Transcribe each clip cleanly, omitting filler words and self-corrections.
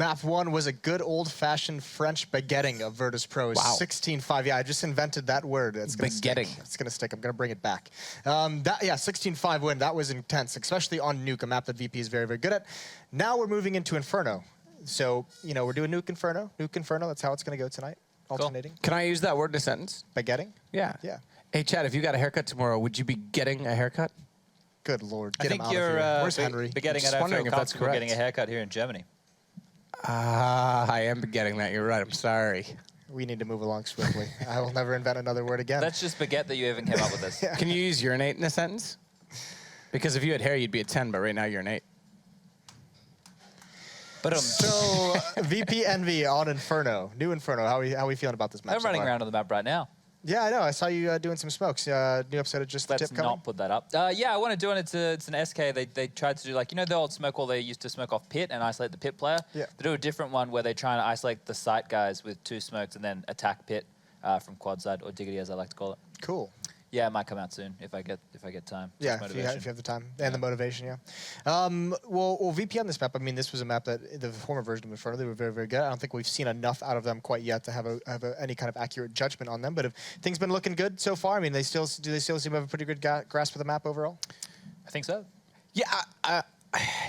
Map 1 was a good old-fashioned French baguetting of Virtus.pro. Wow. 16-5. Yeah, I just invented that word. It's gonna Baguetting. stick. It's going to stick. I'm going to bring it back. Yeah, 16-5 win. That was intense, especially on Nuke, a map that VP is very, very good at. Now we're moving into Inferno. So, you know, we're doing Nuke Inferno. Nuke Inferno, that's how it's going to go tonight. Alternating. Cool. Can I use that word in a sentence? Baguetting? Yeah. Yeah. Hey, Chad, if you got a haircut tomorrow, would you be getting a haircut? Good Lord. I Get him think out you're of here. Where's Henry? getting Just at wondering if that's correct. getting a haircut here in Germany. I am getting that. You're right. I'm sorry. We need to move along swiftly. I will never invent another word again. Let's just forget that you even came up with this. Yeah. Can you use urinate in a sentence? Because if you had hair, you'd be a 10, but right now you're an 8. But So, VP Envy on Inferno. New Inferno. How are we feeling about this match? I'm running around on the map right now. Yeah, I know. I saw you doing some smokes. New episode of Just the Let's Tip coming. not put that up. Yeah, I want to do it. It's an SK. They tried to do, like, you know the old smoke wall they used to smoke off pit and isolate the pit player? Yeah. They do a different one where they try and isolate the site guys with 2 smokes and then attack pit from quad side, or diggity as I like to call it. Cool. Yeah, it might come out soon if I get time. Yeah, Just if you have the time and the motivation, yeah. Well, VP on this map, I mean, this was a map that the former version of Inferno, they were very, very good. I don't think we've seen enough out of them quite yet to have any kind of accurate judgment on them. But have things been looking good so far? I mean, do they still seem to have a pretty good grasp of the map overall? I think so. Yeah,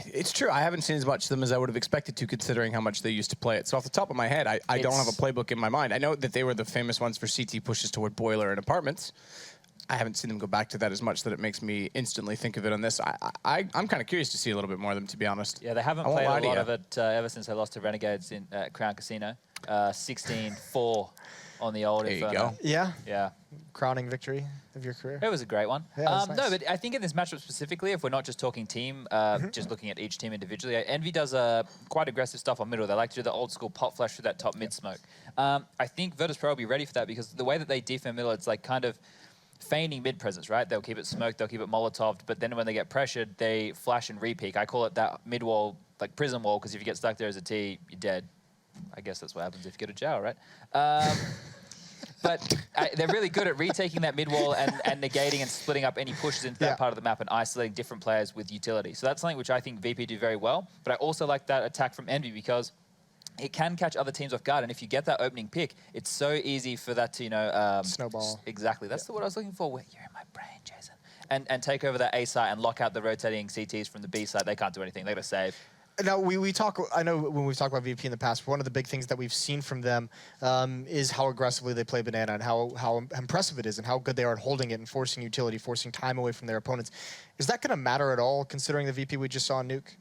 it's true. I haven't seen as much of them as I would have expected to, considering how much they used to play it. So off the top of my head, I don't have a playbook in my mind. I know that they were the famous ones for CT pushes toward boiler and apartments. I haven't seen them go back to that as much that it makes me instantly think of it on this. I'm kind of curious to see a little bit more of them, to be honest. Yeah, they haven't played a lot of it ever since they lost to Renegades in Crown Casino. 16-4 on the old Inferno. There you go. Yeah? Yeah. Crowning victory of your career? It was a great one. Yeah, nice. No, but I think in this matchup specifically, if we're not just talking team, just looking at each team individually, Envy does quite aggressive stuff on middle. They like to do the old school pop flash through that top mid smoke. I think Virtus.pro will be ready for that because the way that they defend middle, it's like kind of feigning mid presence, right? They'll keep it smoked, they'll keep it molotoved, but then when they get pressured, they flash and repeak. I call it that mid wall, like prison wall, because if you get stuck there as a T, you're dead. I guess that's what happens if you go to jail, right? But they're really good at retaking that mid wall and negating and splitting up any pushes into that part of the map and isolating different players with utility. So that's something which I think VP do very well. But I also like that attack from Envy because it can catch other teams off guard, and if you get that opening pick, it's so easy for that to, you know... snowball. Exactly. That's the word I was looking for. You're in my brain, Jason. And take over that A site and lock out the rotating CTs from the B site. They can't do anything. They got to save. Now, we talk, I know when we've talked about VP in the past, one of the big things that we've seen from them is how aggressively they play Banana and how impressive it is and how good they are at holding it and forcing utility, forcing time away from their opponents. Is that going to matter at all, considering the VP we just saw in Nuke?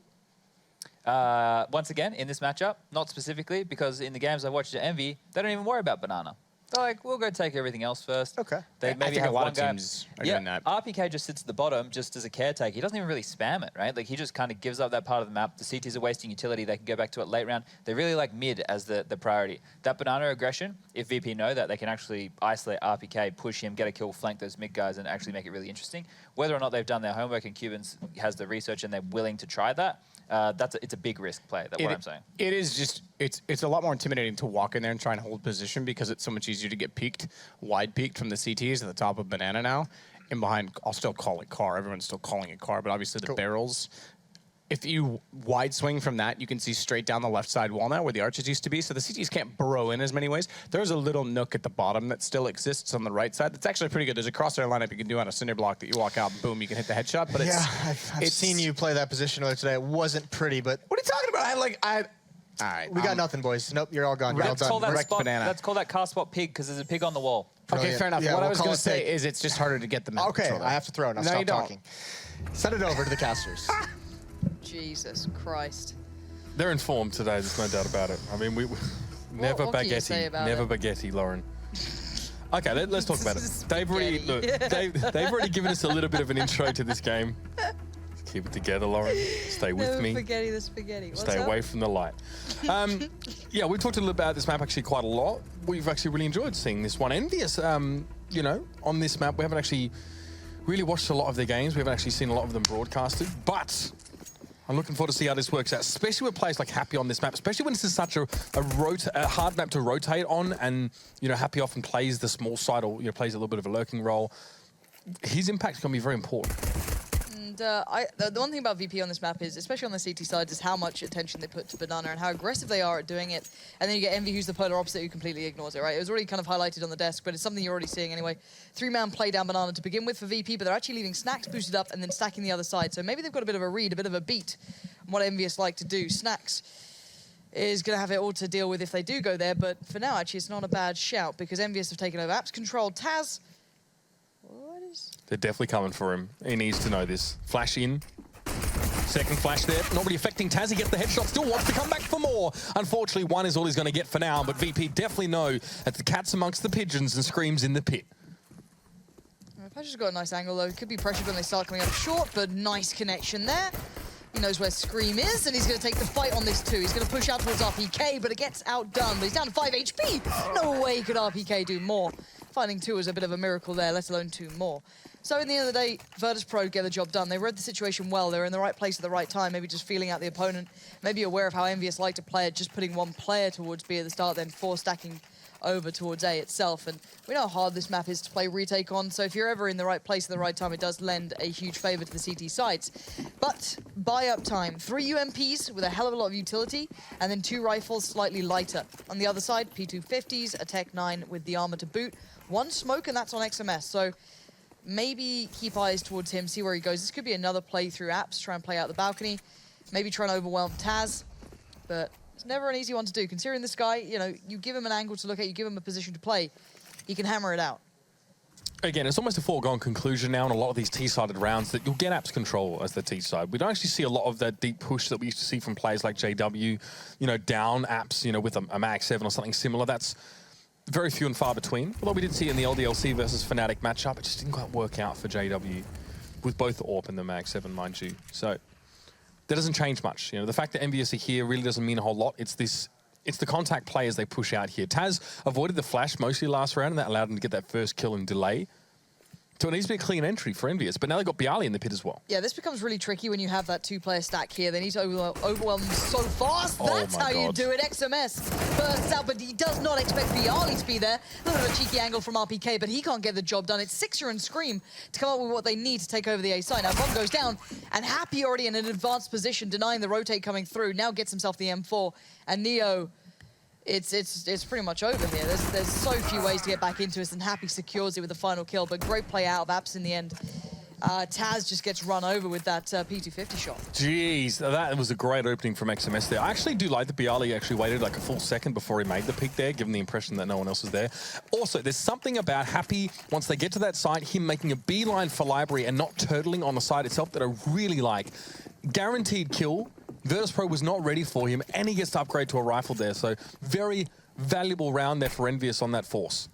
Once again, in this matchup, not specifically, because in the games I watched at Envy, they don't even worry about Banana. They're like, we'll go take everything else first. Okay. They maybe have a lot one of guy. teams are doing that. RPK just sits at the bottom just as a caretaker. He doesn't even really spam it, right? Like, he just kind of gives up that part of the map. The CTs are wasting utility. They can go back to it late round. They really like mid as the priority. That Banana aggression, if VP know that, they can actually isolate RPK, push him, get a kill, flank those mid guys, and actually make it really interesting. Whether or not they've done their homework and Cubans has the research and they're willing to try that, it's a big risk play. That's what I'm saying. It is just, it's a lot more intimidating to walk in there and try and hold position because it's so much easier to get peeked, wide peeked from the CTs at the top of Banana now. And behind, I'll still call it car. Everyone's still calling it car, but obviously the barrels. If you wide swing from that, you can see straight down the left side wall now where the arches used to be. So the CTs can't burrow in as many ways. There's a little nook at the bottom that still exists on the right side. That's actually pretty good. There's a crosshair lineup you can do on a cinder block that you walk out and boom, you can hit the headshot. But I've seen you play that position earlier today. It wasn't pretty, but... What are you talking about? All right. We got nothing, boys. Nope, you're all gone. You're all Let's call done. that spot, Banana. let's call that car spot pig because there's a pig on the wall. Okay, fair enough. Yeah, what I we'll was call going it to say fake. is it's just harder to get them out. Okay, I have to throw it. Now stop talking. Send it over to the casters. Jesus Christ. They're informed today, there's no doubt about it. I mean, never what can you say baguette, about never it? baguette, Lauren. Okay, let's talk about it. They've already given us a little bit of an intro to this game. Keep it together, Lauren. Stay with me. Spaghetti the spaghetti. What's Stay up? away from the light. Yeah, we've talked a little about this map actually quite a lot. We've actually really enjoyed seeing this one. EnVyUs, you know, on this map, we haven't actually really watched a lot of their games. We haven't actually seen a lot of them broadcasted, but I'm looking forward to see how this works out, especially with players like Happy on this map, especially when this is such a hard map to rotate on, and, you know, Happy often plays the small side or, you know, plays a little bit of a lurking role. His impact is going to be very important. And the one thing about VP on this map is, especially on the CT side, is how much attention they put to Banana and how aggressive they are at doing it. And then you get Envy, who's the polar opposite, who completely ignores it, right? It was already kind of highlighted on the desk, but it's something you're already seeing anyway. 3-man play down Banana to begin with for VP, but they're actually leaving Snacks boosted up and then stacking the other side. So maybe they've got a bit of a read, a bit of a beat on what EnVyUs like to do. Snacks is going to have it all to deal with if they do go there, but for now, actually, it's not a bad shout because EnVyUs have taken over Apps Control. Taz, what is... They're definitely coming for him. He needs to know this. Flash in. Second flash there. Not really affecting Taz. He gets the headshot. Still wants to come back for more. Unfortunately, one is all he's going to get for now, but VP definitely know that the cat's amongst the pigeons and screams in the pit. Pasha's got a nice angle, though. Could be pressured when they start coming up short, but nice connection there. He knows where Scream is, and he's going to take the fight on this too. He's going to push out towards RPK, but it gets outdone. But he's down to 5 HP. No way could RPK do more. Finding 2 is a bit of a miracle there, let alone 2 more. So in the end of the day, Virtus.pro get the job done. They read the situation well. They're in the right place at the right time, maybe just feeling out the opponent, maybe aware of how EnVyUs like to play it, just putting one player towards B at the start, then 4 stacking over towards A itself. And we know how hard this map is to play retake on, so if you're ever in the right place at the right time, it does lend a huge favor to the CT sides. But buy-up time, 3 UMPs with a hell of a lot of utility, and then 2 rifles slightly lighter. On the other side, P250s, a Tech 9 with the armor to boot, 1 smoke, and that's on XMS. So maybe keep eyes towards him, see where he goes. This could be another play through Apps, try and play out the balcony, maybe try and overwhelm Taz, but it's never an easy one to do. Considering this guy, you know, you give him an angle to look at, you give him a position to play, he can hammer it out. Again, it's almost a foregone conclusion now in a lot of these T-sided rounds that you'll get Apps Control as the T-side. We don't actually see a lot of that deep push that we used to see from players like JW, you know, down Apps, you know, with a Mag 7 or something similar. That's very few and far between. Although we did see in the LDLC versus Fnatic matchup, it just didn't quite work out for JW with both the AWP and the Mag 7, mind you. So that doesn't change much. You know, the fact that EnVyUs are here really doesn't mean a whole lot. It's the contact players they push out here. Taz avoided the flash mostly last round, and that allowed him to get that first kill and delay. So it needs to be a clean entry for EnVyUs, but now they've got Bialy in the pit as well. Yeah, this becomes really tricky when you have that 2-player stack here. They need to overwhelm them so fast. That's how you do it. XMS bursts out, but he does not expect Bialy to be there. A little bit of a cheeky angle from RPK, but he can't get the job done. It's Sixer and Scream to come up with what they need to take over the A side. Now, Bomb goes down, and Happy already in an advanced position, denying the rotate coming through, now gets himself the M4, and Neo... It's pretty much over here. There's so few ways to get back into it, and Happy secures it with the final kill, but great play out of Apps in the end. Taz just gets run over with that P250 shot. Jeez, that was a great opening from XMS there. I actually do like that Bialy actually waited like a full second before he made the pick there, given the impression that no one else was there. Also, there's something about Happy, once they get to that site, him making a beeline for Library and not turtling on the side itself that I really like. Guaranteed kill. Virtus.pro was not ready for him, and he gets to upgrade to a rifle there. So very valuable round there for EnVyUs on that force.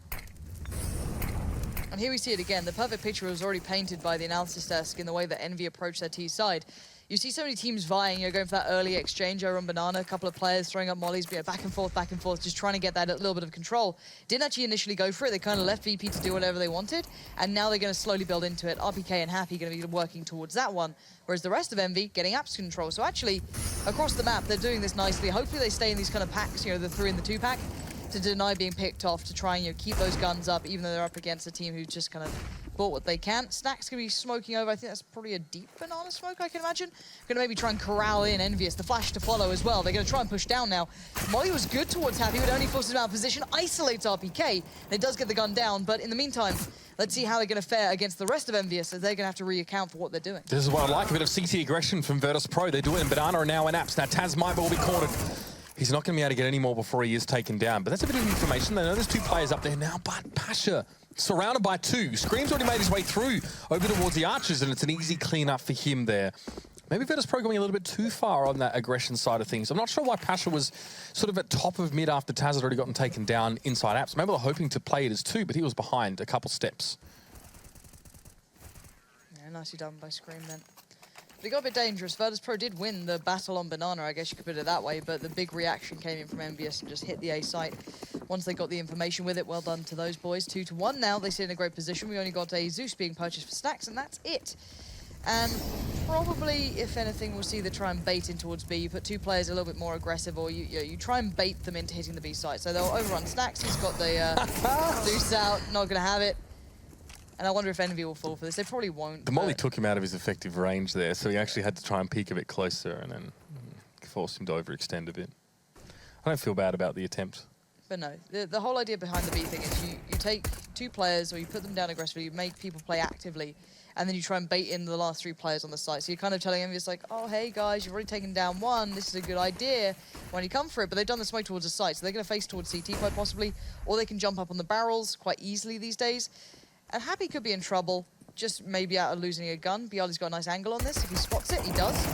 And here we see it again. The perfect picture was already painted by the analysis desk in the way that Envy approached their T side. You see so many teams vying, going for that early exchange over on Banana, a couple of players throwing up mollies, back and forth, just trying to get that little bit of control. Didn't actually initially go for it. They kind of left VP to do whatever they wanted, and now they're going to slowly build into it. RPK and Happy going to be working towards that one, whereas the rest of Envy getting Apps Control. So actually, across the map, they're doing this nicely. Hopefully they stay in these kind of packs, the 3 and the 2 pack, to deny being picked off, to try and keep those guns up, even though they're up against a team who's just kind of bought what they can. Snack's going to be smoking over. I think that's probably a deep Banana smoke, I can imagine. Going to maybe try and corral in EnVyUs. The flash to follow as well. They're going to try and push down now. Molly was good towards Happy, but only forces him out of position, isolates RPK, and it does get the gun down. But in the meantime, let's see how they're going to fare against the rest of EnVyUs, as they're going to have to reaccount for what they're doing. This is what I like, a bit of CT aggression from Virtus.pro. They do it in Banana and now in Apps. Now Taz might well be cornered. He's not going to be able to get any more before he is taken down. But that's a bit of information. They know there's 2 players up there now, but Pasha surrounded by 2. Scream's already made his way through over towards the Archers, and it's an easy clean-up for him there. Maybe Virtus.pro going a little bit too far on that aggression side of things. I'm not sure why Pasha was sort of at top of mid after Taz had already gotten taken down inside Apps. Maybe they're hoping to play it as 2, but he was behind a couple steps. Yeah, nicely done by Scream then. But it got a bit dangerous. Virtus.pro did win the battle on Banana, I guess you could put it that way, but the big reaction came in from EnVyUs and just hit the A site. Once they got the information with it, well done to those boys. 2-1 now, they sit in a great position. We only got a Zeus being purchased for Snacks, and that's it. And probably, if anything, we'll see the try and bait in towards B. You put 2 players a little bit more aggressive, or you try and bait them into hitting the B site. So they'll overrun Snacks. He's got the Zeus out, not going to have it. And I wonder if Envy will fall for this. They probably won't. The molly took him out of his effective range there, so he actually had to try and peek a bit closer and then forced him to overextend a bit. I don't feel bad about the attempt. But no, the whole idea behind the B thing is you take 2 players or you put them down aggressively, you make people play actively, and then you try and bait in the last 3 players on the site. So you're kind of telling Envy, it's like, oh, hey, guys, you've already taken down 1. This is a good idea when you come for it. But they've done the smoke towards the site, so they're going to face towards CT quite possibly, or they can jump up on the barrels quite easily these days. And Happy could be in trouble, just maybe out of losing a gun. Bialy's got a nice angle on this. If he spots it, he does.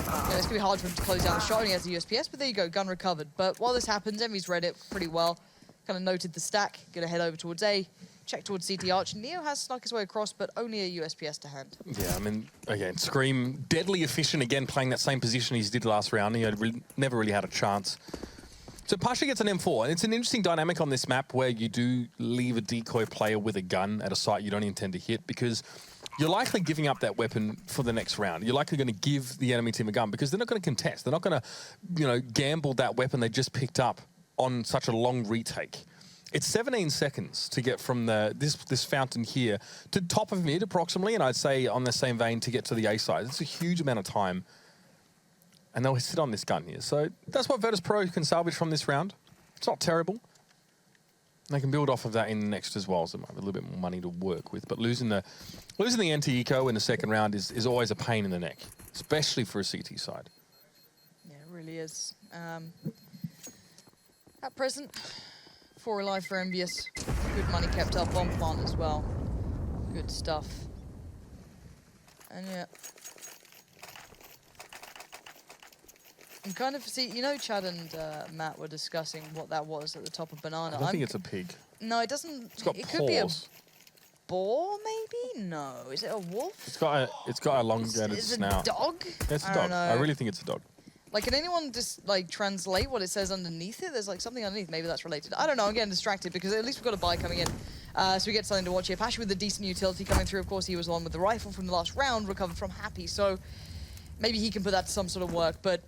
You know, it's going to be hard for him to close out the shot, and he has the USPS, but there you go, gun recovered. But while this happens, Envy's read it pretty well. Kind of noted the stack, going to head over towards A, check towards CT Arch. Neo has snuck his way across, but only a USPS to hand. Yeah, I mean, again, Scream, deadly efficient again, playing that same position he did last round. He had never really had a chance. So Pasha gets an M4, and it's an interesting dynamic on this map where you do leave a decoy player with a gun at a site you don't intend to hit, because you're likely giving up that weapon for the next round. You're likely going to give the enemy team a gun because they're not going to contest. They're not going to, you know, gamble that weapon they just picked up on such a long retake. It's 17 seconds to get from this fountain here to top of mid approximately, and I'd say on the same vein to get to the A side. It's a huge amount of time. And they'll sit on this gun here. So that's what Virtus.pro can salvage from this round. It's not terrible. They can build off of that in the next as well, so they might have a little bit more money to work with. But losing the anti-eco in the second round is always a pain in the neck, especially for a CT side. Yeah, it really is. At present, 4 alive for EnVyUs. Good money kept up on plant as well. Good stuff. And yeah. I'm kind of, see, you know, Chad and Matt were discussing what that was at the top of Banana. I don't think it's a pig. No, it doesn't. It's got it paws. Could be a boar, maybe? No. Is it a wolf? It's got a elongated snout. Is it a dog? Yeah, it's a I dog. don't know. I really think it's a dog. Like, can anyone just, like, translate what it says underneath it? There's, like, something underneath. Maybe that's related. I don't know. I'm getting distracted because at least we've got a buy coming in. So we get something to watch here. Pasha with the decent utility coming through. Of course, he was the one with the rifle from the last round, recovered from Happy. So maybe he can put that to some sort of work. But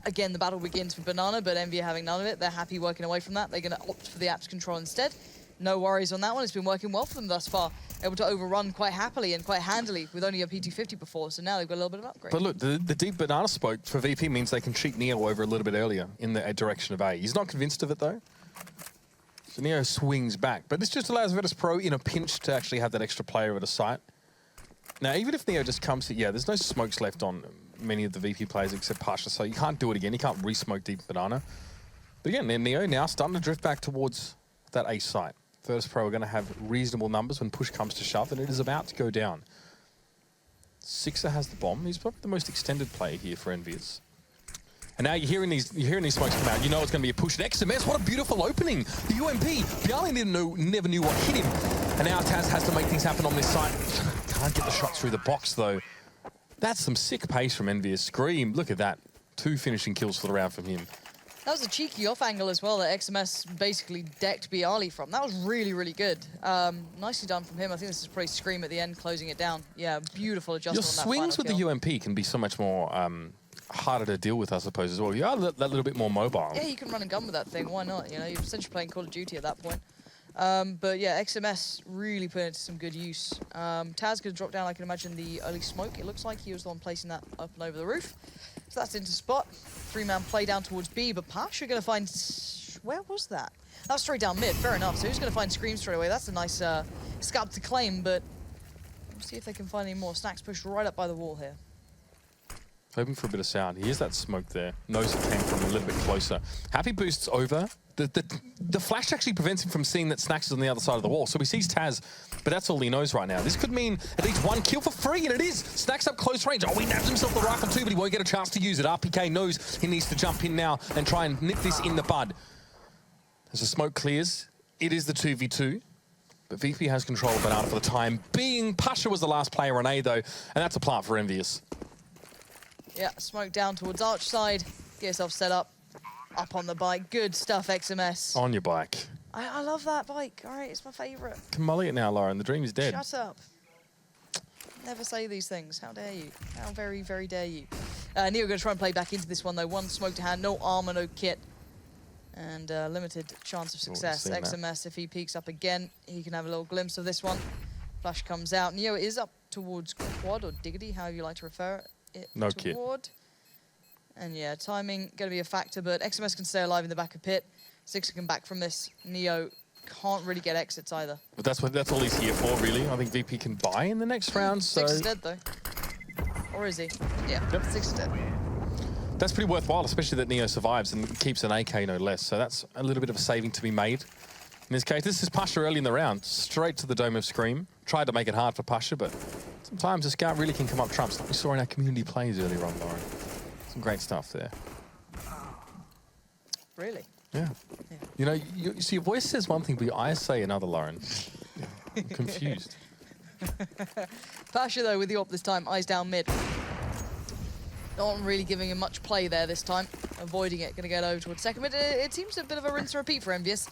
again, the battle begins for Banana, but EnVy are having none of it. They're happy working away from that. They're going to opt for the apps control instead. No worries on that one. It's been working well for them thus far. Able to overrun quite happily and quite handily with only a P250 before, so now they've got a little bit of upgrade. But look, the deep Banana smoke for VP means they can cheat Neo over a little bit earlier in the direction of A. He's not convinced of it, though. So Neo swings back. But this just allows Virtus.pro in a pinch to actually have that extra player at a site. Now, even if Neo just comes to... Yeah, there's no smokes left on many of the VP players except Pasha, so you can't do it again. You can't re-smoke deep Banana. But again, Neo now starting to drift back towards that A site. Virtus.pro are going to have reasonable numbers when push comes to shove, and it is about to go down. Sixer has the bomb. He's probably the most extended player here for EnVyUs. And now you're hearing these smokes come out. You know it's going to be a push at XMS. What a beautiful opening. The UMP. Bialy never knew what hit him. And now Taz has to make things happen on this side. Can't get the shot through the box, though. That's some sick pace from EnVyUs. Scream. Look at that. 2 finishing kills for the round from him. That was a cheeky off angle as well that XMS basically decked Bialy from. That was really, really good. Nicely done from him. I think this is probably Scream at the end, closing it down. Yeah, beautiful adjustment. Your swings with the UMP can be so much more harder to deal with, I suppose, as well. You are that little bit more mobile. Yeah, you can run and gun with that thing. Why not? You know, you're essentially playing Call of Duty at that point. But yeah, XMS really put it to some good use. Taz could drop down, I can imagine, the early smoke. It looks like he was the one placing that up and over the roof. So that's into spot. 3-man play down towards B, but Pasha going to find... Where was that? That was straight down mid, fair enough. So who's going to find Scream straight away? That's a nice scalp to claim, but we'll see if they can find any more. Snacks pushed right up by the wall here. Hoping for a bit of sound. He hears that smoke there. Knows it came from a little bit closer. Happy boosts over. The flash actually prevents him from seeing that Snacks is on the other side of the wall. So he sees Taz, but that's all he knows right now. This could mean at least 1 kill for free, and it is. Snacks up close range. Oh, he nabs himself the rifle too, but he won't get a chance to use it. RPK knows he needs to jump in now and try and nip this in the bud. As the smoke clears, it is the 2v2. But VP has control of Banana for the time being. Pasha was the last player on A, though, and that's a plant for EnVyUs. Yeah, smoke down towards Arch side. Get yourself set up. Up on the bike. Good stuff, XMS. On your bike. I love that bike. All right, it's my favorite. Can molly it now, Lauren. The dream is dead. Shut up. Never say these things. How dare you? How very, very dare you? Neo going to try and play back into this one, though. 1 smoke to hand. No armor, no kit. And limited chance of success. XMS, if he peeks up again, he can have a little glimpse of this one. Flash comes out. Neo is up towards quad or diggity, however you like to refer it No kit. toward. And yeah, timing going to be a factor, but XMS can stay alive in the back of pit. Sixer can back from this. Neo can't really get exits either. But that's all he's here for, really. I think VP can buy in the next round, so... Sixer's dead, though. Or is he? Yeah, Yep. Sixer's dead. That's pretty worthwhile, especially that Neo survives and keeps an AK no less. So that's a little bit of a saving to be made. In this case, this is Pasha early in the round. Straight to the Dome of Scream. Tried to make it hard for Pasha, but sometimes a scout really can come up trumps, like we saw in our community plays earlier on, Lauren. Some great stuff there. Really? Yeah. You know, you see, your voice says one thing, but your eyes say another, Lauren. I'm confused. Pasha, though, with the AWP this time, eyes down mid. Not really giving him much play there this time. Avoiding it, going to get over towards second mid. It seems a bit of a rinse and repeat for EnVyUs.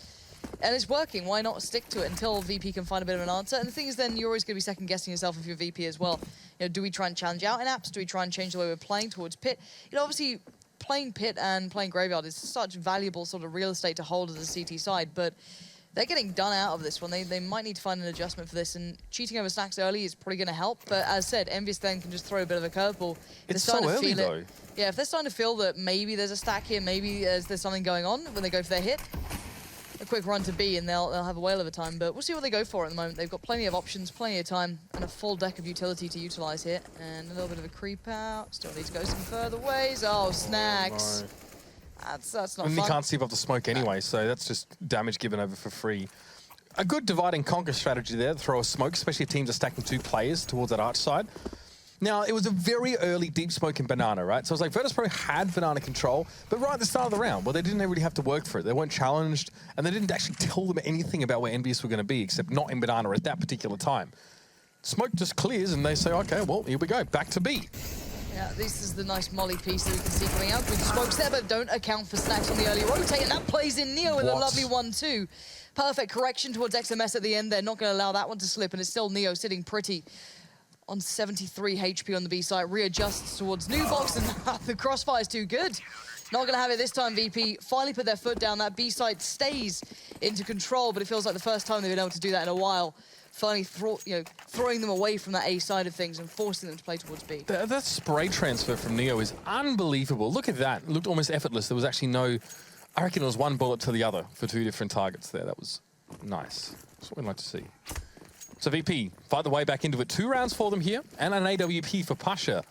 And it's working. Why not stick to it until VP can find a bit of an answer? And the thing is, then you're always going to be second guessing yourself if you're VP as well. You know, do we try and challenge out in apps? Do we try and change the way we're playing towards pit? You know, obviously, playing pit and playing graveyard is such valuable sort of real estate to hold as a CT side, but they're getting done out of this one. They might need to find an adjustment for this, and cheating over snacks early is probably going to help. But as said, EnVyUs then can just throw a bit of a curveball. It's so early, though. Yeah, if they're starting to feel that maybe there's a stack here, maybe there's something going on when they go for their hit, a quick run to B and they'll have a whale of a time. But we'll see what they go for at the moment. They've got plenty of options, plenty of time, and a full deck of utility to utilize here. And a little bit of a creep out. Still need to go some further ways. Oh, snacks. No. That's not And fun. he can't see above the smoke anyway, so that's just damage given over for free. A good divide and conquer strategy there, throw a smoke, especially if teams are stacking 2 players towards that arch side. Now, it was a very early deep smoke in Banana, right? So it was like Virtus.pro had Banana control, but right at the start of the round, well, they didn't really have to work for it. They weren't challenged, and they didn't actually tell them anything about where EnVyUs were going to be, except not in Banana at that particular time. Smoke just clears, and they say, okay, well, here we go, back to B. Yeah, this is the nice molly piece that we can see coming out. Good smokes there, but don't account for snacks on the early rotate, and that plays in Neo with a lovely 1-2. Perfect correction towards XMS at the end. They're not going to allow that one to slip, and it's still Neo sitting pretty on 73 HP on the B side. Readjusts towards new box, and the crossfire is too good. Not going to have it this time, VP. Finally put their foot down. That B side stays into control, but it feels like the first time they've been able to do that in a while. Finally throwing them away from that A side of things and forcing them to play towards B. That spray transfer from Neo is unbelievable. Look at that. It looked almost effortless. There was actually no... I reckon it was one bullet to the other for 2 different targets there. That was nice. That's what we'd like to see. So VP, fight the way back into it. 2 rounds for them here, and an AWP for Pasha.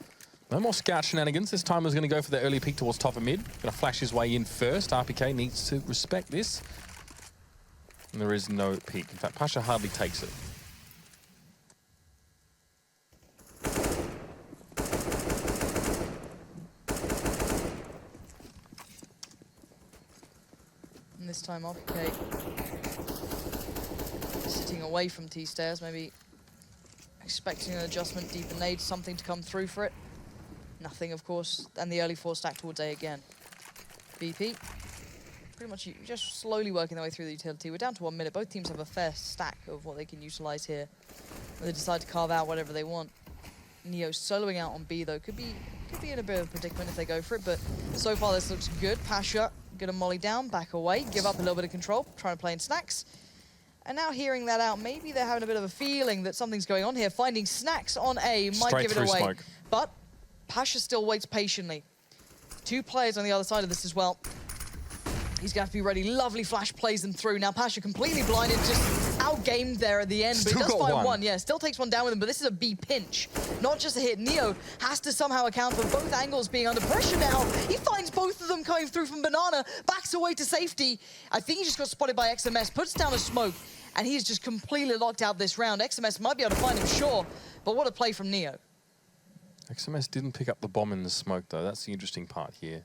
No more scout shenanigans. This time he's going to go for the early peek towards top of mid. Going to flash his way in first. RPK needs to respect this. And there is no peek. In fact, Pasha hardly takes it. And this time RPK sitting away from T-Stairs, maybe expecting an adjustment, deep and nade, something to come through for it. Nothing, of course, and the early 4 stack towards A again. BP, pretty much just slowly working their way through the utility. We're down to 1 minute. Both teams have a fair stack of what they can utilize here. They decide to carve out whatever they want. Neo soloing out on B, though, could be in a bit of a predicament if they go for it, but so far this looks good. Pasha, get a molly down, back away, give up a little bit of control, trying to play in snacks. And now hearing that out, maybe they're having a bit of a feeling that something's going on here. Finding snacks on A might Straight give it through away. smoke. But Pasha still waits patiently. 2 players on the other side of this as well. He's going to have to be ready. Lovely flash plays them through. Now Pasha completely blinded, just outgamed there at the end. Still but he does got find 1. one. Yeah, still takes 1 down with him, but this is a B pinch. Not just a hit. Neo has to somehow account for both angles being under pressure now. He finds both of them coming through from Banana, backs away to safety. I think he just got spotted by XMS, puts down a smoke, and he's just completely locked out this round. XMS might be able to find him, sure, but what a play from Neo. XMS didn't pick up the bomb in the smoke, though. That's the interesting part here.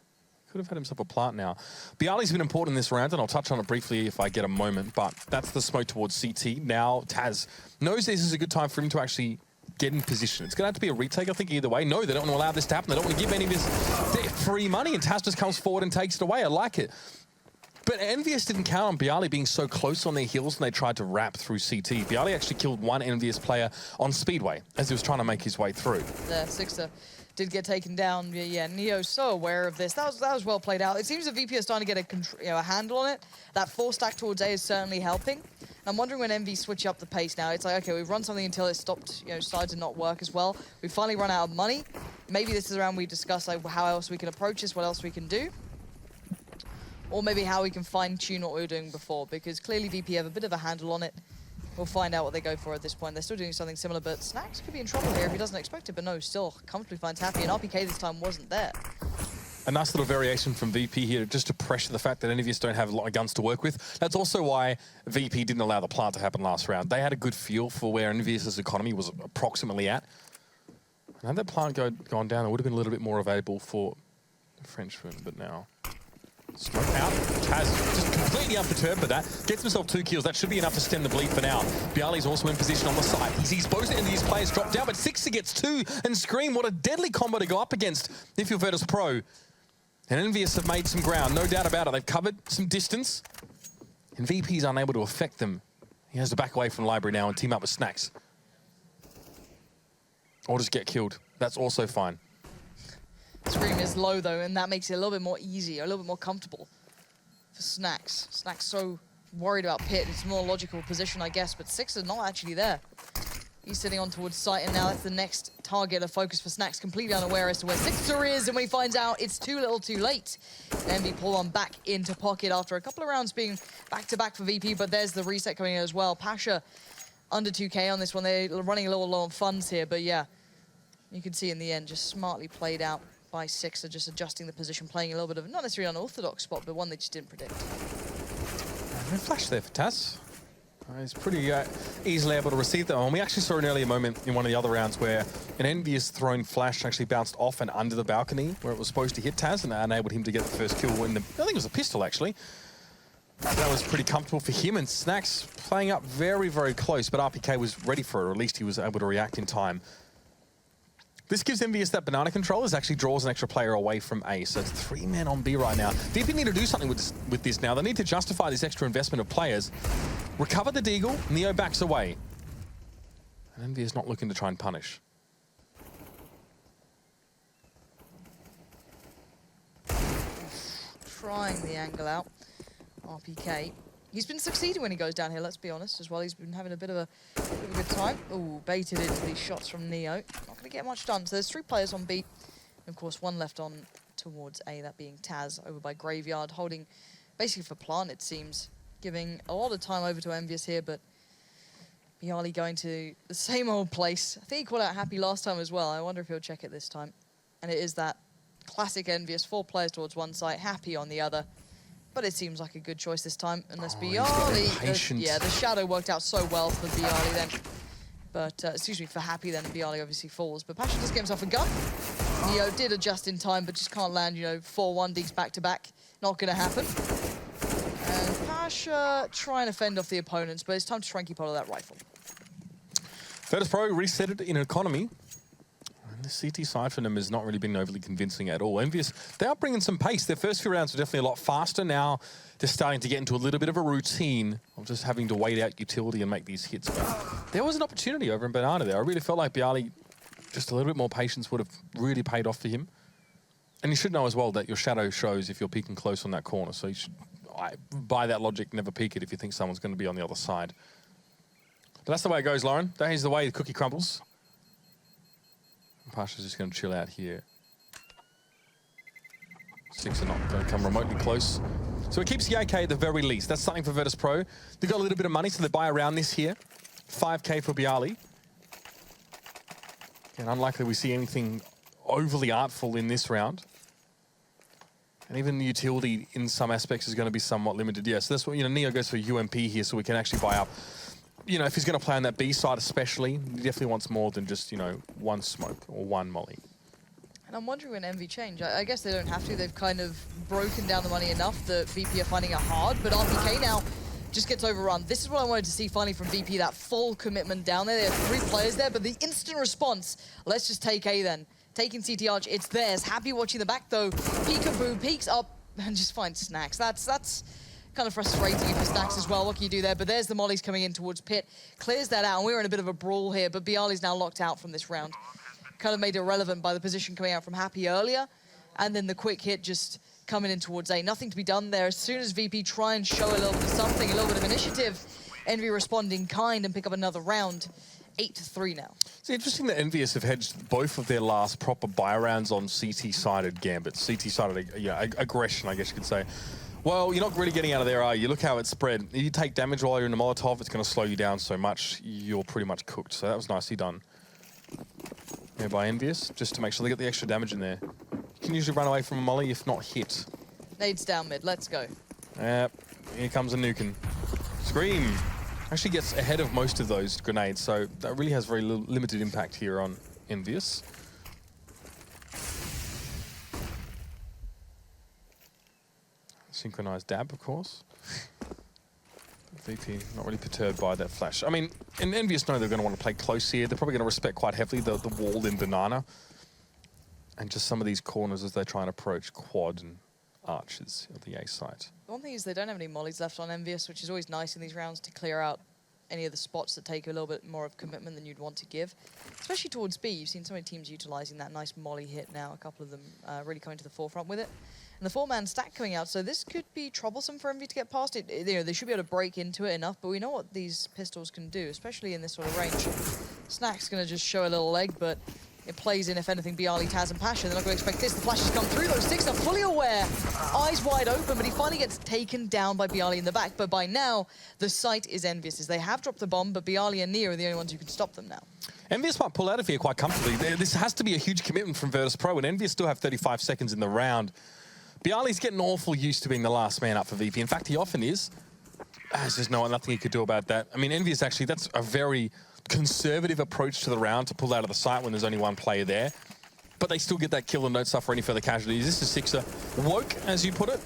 Could have had himself a plant now. Bialy's been important in this round, and I'll touch on it briefly if I get a moment, but that's the smoke towards CT. Now Taz knows this is a good time for him to actually get in position. It's going to have to be a retake, I think, either way. No, they don't want to allow this to happen. They don't want to give any of this free money, and Taz just comes forward and takes it away. I like it. But EnVyUs didn't count on Bialy being so close on their heels when they tried to wrap through CT. Bialy actually killed 1 EnVyUs player on Speedway as he was trying to make his way through. There, Sixer did get taken down. Yeah, Neo's so aware of this. That was well played out. It seems that VP are starting to get a handle on it. That 4-stack towards A is certainly helping. I'm wondering when EnVy switch up the pace now. It's like, okay, we've run something until it stopped, started to not work as well. We finally run out of money. Maybe this is around we discuss like how else we can approach this, what else we can do. Or maybe how we can fine-tune what we were doing before, because clearly VP have a bit of a handle on it. We'll find out what they go for at this point. They're still doing something similar, but Snax could be in trouble here if he doesn't expect it, but no, still comfortably finds Happy, and RPK this time wasn't there. A nice little variation from VP here, just to pressure the fact that EnVyUs don't have a lot of guns to work with. That's also why VP didn't allow the plant to happen last round. They had a good feel for where EnVyUs' economy was approximately at. And had that plant gone down, it would have been a little bit more available for the Frenchman, but now... Smoke out. Taz just completely unperturbed by that. Gets himself 2 kills. That should be enough to stem the bleed for now. Bialy's also in position on the side. He sees both EnVyUs players drop down, but Sixer gets 2. And Scream, what a deadly combo to go up against if you're Virtus.pro. And EnVyUs have made some ground, no doubt about it. They've covered some distance. And VP's unable to affect them. He has to back away from Library now and team up with Snax. Or just get killed. That's also fine. Scream is low though, and that makes it a little bit more easy, a little bit more comfortable for Snax. Snax so worried about Pit. It's a more logical position, I guess, but Sixer's not actually there. He's sitting on towards site, and now that's the next target of focus for Snax, completely unaware as to where Sixer is, and when he finds out, it's too little too late. EnVy pull on back into pocket after a couple of rounds being back-to-back for VP, but there's the reset coming in as well. Pasha under 2K on this one. They're running a little low on funds here, but yeah, you can see in the end, just smartly played out by Sixer, just adjusting the position, playing a little bit of, not necessarily an unorthodox spot, but one they just didn't predict. No flash there for Taz. He's pretty easily able to receive that one. We actually saw an earlier moment in one of the other rounds where an EnVyUs thrown flash actually bounced off and under the balcony where it was supposed to hit Taz, and that enabled him to get the first kill in the, I think it was a pistol actually. That was pretty comfortable for him, and Snax playing up very, very close, but RPK was ready for it, or at least he was able to react in time. This gives EnVyUs that banana control, as actually draws an extra player away from A. So it's 3 men on B right now. VP need to do something with this now. They need to justify this extra investment of players. Recover the Deagle, Neo backs away. And EnVyUs not looking to try and punish. Trying the angle out. RPK. He's been succeeding when he goes down here, let's be honest, as well. He's been having a bit of a good time. Ooh, baited into these shots from Neo. Not going to get much done. So there's 3 players on B. And of course, 1 left on towards A, that being Taz over by Graveyard, holding basically for plant, it seems. Giving a lot of time over to EnVyUs here, but Bialy going to the same old place. I think he called out Happy last time as well. I wonder if he'll check it this time. And it is that classic EnVyUs, 4 players towards one side, Happy on the other. But it seems like a good choice this time, unless Bialy... yeah, the shadow worked out so well for Bialy then. But, excuse me, for Happy then, Bialy obviously falls. But Pasha just get himself a gun. Neo did adjust in time, but just can't land, 4-1 deeks back-to-back. Not going to happen. And Pasha trying to fend off the opponents, but it's time to Shranky Potter that rifle. Virtus.pro reset it in economy. The CT side for them has not really been overly convincing at all. EnVyUs, they are bringing some pace. Their first few rounds were definitely a lot faster. Now they're starting to get into a little bit of a routine of just having to wait out utility and make these hits. But there was an opportunity over in Banana there. I really felt like Bialy, just a little bit more patience would have really paid off for him. And you should know as well that your shadow shows if you're peeking close on that corner. So you should, by that logic, never peek it if you think someone's going to be on the other side. But that's the way it goes, Lauren. That is the way the cookie crumbles. Pasha's just going to chill out here. Sixer not going to come remotely close. So it keeps the AK at the very least. That's something for Virtus.pro. They've got a little bit of money, so they buy around this here. 5K for Bialy. And unlikely we see anything overly artful in this round. And even the utility in some aspects is going to be somewhat limited. Yeah, so that's what, Neo goes for UMP here, so we can actually buy up. If he's going to play on that B side especially, he definitely wants more than just, 1 smoke or 1 molly. And I'm wondering when EnVy change. I guess they don't have to. They've kind of broken down the money enough that VP are finding it hard, but RPK now just gets overrun. This is what I wanted to see finally from VP, that full commitment down there. They have 3 players there, but the instant response, let's just take A then. Taking CT Arch, it's theirs. Happy watching the back though. Peekaboo, peeks up and just finds Snax. That's kind of frustrating for Snax as well. What can you do there? But there's the mollies coming in towards Pit. Clears that out, and we're in a bit of a brawl here, but Bialy's now locked out from this round. kind of made irrelevant by the position coming out from Happy earlier, and then the quick hit just coming in towards A. Nothing to be done there. As soon as VP try and show a little bit of something, a little bit of initiative, Envy respond in kind and pick up another round. 8-3 now. It's interesting that EnVyUs have hedged both of their last proper buy rounds on CT-sided gambits, CT-sided aggression, I guess you could say. Well, you're not really getting out of there, are you? Look how it's spread. If you take damage while you're in the Molotov, it's going to slow you down so much, you're pretty much cooked. So that was nicely done. Yeah, by EnVyUs, just to make sure they get the extra damage in there. You can usually run away from a molly if not hit. Nades down mid, let's go. Yep, here comes a nukin. Scream! Actually gets ahead of most of those grenades, so that really has very limited impact here on EnVyUs. Synchronized dab, of course. VP not really perturbed by that flash. I mean, in EnVyUs know they're going to want to play close here. They're probably going to respect quite heavily the wall in Banana. And just some of these corners as they try and approach quad and archers at the A site. One thing is they don't have any mollies left on EnVyUs, which is always nice in these rounds to clear out any of the spots that take a little bit more of commitment than you'd want to give. Especially towards B, you've seen so many teams utilizing that nice molly hit now, a couple of them really coming to the forefront with it. And the 4-man stack coming out, so this could be troublesome for Envy to get past it. You know, they should be able to break into it enough, but we know what these pistols can do, especially in this sort of range. Snack's going to just show a little leg, but it plays in, if anything, Bialy, Taz, and Pasha. They're not going to expect this. The flashes come through. Those six are fully aware. Eyes wide open, but he finally gets taken down by Bialy in the back. But by now, the site is EnVyUs. They have dropped the bomb, but Bialy and Neo are the only ones who can stop them now. EnVyUs might pull out of here quite comfortably. This has to be a huge commitment from Virtus.pro, and EnVyUs still have 35 seconds in the round. Bialy's getting awful used to being the last man up for VP. In fact, he often is. There's just nothing he could do about that. I mean, EnVyUs actually, that's a very conservative approach to the round to pull out of the site when there's only one player there. But they still get that kill and don't suffer any further casualties. This is Sixer. Woke, as you put it.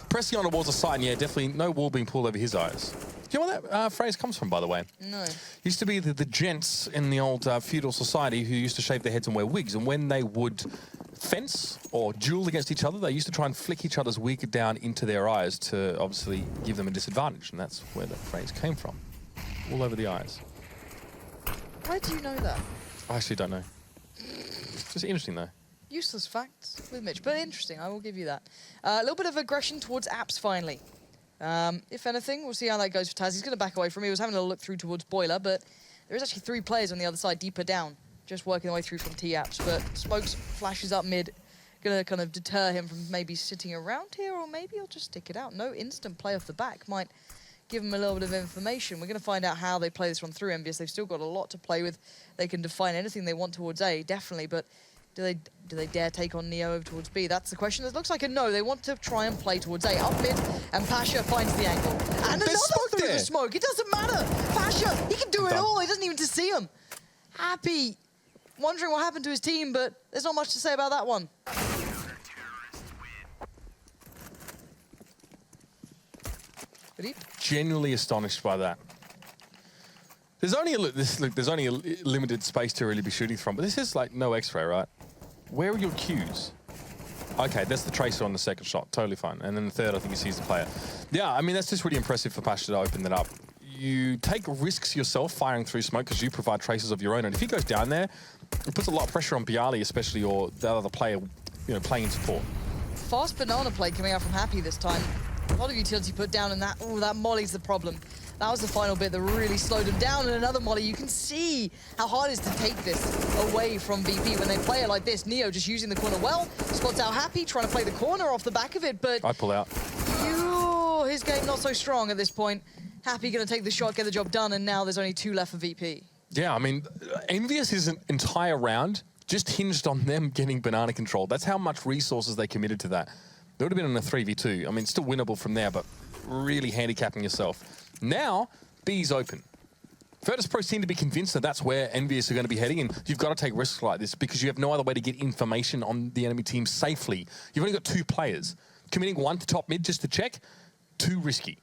Pressing on towards the site, and yeah, definitely no wall being pulled over his eyes. Do you know where that phrase comes from, by the way? No. Used to be the gents in the old feudal society who used to shave their heads and wear wigs, and when they would fence or duel against each other, they used to try and flick each other's wig down into their eyes to obviously give them a disadvantage, and that's where that phrase came from. All over the eyes. Why do you know that? I actually don't know. It's just interesting, though. Useless facts with Mitch, but interesting, I will give you that. A little bit of aggression towards Apps, finally. If anything, we'll see how that goes for Taz. He's going to back away from me. He was having a look through towards Boiler, but there is actually 3 players on the other side, deeper down, just working their way through from T-Apps. But Smokes flashes up mid, going to kind of deter him from maybe sitting around here, or maybe he'll just stick it out. No instant play off the back might give him a little bit of information. We're going to find out how they play this one through EnVyUs. They've still got a lot to play with. They can define anything they want towards A, definitely, but do they dare take on Neo over towards B? That's the question. It looks like a no. They want to try and play towards A. Up mid, and Pasha finds the angle. And another through the smoke. It doesn't matter. Pasha, he can do it all. He doesn't even to see him. Happy, wondering what happened to his team, but there's not much to say about that one. Genuinely astonished by that. There's only a limited space to really be shooting from, but this is like no X-ray, right? Where are your cues? Okay, that's the tracer on the second shot, totally fine. And then the third, I think he sees the player. Yeah, I mean, that's just really impressive for Pasha to open that up. You take risks yourself firing through smoke because you provide traces of your own, and if he goes down there, it puts a lot of pressure on Bialy, especially, or the other player, you know, playing in support. Fast banana play coming out from Happy this time. A lot of utility put down, and that molly's the problem. That was the final bit that really slowed him down, and another molly. You can see how hard it is to take this away from VP when they play it like this. Neo just using the corner well, spots out Happy, trying to play the corner off the back of it, but I pull out. His game not so strong at this point. Happy going to take the shot, get the job done, and now there's only 2 left for VP. Yeah, I mean, EnVyUs' entire round just hinged on them getting banana control. That's how much resources they committed to that. They would have been in a 3v2. I mean, still winnable from there, but really handicapping yourself. Now, B's open. Virtus.pro seem to be convinced that that's where EnVyUs are going to be heading, and you've got to take risks like this because you have no other way to get information on the enemy team safely. You've only got 2 players. Committing 1 to top mid just to check, too risky.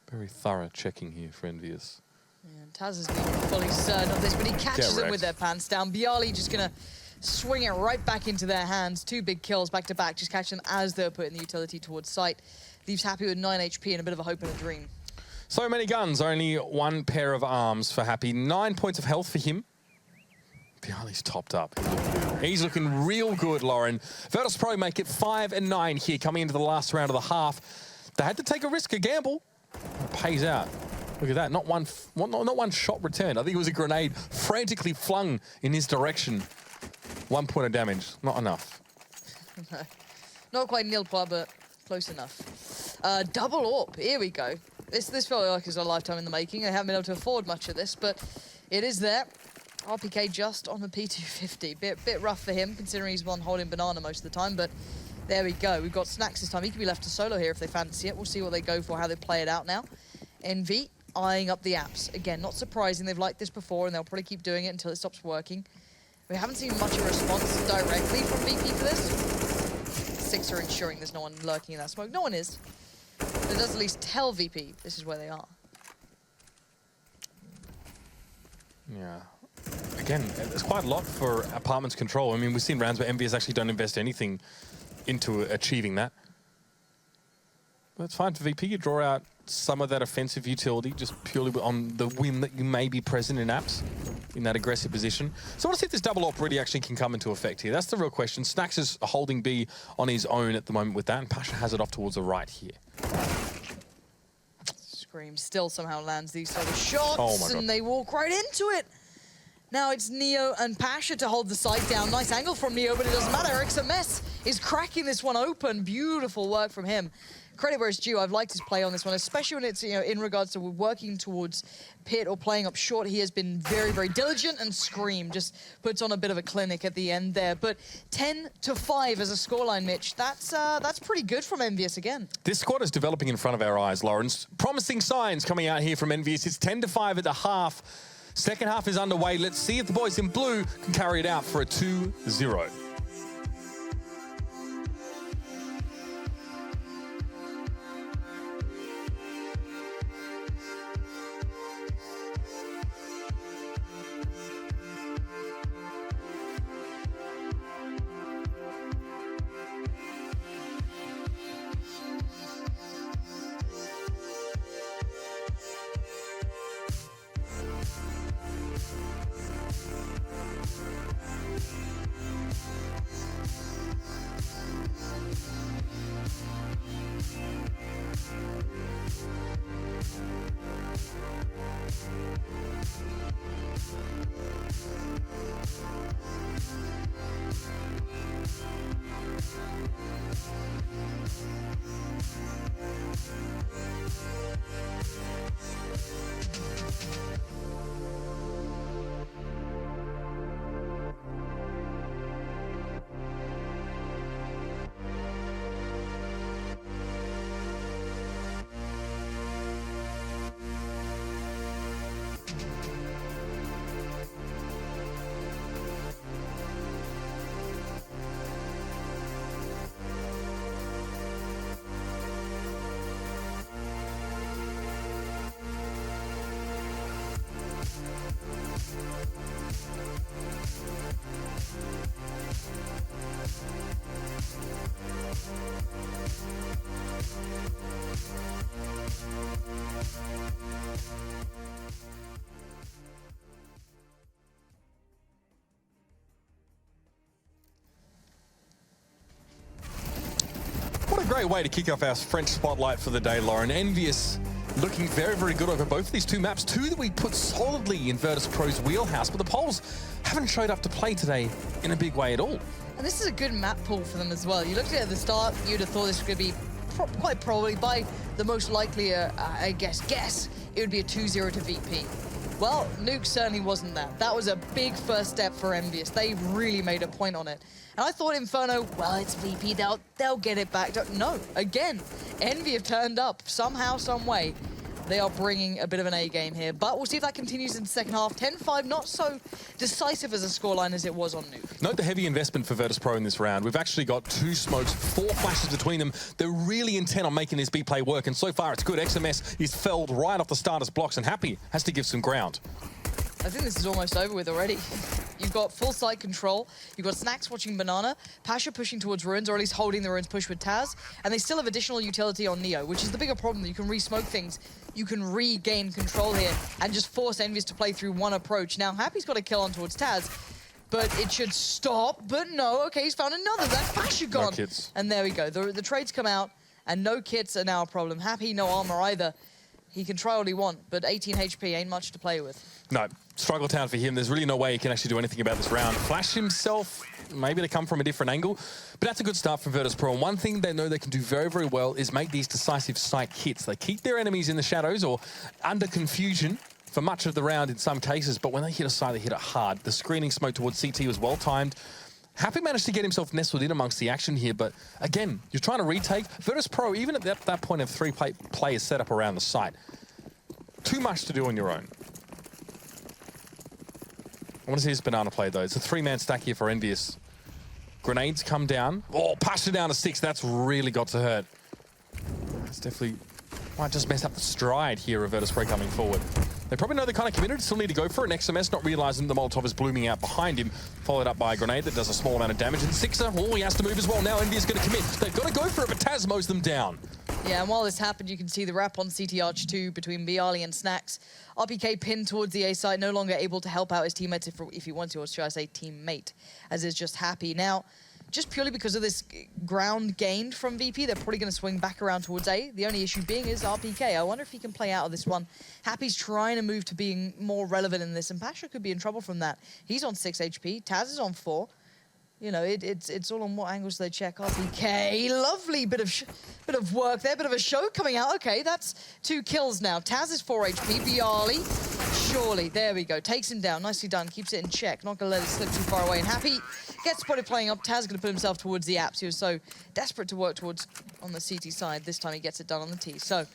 Very thorough checking here for EnVyUs. Yeah, Taz has been fully certain of this, but he catches them with their pants down. Bialy just going to swing it right back into their hands. 2 big kills back to back, just catching them as they're putting the utility towards site. Leaves Happy with 9 HP and a bit of a hope and a dream. So many guns, only one pair of arms for Happy. 9 points of health for him. Bialy's topped up. He's looking real good, Lauren. Virtus.pro make it 5-9 here, coming into the last round of the half. They had to take a risk, a gamble. It pays out. Look at that, not one shot returned. I think it was a grenade frantically flung in his direction. 1 point of damage, not enough. Not quite nil par, but close enough. Double AWP, here we go. This felt like it was a lifetime in the making. I haven't been able to afford much of this, but it is there. RPK just on the P250. Bit rough for him, considering he's one holding banana most of the time, but there we go. We've got Snacks this time. He can be left to solo here if they fancy it. We'll see what they go for, how they play it out now. Envy eyeing up the apps. Again, not surprising. They've liked this before, and they'll probably keep doing it until it stops working. We haven't seen much of a response directly from VP for this. Six are ensuring there's no one lurking in that smoke. No one is. But it does at least tell VP this is where they are. Yeah. Again, it's quite a lot for Apartment's control. I mean, we've seen rounds where EnVyUs actually don't invest anything into achieving that. But it's fine for VP. You draw out some of that offensive utility just purely on the whim that you may be present in apps in that aggressive position. So I want to see if this double op really actually can come into effect here. That's the real question. Snacks is holding B on his own at the moment with that, and Pasha has it off towards the right here. Scream still somehow lands these sort of shots, Oh my God. and they walk right into it. Now it's Neo and Pasha to hold the site down. Nice angle from Neo, but it doesn't matter. XMS is cracking this one open. Beautiful work from him. Credit where it's due. I've liked his play on this one, especially when it's, you know, in regards to working towards pit or playing up short. He has been very, very diligent, and Scream just puts on a bit of a clinic at the end there. But 10-5 as a scoreline, Mitch. That's pretty good from EnVyUs again. This squad is developing in front of our eyes, Lawrence. Promising signs coming out here from EnVyUs. It's 10-5 at the half. Second half is underway. Let's see if the boys in blue can carry it out for a 2-0. What a great way to kick off our French spotlight for the day, Lauren. EnVyUs looking very, very good over both of these two maps. Two that we put solidly in Virtus.pro's wheelhouse, but the Poles haven't showed up to play today in a big way at all. And this is a good map pull for them as well. You looked at it at the start, you'd have thought this was going to be quite probably, by the most likely, I guess, it would be a 2-0 to VP. Well, Nuke certainly wasn't that. That was a big first step for EnVyUs. They really made a point on it. And I thought Inferno, well, it's VP, they'll get it back. No, again, Envy have turned up somehow, some way. They are bringing a bit of an A game here, but we'll see if that continues in the second half. 10-5, not so decisive as a scoreline as it was on Nuke. Note the heavy investment for Virtus.pro in this round. We've actually got 2 smokes, 4 flashes between them. They're really intent on making this B play work, and so far it's good. XMS is felled right off the starter's blocks, and Happy has to give some ground. I think this is almost over with already. You've got full site control. You've got Snacks watching Banana, Pasha pushing towards Ruins, or at least holding the Ruins push with Taz, and they still have additional utility on Neo, which is the bigger problem. You can re-smoke things. You can regain control here and just force EnVyUs to play through one approach. Now, Happy's got a kill on towards Taz, but it should stop. But no, okay, he's found another. That's Pasha gone. No kits. And there we go. The trades come out, and no kits are now a problem. Happy, no armor either. He can try all he want, but 18 HP ain't much to play with. No, struggle town for him. There's really no way he can actually do anything about this round. Flash himself, maybe they come from a different angle, but that's a good start from Virtus.pro. And one thing they know they can do very, very well is make these decisive site hits. They keep their enemies in the shadows or under confusion for much of the round in some cases, but when they hit a site, they hit it hard. The screening smoke towards CT was well timed. Happy managed to get himself nestled in amongst the action here, but again, you're trying to retake. Virtus.pro, even at that point of 3 players set up around the site, too much to do on your own. I want to see this Banana play, though. It's a 3-man stack here for EnVyUs. Grenades come down. Oh, Pasha down to 6. That's really got to hurt. That's definitely... might just mess up the stride here of Virtus.pro coming forward. They probably know they're kind of committed, still need to go for it. XMS not realizing the Molotov is blooming out behind him, followed up by a grenade that does a small amount of damage. And Sixer, oh, he has to move as well. Now EnVyUs going to commit. They've got to go for it, but Taz mows them down. Yeah, and while this happened, you can see the wrap on CT Arch 2 between Bialy and Snacks. RPK pinned towards the A side, no longer able to help out his teammates if he wants to, or should I say teammate, as is just Happy. Now, just purely because of this ground gained from VP, they're probably going to swing back around towards A. The only issue being is RPK. I wonder if he can play out of this one. Happy's trying to move to being more relevant in this, and Pasha could be in trouble from that. He's on 6 HP, Taz is on 4. You know, it's all on what angles they check. RPK, lovely bit of work there, bit of a show coming out. Okay, that's 2 kills now. Taz is 4 HP. Bialy, surely, there we go. Takes him down, nicely done. Keeps it in check. Not gonna let it slip too far away. And Happy gets spotted playing up. Taz gonna put himself towards the apps. He was so desperate to work towards on the CT side. This time he gets it done on the T. So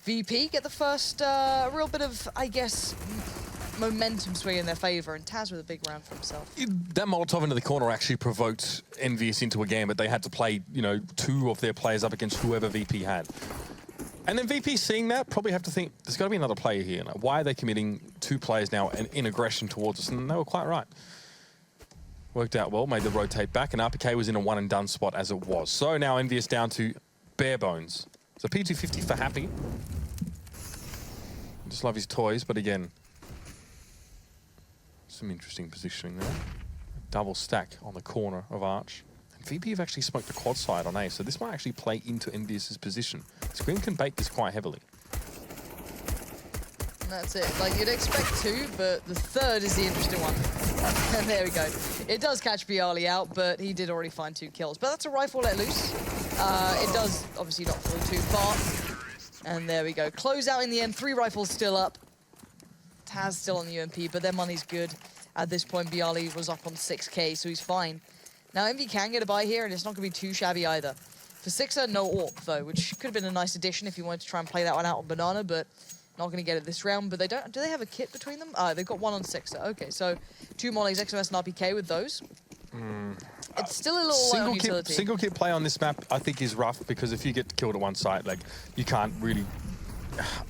VP get the first real bit of, I guess, momentum swing in their favor, and Taz with a big round for himself. That Molotov into the corner actually provoked EnVyUs into a game, but they had to play, you know, 2 of their players up against whoever VP had. And then VP seeing that probably have to think, there's got to be another player here. Now, why are they committing 2 players now in aggression towards us? And they were quite right. Worked out well, made the rotate back, and RPK was in a 1-and-done spot as it was. So now EnVyUs down to bare bones. So P250 for Happy. Just love his toys, but again, some interesting positioning there. Double stack on the corner of Arch. And VP have actually smoked the quad side on A, so this might actually play into EnVyUs' position. Scream can bait this quite heavily. And that's it. Like, you'd expect 2, but the 3rd is the interesting one. And there we go. It does catch Bialy out, but he did already find 2 kills. But that's a rifle let loose. It does obviously not fall too far. And there we go. Close out in the end. 3 rifles still up. Taz still on the UMP, but their money's good. At this point, Bialy was up on 6k, so he's fine. Now, EnVy can get a buy here, and it's not going to be too shabby either. For Sixer, no AWP, though, which could have been a nice addition if you wanted to try and play that one out on Banana, but not going to get it this round. But they don't... Do they have a kit between them? They've got 1 on Sixer. Okay, so 2 mollies, XMS and RPK with those. It's still a little light on utility. Single kit play on this map, I think, is rough, because if you get killed at one site, like, you can't really...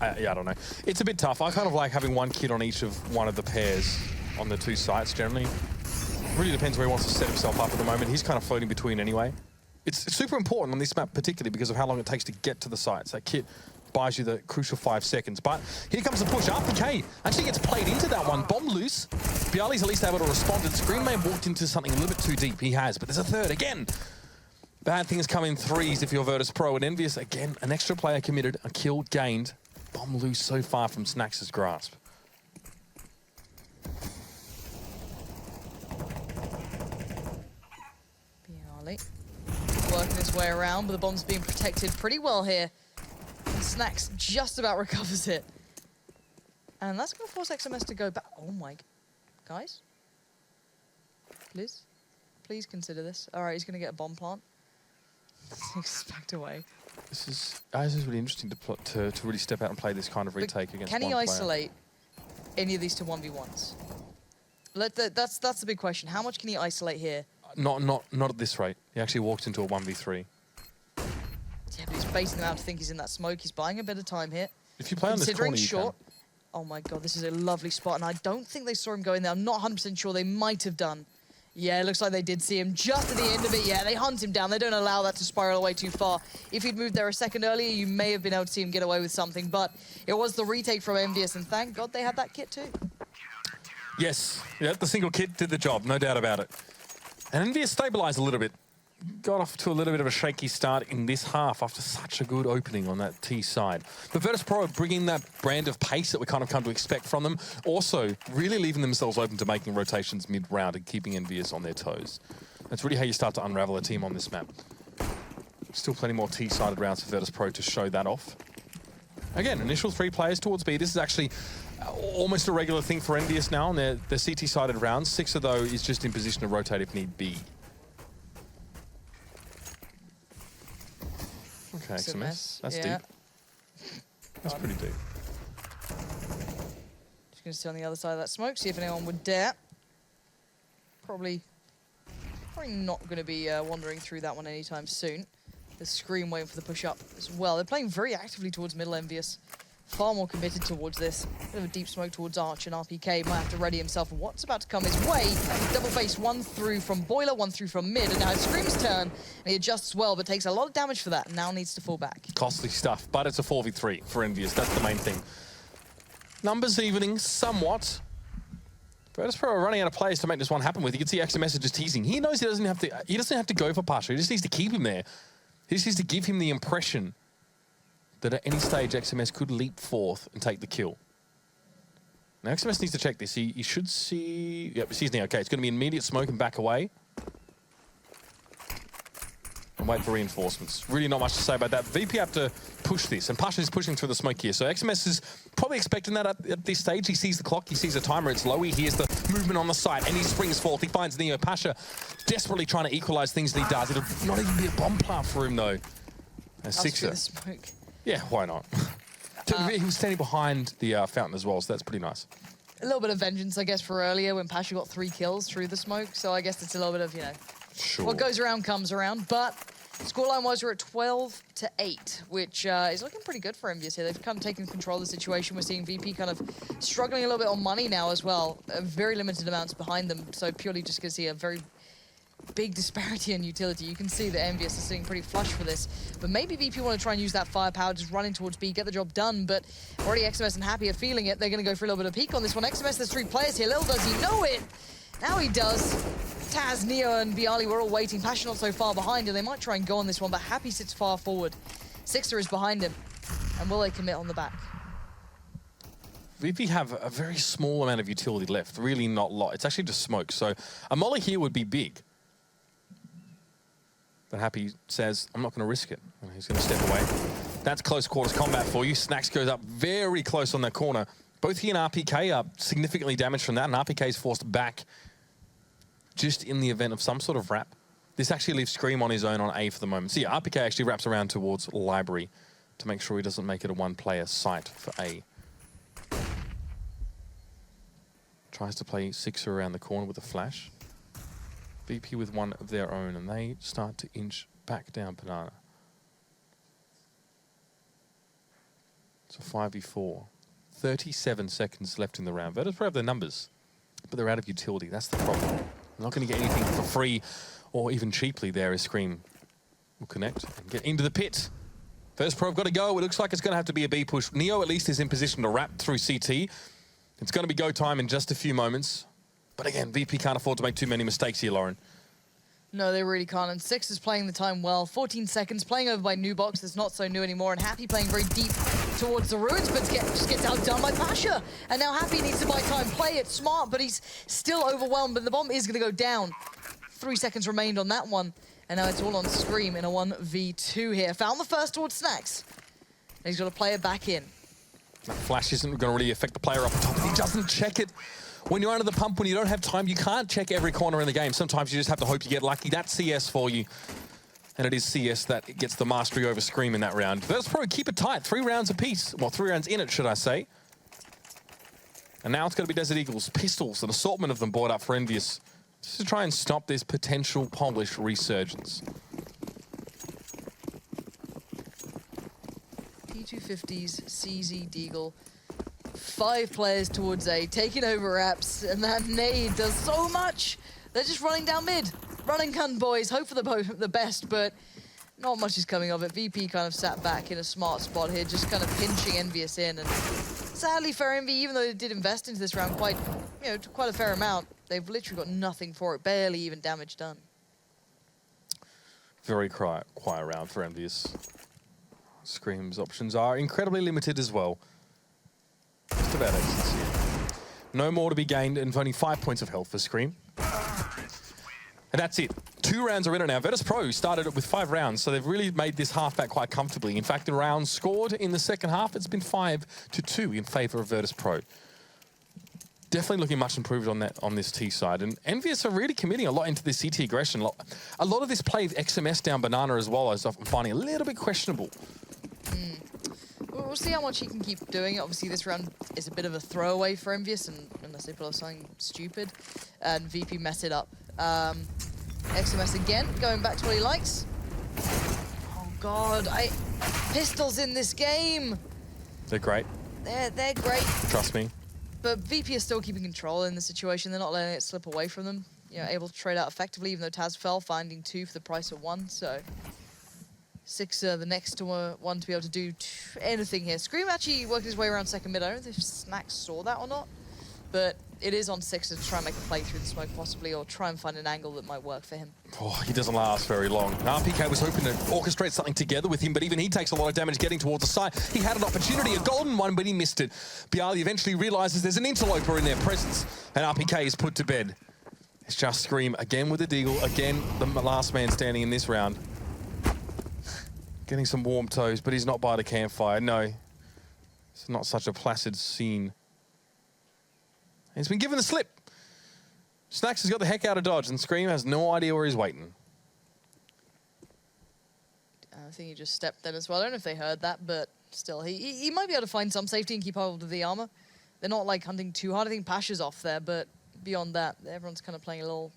yeah, I don't know. It's a bit tough. I kind of like having 1 kid on each of one of the pairs on the 2 sites, generally. Really depends where he wants to set himself up at the moment. He's kind of floating between anyway. It's super important on this map, particularly because of how long it takes to get to the sites. That kit buys you the crucial 5 seconds. But here comes the push. RPK actually gets played into that one. Bomb loose. Bialy's at least able to respond. And Scream may have walked into something a little bit too deep. He has, but there's a 3rd again. Bad things come in 3s if you're Virtus.pro. And EnVyUs, again, an extra player committed, a kill gained. Bomb loose so far from Snax' grasp. Bialy working his way around, but the bomb's being protected pretty well here. And Snacks just about recovers it. And that's going to force XMS to go back. Oh my... Guys? Please consider this. All right, he's going to get a bomb plant. He's backed away. This is really interesting to really step out and play this kind of retake against one player. Can he isolate any of these to 1v1s? That's the big question. How much can he isolate here? Not at this rate. He actually walked into a 1v3. Yeah, but he's basing them out to think he's in that smoke. He's buying a bit of time here. If you play on this corner, you short. Oh my god, this is a lovely spot, and I don't think they saw him going there. I'm not 100% sure. They might have done. Yeah, it looks like they did see him just at the end of it. Yeah, they hunt him down. They don't allow that to spiral away too far. If he'd moved there a second earlier, you may have been able to see him get away with something, but it was the retake from EnVyUs, and thank God they had that kit too. Yes, yeah, the single kit did the job, no doubt about it. And EnVyUs stabilized a little bit. Got off to a little bit of a shaky start in this half after such a good opening on that T side. But Virtus.pro bringing that brand of pace that we kind of come to expect from them, also really leaving themselves open to making rotations mid-round and keeping EnVyUs on their toes. That's really how you start to unravel a team on this map. Still plenty more T-sided rounds for Virtus.pro to show that off. Again, initial 3 players towards B. This is actually almost a regular thing for EnVyUs now on their CT-sided rounds. 6 of those is just in position to rotate if need be. Okay, XMS. That's deep. That's pretty deep. Just going to stay on the other side of that smoke, see if anyone would dare. Probably not going to be wandering through that one anytime soon. The Scream waiting for the push up as well. They're playing very actively towards middle EnVyUs. Far more committed towards this. Bit of a deep smoke towards Arch, and RPK might have to ready himself for what's about to come his way. Double face, one through from Boiler, one through from mid, and now it's Scream's turn, and he adjusts well, but takes a lot of damage for that, and now needs to fall back. Costly stuff, but it's a 4v3 for EnVyUs. That's the main thing. Numbers evening somewhat. Virtus.pro are running out of players to make this one happen with. You can see XMS just teasing. He knows he doesn't have to go for Pasha. He just needs to keep him there. He just needs to give him the impression that at any stage XMS could leap forth and take the kill. Now XMS needs to check this. He should see... Yep, sees now. Okay, it's going to be immediate smoke and back away. And wait for reinforcements. Really not much to say about that. VP have to push this, and Pasha is pushing through the smoke here. So XMS is probably expecting that at this stage. He sees the clock, he sees the timer, it's low. He hears the movement on the side, and he springs forth. He finds Neo. Pasha desperately trying to equalize things, and he does. It'll not even be a bomb plant for him, though. A Sixer. Smoke. Yeah, why not? He was standing behind the fountain as well, so that's pretty nice. A little bit of vengeance, I guess, for earlier when Pasha got 3 kills through the smoke. So I guess it's a little bit of, you know, Sure. what goes around comes around. But scoreline-wise, we're at 12-8, which is looking pretty good for EnVyUs here. They've kind of taken control of the situation. We're seeing VP kind of struggling a little bit on money now as well. Very limited amounts behind them, so purely just going to see a very big disparity in utility. You can see that EnVyUs is sitting pretty flush for this, but maybe VP want to try and use that firepower, just running towards B, get the job done, but already XMS and Happy are feeling it. They're going to go for a little bit of peek on this one. XMS, there's 3 players here. Little does he know it. Now he does. Taz, Neo, and Bialy were all waiting. Pasha not so far behind, and they might try and go on this one, but Happy sits far forward. Sixer is behind him, and will they commit on the back? VP have a very small amount of utility left, really not a lot. It's actually just smoke, so a molly here would be big. But Happy says, I'm not going to risk it. And he's going to step away. That's close quarters combat for you. Snacks goes up very close on that corner. Both he and RPK are significantly damaged from that, and RPK is forced back just in the event of some sort of wrap. This actually leaves Scream on his own on A for the moment. So yeah, RPK actually wraps around towards Library to make sure he doesn't make it a 1-player site for A. Tries to play Sixer around the corner with a flash. VP with one of their own, and they start to inch back down Banana. It's a 5v4. 37 seconds left in the round. Virtus have their numbers, but they're out of utility. That's the problem. They're not going to get anything for free or even cheaply there as Scream will connect and get into the pit. Virtus have got to go. It looks like it's going to have to be a B push. Neo at least is in position to wrap through CT. It's going to be go time in just a few moments. But again, VP can't afford to make too many mistakes here, Lauren. No, they really can't. And Six is playing the time well. 14 seconds, playing over by Nubox. That's not so new anymore. And Happy playing very deep towards the ruins, but just gets outdone by Pasha. And now Happy needs to buy time, play it smart, but he's still overwhelmed. But the bomb is going to go down. 3 seconds remained on that one. And now it's all on Scream in a 1v2 here. Found the first towards Snacks. And he's got to play it back in. That flash isn't going to really affect the player up top. He doesn't check it. When you're under the pump, when you don't have time, you can't check every corner in the game. Sometimes you just have to hope you get lucky. That's CS for you. And it is CS that gets the mastery over Scream in that round. Virtus.pro keep it tight. 3 rounds apiece. Well, 3 rounds in it, should I say. And now it's going to be Desert Eagles. Pistols, an assortment of them brought up for EnVyUs, just to try and stop this potential Polish resurgence. P250s, CZ, Deagle. 5 players towards A, taking over Apps, and that nade does so much. They're just running down mid. Run and gun, boys. Hope for the best, but not much is coming of it. VP kind of sat back in a smart spot here, just kind of pinching EnVyUs in. And sadly for Envy, even though they did invest into this round quite a fair amount, they've literally got nothing for it, barely even damage done. Very quiet round for EnVyUs. Scream's options are incredibly limited as well. Just about exits here. No more to be gained, and only 5 points of health for Scream. And that's it. 2 rounds are in it now. Virtus.pro started it with 5 rounds, so they've really made this half back quite comfortably. In fact, the rounds scored in the second half, it's been 5-2 in favor of Virtus.pro. Definitely looking much improved on this T side. And EnVyUs are really committing a lot into this CT aggression. A lot of this play with XMS down Banana as well, as I'm finding a little bit questionable. We'll see how much he can keep doing it. Obviously, this round is a bit of a throwaway for EnVyUs, and unless they pull off something stupid, and VP mess it up. XMS again, going back to what he likes. Oh God, pistols in this game. They're great. They're great. Trust me. But VP is still keeping control in the situation. They're not letting it slip away from them. Able to trade out effectively, even though Taz fell, finding 2 for the price of 1. So 6 the next one to be able to do anything here. Scream actually worked his way around second mid. I don't know if Snack saw that or not, but it is on 6 to try and make a play through the smoke possibly, or try and find an angle that might work for him. Oh, he doesn't last very long. RPK was hoping to orchestrate something together with him, but even he takes a lot of damage getting towards the side. He had an opportunity, a golden one, but he missed it. byali eventually realizes there's an interloper in their presence, and RPK is put to bed. It's just Scream again with the deagle, again the last man standing in this round. Getting some warm toes, but he's not by the campfire. No, it's not such a placid scene. He's been given the slip. Snacks has got the heck out of dodge, and Scream has no idea where he's waiting. I think he just stepped in as well. I don't know if they heard that, but still, he might be able to find some safety and keep hold of the armor. They're not like hunting too hard. I think Pasha's off there, but beyond that, everyone's kind of playing a little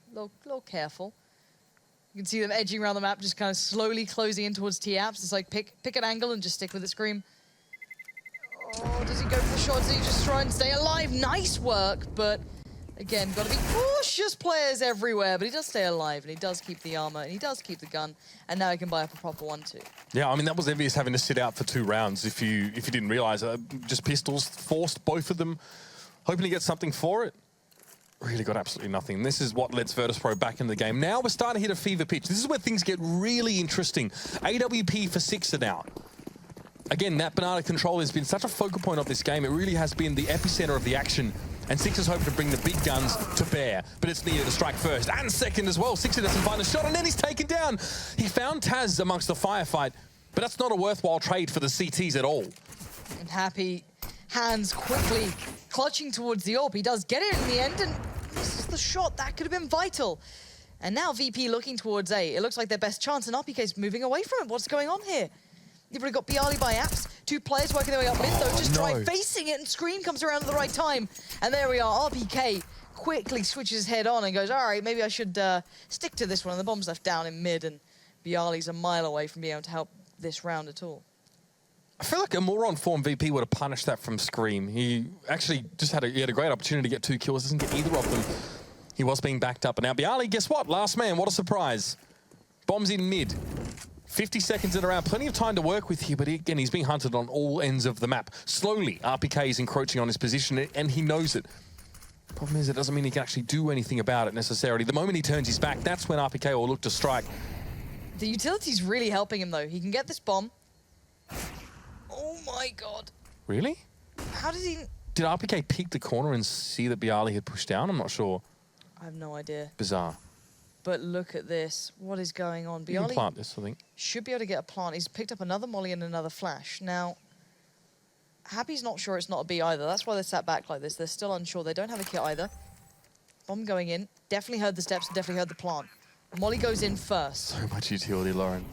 careful. You can see them edging around the map, just kind of slowly closing in towards T-Apps. It's like pick an angle and just stick with it, Scream. Oh, does he go for the shot? Does he just try and stay alive? Nice work, but again, got to be cautious players everywhere. But he does stay alive, and he does keep the armor, and he does keep the gun, and now he can buy up a proper 1-2. Yeah, I mean, that was EnVyUs having to sit out for 2 rounds if you didn't realize. Just pistols, forced both of them, hoping to get something for it. Really got absolutely nothing. This is what lets Virtus.pro back in the game. Now we're starting to hit a fever pitch. This is where things get really interesting. AWP for 6 now. Again, that banana control has been such a focal point of this game. It really has been the epicenter of the action. And Sixer's hoping to bring the big guns to bear. But it's Nia to strike first and second as well. Sixer doesn't find a shot, and then he's taken down. He found Taz amongst the firefight, but that's not a worthwhile trade for the CTs at all. And Happy, hands quickly clutching towards the AWP. He does get it in the end, and this is the shot. That could have been vital. And now VP looking towards A. It looks like their best chance, and RPK's moving away from it. What's going on here? You've already got byali by Apps. 2 players working their way up mid, though. Just try facing it, and Scream comes around at the right time. And there we are. RPK quickly switches his head on and goes, all right, maybe I should stick to this one. And the bomb's left down in mid, and byali's a mile away from being able to help this round at all. I feel like a more on-form VP would have punished that from Scream. He actually just had a great opportunity to get 2 kills. Doesn't get either of them. He was being backed up. And now byali, guess what? Last man, what a surprise. Bombs in mid. 50 seconds in a round, plenty of time to work with here, but again, he's being hunted on all ends of the map. Slowly, RPK is encroaching on his position, and he knows it. Problem is, it doesn't mean he can actually do anything about it necessarily. The moment he turns his back, that's when RPK will look to strike. The utility's really helping him, though. He can get this bomb. Oh my God. Really? How did he... Did RPK peek the corner and see that byali had pushed down? I'm not sure. I have no idea. Bizarre. But look at this. What is going on? You can byali plant this, I think. should be able to get a plant. He's picked up another molly and another flash. Now, Happy's not sure it's not a B either. That's why they're sat back like this. They're still unsure. They don't have a kit either. Bomb going in. Definitely heard the steps. Definitely heard the plant. Molly goes in first. So much utility, Lauren.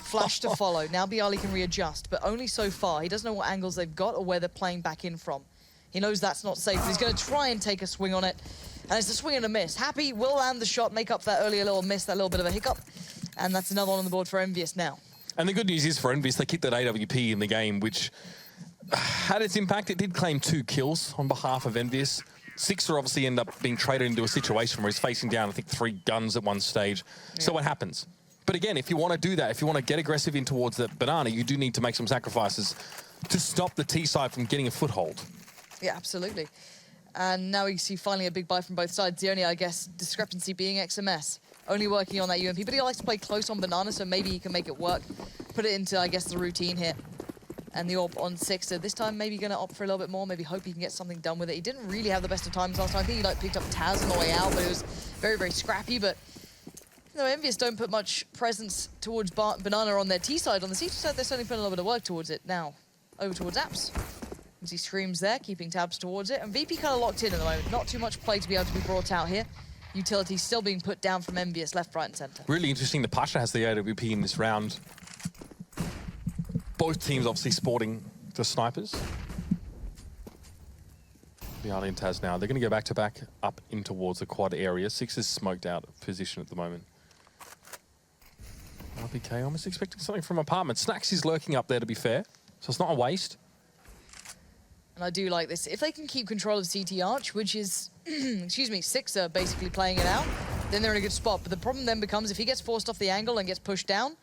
Flash to follow. Now byali can readjust, but only so far. He doesn't know what angles they've got or where they're playing back in from. He knows that's not safe, but he's going to try and take a swing on it. And it's a swing and a miss. Happy will land the shot, make up that earlier little miss, that little bit of a hiccup. And that's another one on the board for EnVyUs now. And the good news is for EnVyUs, they kicked that AWP in the game, which had its impact. It did claim 2 kills on behalf of EnVyUs. Sixer obviously ended up being traded into a situation where he's facing down, I think, 3 guns at one stage. Yeah. So what happens? But again, if you want to do that, if you want to get aggressive in towards that banana, you do need to make some sacrifices to stop the T side from getting a foothold. Yeah, absolutely. And now we see finally a big buy from both sides. The only, I guess, discrepancy being XMS. Only working on that UMP, but he likes to play close on banana, so maybe he can make it work. Put it into, I guess, the routine here. And the AWP on Sixer. This time, maybe going to opt for a little bit more. Maybe hope he can get something done with it. He didn't really have the best of times last time. I think he like picked up Taz on the way out, but it was very, very scrappy. But you know, EnVyUs don't put much presence towards banana on their T side. On the C side, they're certainly putting a little bit of work towards it. Now, over towards Apps. As he screams there, keeping tabs towards it. And VP kind of locked in at the moment. Not too much play to be able to be brought out here. Utility still being put down from EnVyUs left, right, and center. Really interesting. The Pasha has the AWP in this round. Both teams obviously sporting the snipers. The Ali and Taz now. They're going to go back-to-back up in towards the quad area. Six is smoked out of position at the moment. RPK almost expecting something from apartment. Snacks is lurking up there, to be fair. So it's not a waste. And I do like this. If they can keep control of CT Arch, which is, excuse me, Sixer basically playing it out, then they're in a good spot. But the problem then becomes if he gets forced off the angle and gets pushed down,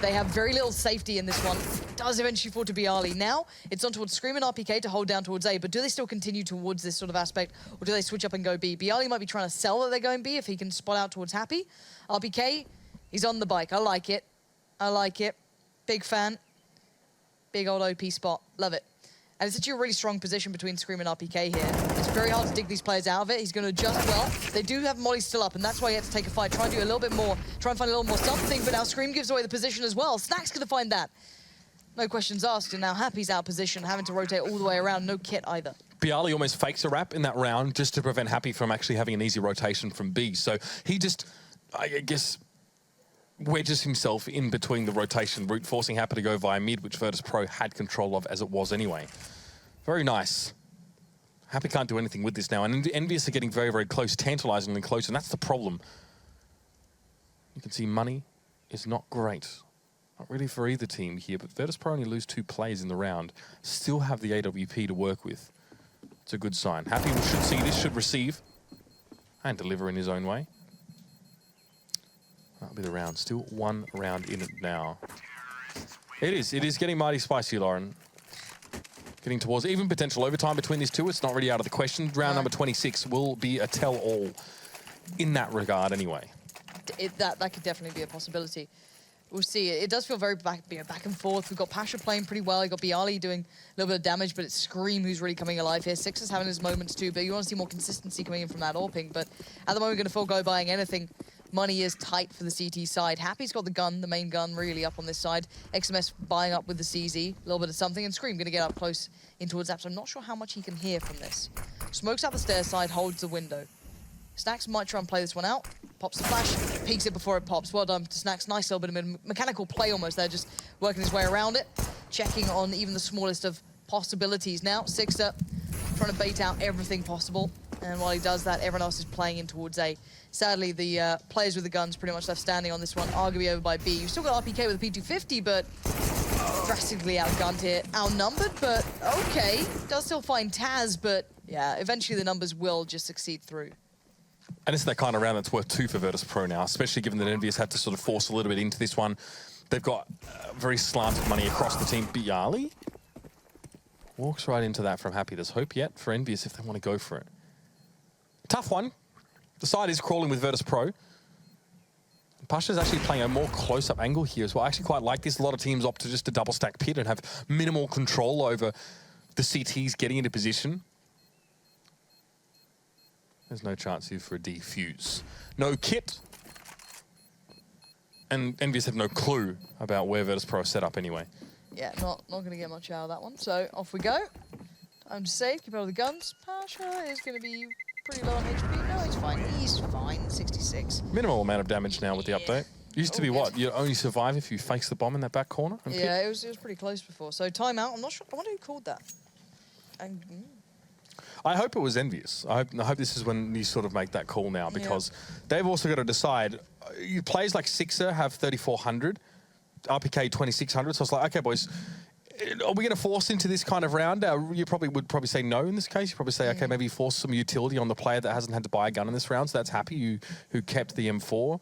they have very little safety in this one. It does eventually fall to Bialy. Now, it's on towards Scream and RPK to hold down towards A, but do they still continue towards this sort of aspect, or do they switch up and go B? Bialy might be trying to sell that they're going B if he can spot out towards Happy. RPK, he's on the bike. I like it. I like it. Big fan. Big old OP spot. Love it. And it's actually a really strong position between Scream and RPK here. It's very hard to dig these players out of it. He's going to adjust well. They do have Molly still up, and that's why he had to take a fight. Try and do a little bit more. Try and find a little more something, but now Scream gives away the position as well. Snack's going to find that. No questions asked, and now Happy's out of position, having to rotate all the way around. No kit either. Bialy almost fakes a wrap in that round just to prevent Happy from actually having an easy rotation from B. So he just, I guess, wedges himself in between the rotation route, forcing Happy to go via mid, which Virtus.pro had control of as it was anyway. Very nice. Happy can't do anything with this now, and EnVyUs are getting very, very close, tantalizingly close, and that's the problem. You can see money is not great. Not really for either team here, but Virtus.pro only lose 2 plays in the round. Still have the AWP to work with. It's a good sign. Happy should see this, should receive, and deliver in his own way. That'll be the round. Still 1 round in it now. It is getting mighty spicy, Lauren. Getting towards even potential overtime between these two. It's not really out of the question. Round number 26 will be a tell-all in that regard anyway. That could definitely be a possibility. We'll see. It does feel very back and forth. We've got Pasha playing pretty well. You've got Bialy doing a little bit of damage, but it's Scream who's really coming alive here. Six is having his moments too, but you want to see more consistency coming in from that AWPing. But at the moment, we're going to forego buying anything. Money is tight for the CT side. Happy's got the gun, the main gun, really up on this side. XMS buying up with the CZ, a little bit of something, and Scream going to get up close in towards Apps. I'm not sure how much he can hear from this. Smokes out the stairs side, holds the window. Snacks might try and play this one out. Pops the flash, peeks it before it pops. Well done to Snacks. Nice little bit of mechanical play almost there, just working his way around it. Checking on even the smallest of possibilities. Now, Sixer trying to bait out everything possible. And while he does that, everyone else is playing in towards A. Sadly, the players with the guns pretty much left standing on this one, arguably over by B. You've still got RPK with a P250, but drastically outgunned here. Outnumbered, but okay. Does still find Taz, but yeah, eventually the numbers will just succeed through. And it's that kind of round that's worth 2 for Virtus.pro now, especially given that EnVyUs had to sort of force a little bit into this one. They've got very slanted money across the team. Bialy walks right into that from Happy. There's hope yet for EnVyUs if they want to go for it. Tough one. The side is crawling with Virtus.pro. Pasha's actually playing a more close-up angle here as well. I actually quite like this. A lot of teams opt to just a double-stack pit and have minimal control over the CTs getting into position. There's no chance here for a defuse. No kit. And EnVyUs have no clue about where Virtus.pro are set up anyway. Yeah, not going to get much out of that one. So off we go. Time to save, keep out of the guns. Pasha is going to be pretty low on HP. No, he's fine. He's fine. 66. Minimal amount of damage now with the update. Used to be what? You only survive if you face the bomb in that back corner? Yeah, it was pretty close before. So timeout. I'm not sure. I wonder who called that. I hope it was EnVyUs. I hope this is when you sort of make that call now, because they've also got to decide. Players like Sixer have 3,400, RPK 2,600. So it's like, okay, boys, Are we going to force into this kind of round? You would probably say no in this case. You probably say, okay, maybe force some utility on the player that hasn't had to buy a gun in this round, so that's happy, who kept the M4.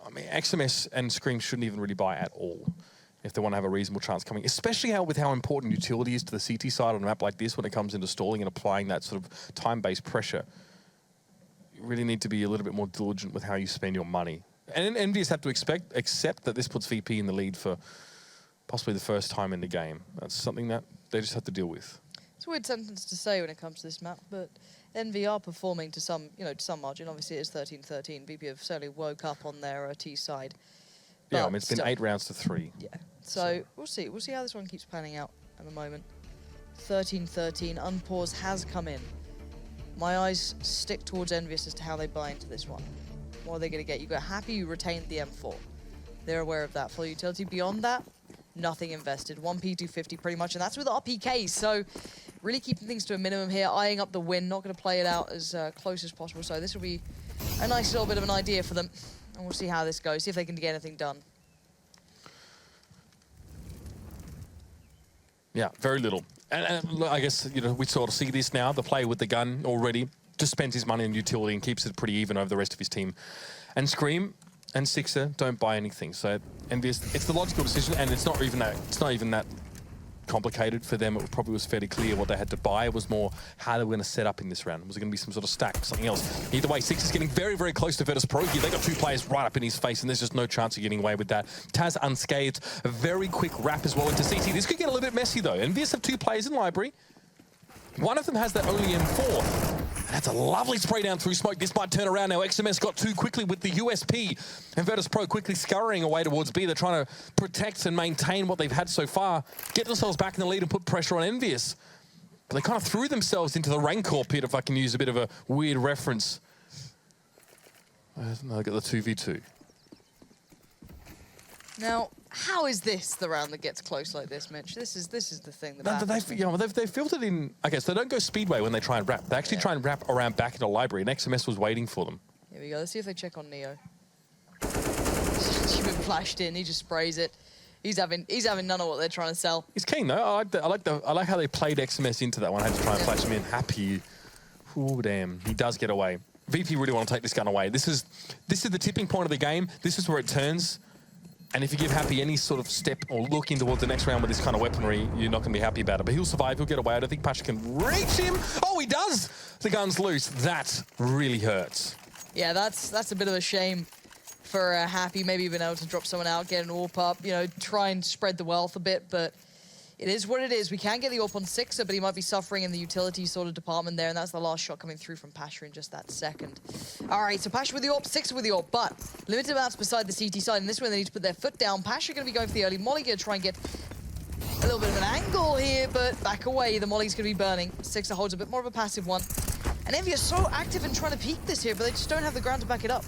I mean, XMS and Scream shouldn't even really buy at all if they want to have a reasonable chance coming, especially with how important utility is to the CT side on a map like this when it comes into stalling and applying that sort of time-based pressure. You really need to be a little bit more diligent with how you spend your money. And EnVyUs have to accept that this puts VP in the lead for possibly the first time in the game. That's something that they just have to deal with. It's a weird sentence to say when it comes to this map, but EnVy are performing to some, to some margin. Obviously, it's 13-13. VP have certainly woke up on their T side. Yeah, I mean, it's been 8 rounds to 3. Yeah. So we'll see. We'll see how this one keeps panning out at the moment. 13-13. Unpause has come in. My eyes stick towards EnVyUs as to how they buy into this one. What are they going to get? You got Happy, you retained the M4. They're aware of that. Full utility. Beyond that, nothing invested. 1 P250 pretty much, and that's with RPKs. So really keeping things to a minimum here, eyeing up the win, not going to play it out as close as possible. So this will be a nice little bit of an idea for them. And we'll see how this goes, see if they can get anything done. Yeah, very little. And I guess, we sort of see this now. The player with the gun already just spends his money on utility and keeps it pretty even over the rest of his team. And Scream and Sixer don't buy anything. So EnVyUs, it's the logical decision, and it's not even that complicated for them. It probably was fairly clear what they had to buy. It was more how they were going to set up in this round. Was it going to be some sort of stack, something else? Either way, Sixer's getting very, very close to Virtus.pro here. They got 2 players right up in his face, and there's just no chance of getting away with that. Taz unscathed. A very quick wrap as well into CT. This could get a little bit messy, though. EnVyUs have 2 players in library. One of them has that only M4. That's a lovely spray down through smoke. This might turn around now. XMS got 2 quickly with the USP. And Virtus.pro quickly scurrying away towards B. They're trying to protect and maintain what they've had so far. Get themselves back in the lead and put pressure on EnVyUs. But they kind of threw themselves into the Rancor pit, if I can use a bit of a weird reference. Now they got the 2v2. Now, how is this the round that gets close like this, Mitch? This is the thing. They've filtered in. Okay, so they don't go speedway when they try and wrap. They actually try and wrap around back into library, and XMS was waiting for them. Here we go. Let's see if they check on Neo. He's been flashed in. He just sprays it. He's having none of what they're trying to sell. He's keen though. I like how they played XMS into that one. Had to try and flash him in. Happy. Oh damn, he does get away. VP really want to take this gun away. This is the tipping point of the game. This is where it turns. And if you give Happy any sort of step or look in towards the next round with this kind of weaponry, you're not going to be happy about it. But he'll survive, he'll get away. I don't think Pasha can reach him. Oh, he does! The gun's loose. That really hurts. Yeah, that's a bit of a shame for Happy. Maybe being able to drop someone out, get an AWP up, try and spread the wealth a bit, but it is what it is. We can get the AWP on Sixer, but he might be suffering in the utility sort of department there, and that's the last shot coming through from Pasha in just that second. All right, so Pasha with the AWP, Sixer with the AWP, but limited amounts beside the CT side, and this one they need to put their foot down. Pasha going to be going for the early molly, going to try and get a little bit of an angle here, but back away. The molly's going to be burning. Sixer holds a bit more of a passive one. And EnVy are so active in trying to peek this here, but they just don't have the ground to back it up.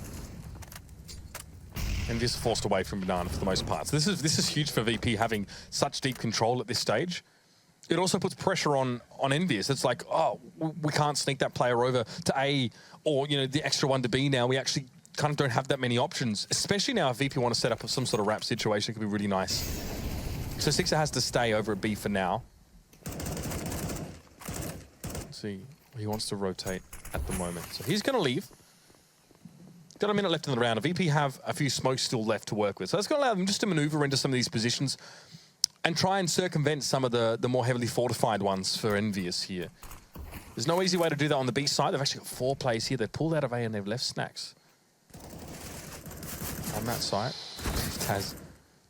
EnVyUs forced away from Banana for the most part. So this is huge for VP having such deep control at this stage. It also puts pressure on EnVyUs. It's like, oh, we can't sneak that player over to A or, the extra one to B now. We actually kind of don't have that many options, especially now if VP want to set up some sort of wrap situation. It could be really nice. So Sixer has to stay over at B for now. Let's see. He wants to rotate at the moment. So he's going to leave. Got a minute left in the round. VP have a few smokes still left to work with. So that's going to allow them just to maneuver into some of these positions and try and circumvent some of the more heavily fortified ones for EnVyUs here. There's no easy way to do that on the B side. They've actually got 4 players here. They've pulled out of A and they've left Snacks. On that side, Taz.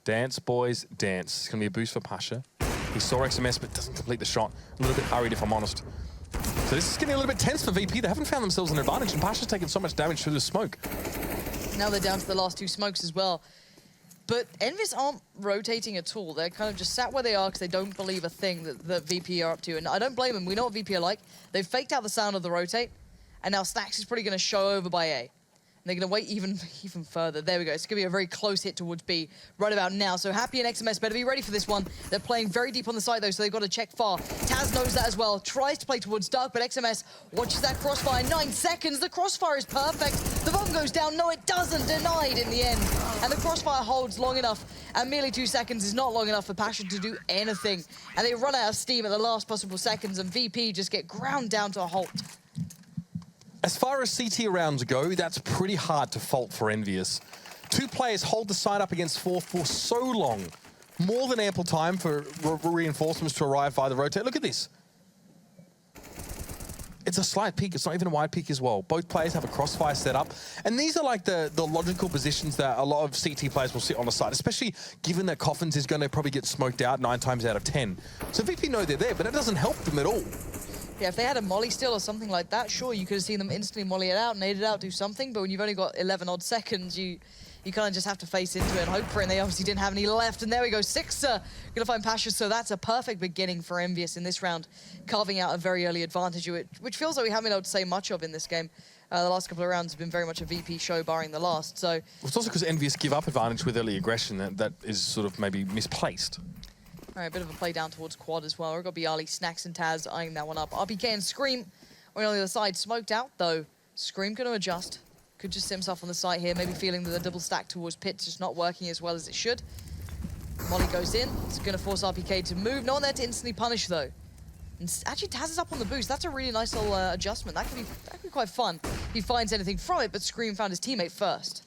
Dance, boys, dance. It's going to be a boost for Pasha. He saw XMS, but doesn't complete the shot. A little bit hurried, if I'm honest. So this is getting a little bit tense for VP. They haven't found themselves an advantage, and Pasha's taken so much damage through the smoke. Now they're down to the last 2 smokes as well. But EnVyUs aren't rotating at all. They're kind of just sat where they are because they don't believe a thing that VP are up to. And I don't blame them. We know what VP are like. They've faked out the sound of the rotate, and now Snacks is probably going to show over by A. they're going to wait even further. There we go. It's going to be a very close hit towards B right about now. So Happy and XMS better be ready for this one. They're playing very deep on the side, though, so they've got to check far. Taz knows that as well. Tries to play towards Dark, but XMS watches that crossfire. 9 seconds. The crossfire is perfect. The bomb goes down. No, it doesn't. Denied in the end. And the crossfire holds long enough. And merely 2 seconds is not long enough for Passion to do anything. And they run out of steam at the last possible seconds, and VP just get ground down to a halt. As far as CT rounds go, that's pretty hard to fault for EnVyUs. 2 players hold the side up against 4 for so long. More than ample time for reinforcements to arrive via the rotate. Look at this. It's a slight peak. It's not even a wide peak as well. Both players have a crossfire set up. And these are like the logical positions that a lot of CT players will sit on the side, especially given that Coffins is going to probably get smoked out 9 times out of 10. So VP know they're there, but it doesn't help them at all. Yeah, if they had a molly still or something like that, sure, you could have seen them instantly molly it out, nade it out, do something. But when you've only got 11 odd seconds, you kind of just have to face into it and hope for it. And they obviously didn't have any left. And there we go, Sixer going to find Pasha. So that's a perfect beginning for EnVyUs in this round, carving out a very early advantage, which feels like we haven't been able to say much of in this game. The last couple of rounds have been very much a VP show, barring the last. So it's also because EnVyUs give up advantage with early aggression that is sort of maybe misplaced. All right, a bit of a play down towards quad as well. We've got Bialy, Snacks, and Taz eyeing that one up. RPK and Scream on the other side. Smoked out, though. Scream going to adjust. Could just sit himself on the site here, maybe feeling that the double stack towards Pit's just not working as well as it should. Molly goes in. It's going to force RPK to move. No one there to instantly punish, though. And actually, Taz is up on the boost. That's a really nice little adjustment. That could be quite fun if he finds anything from it, but Scream found his teammate first.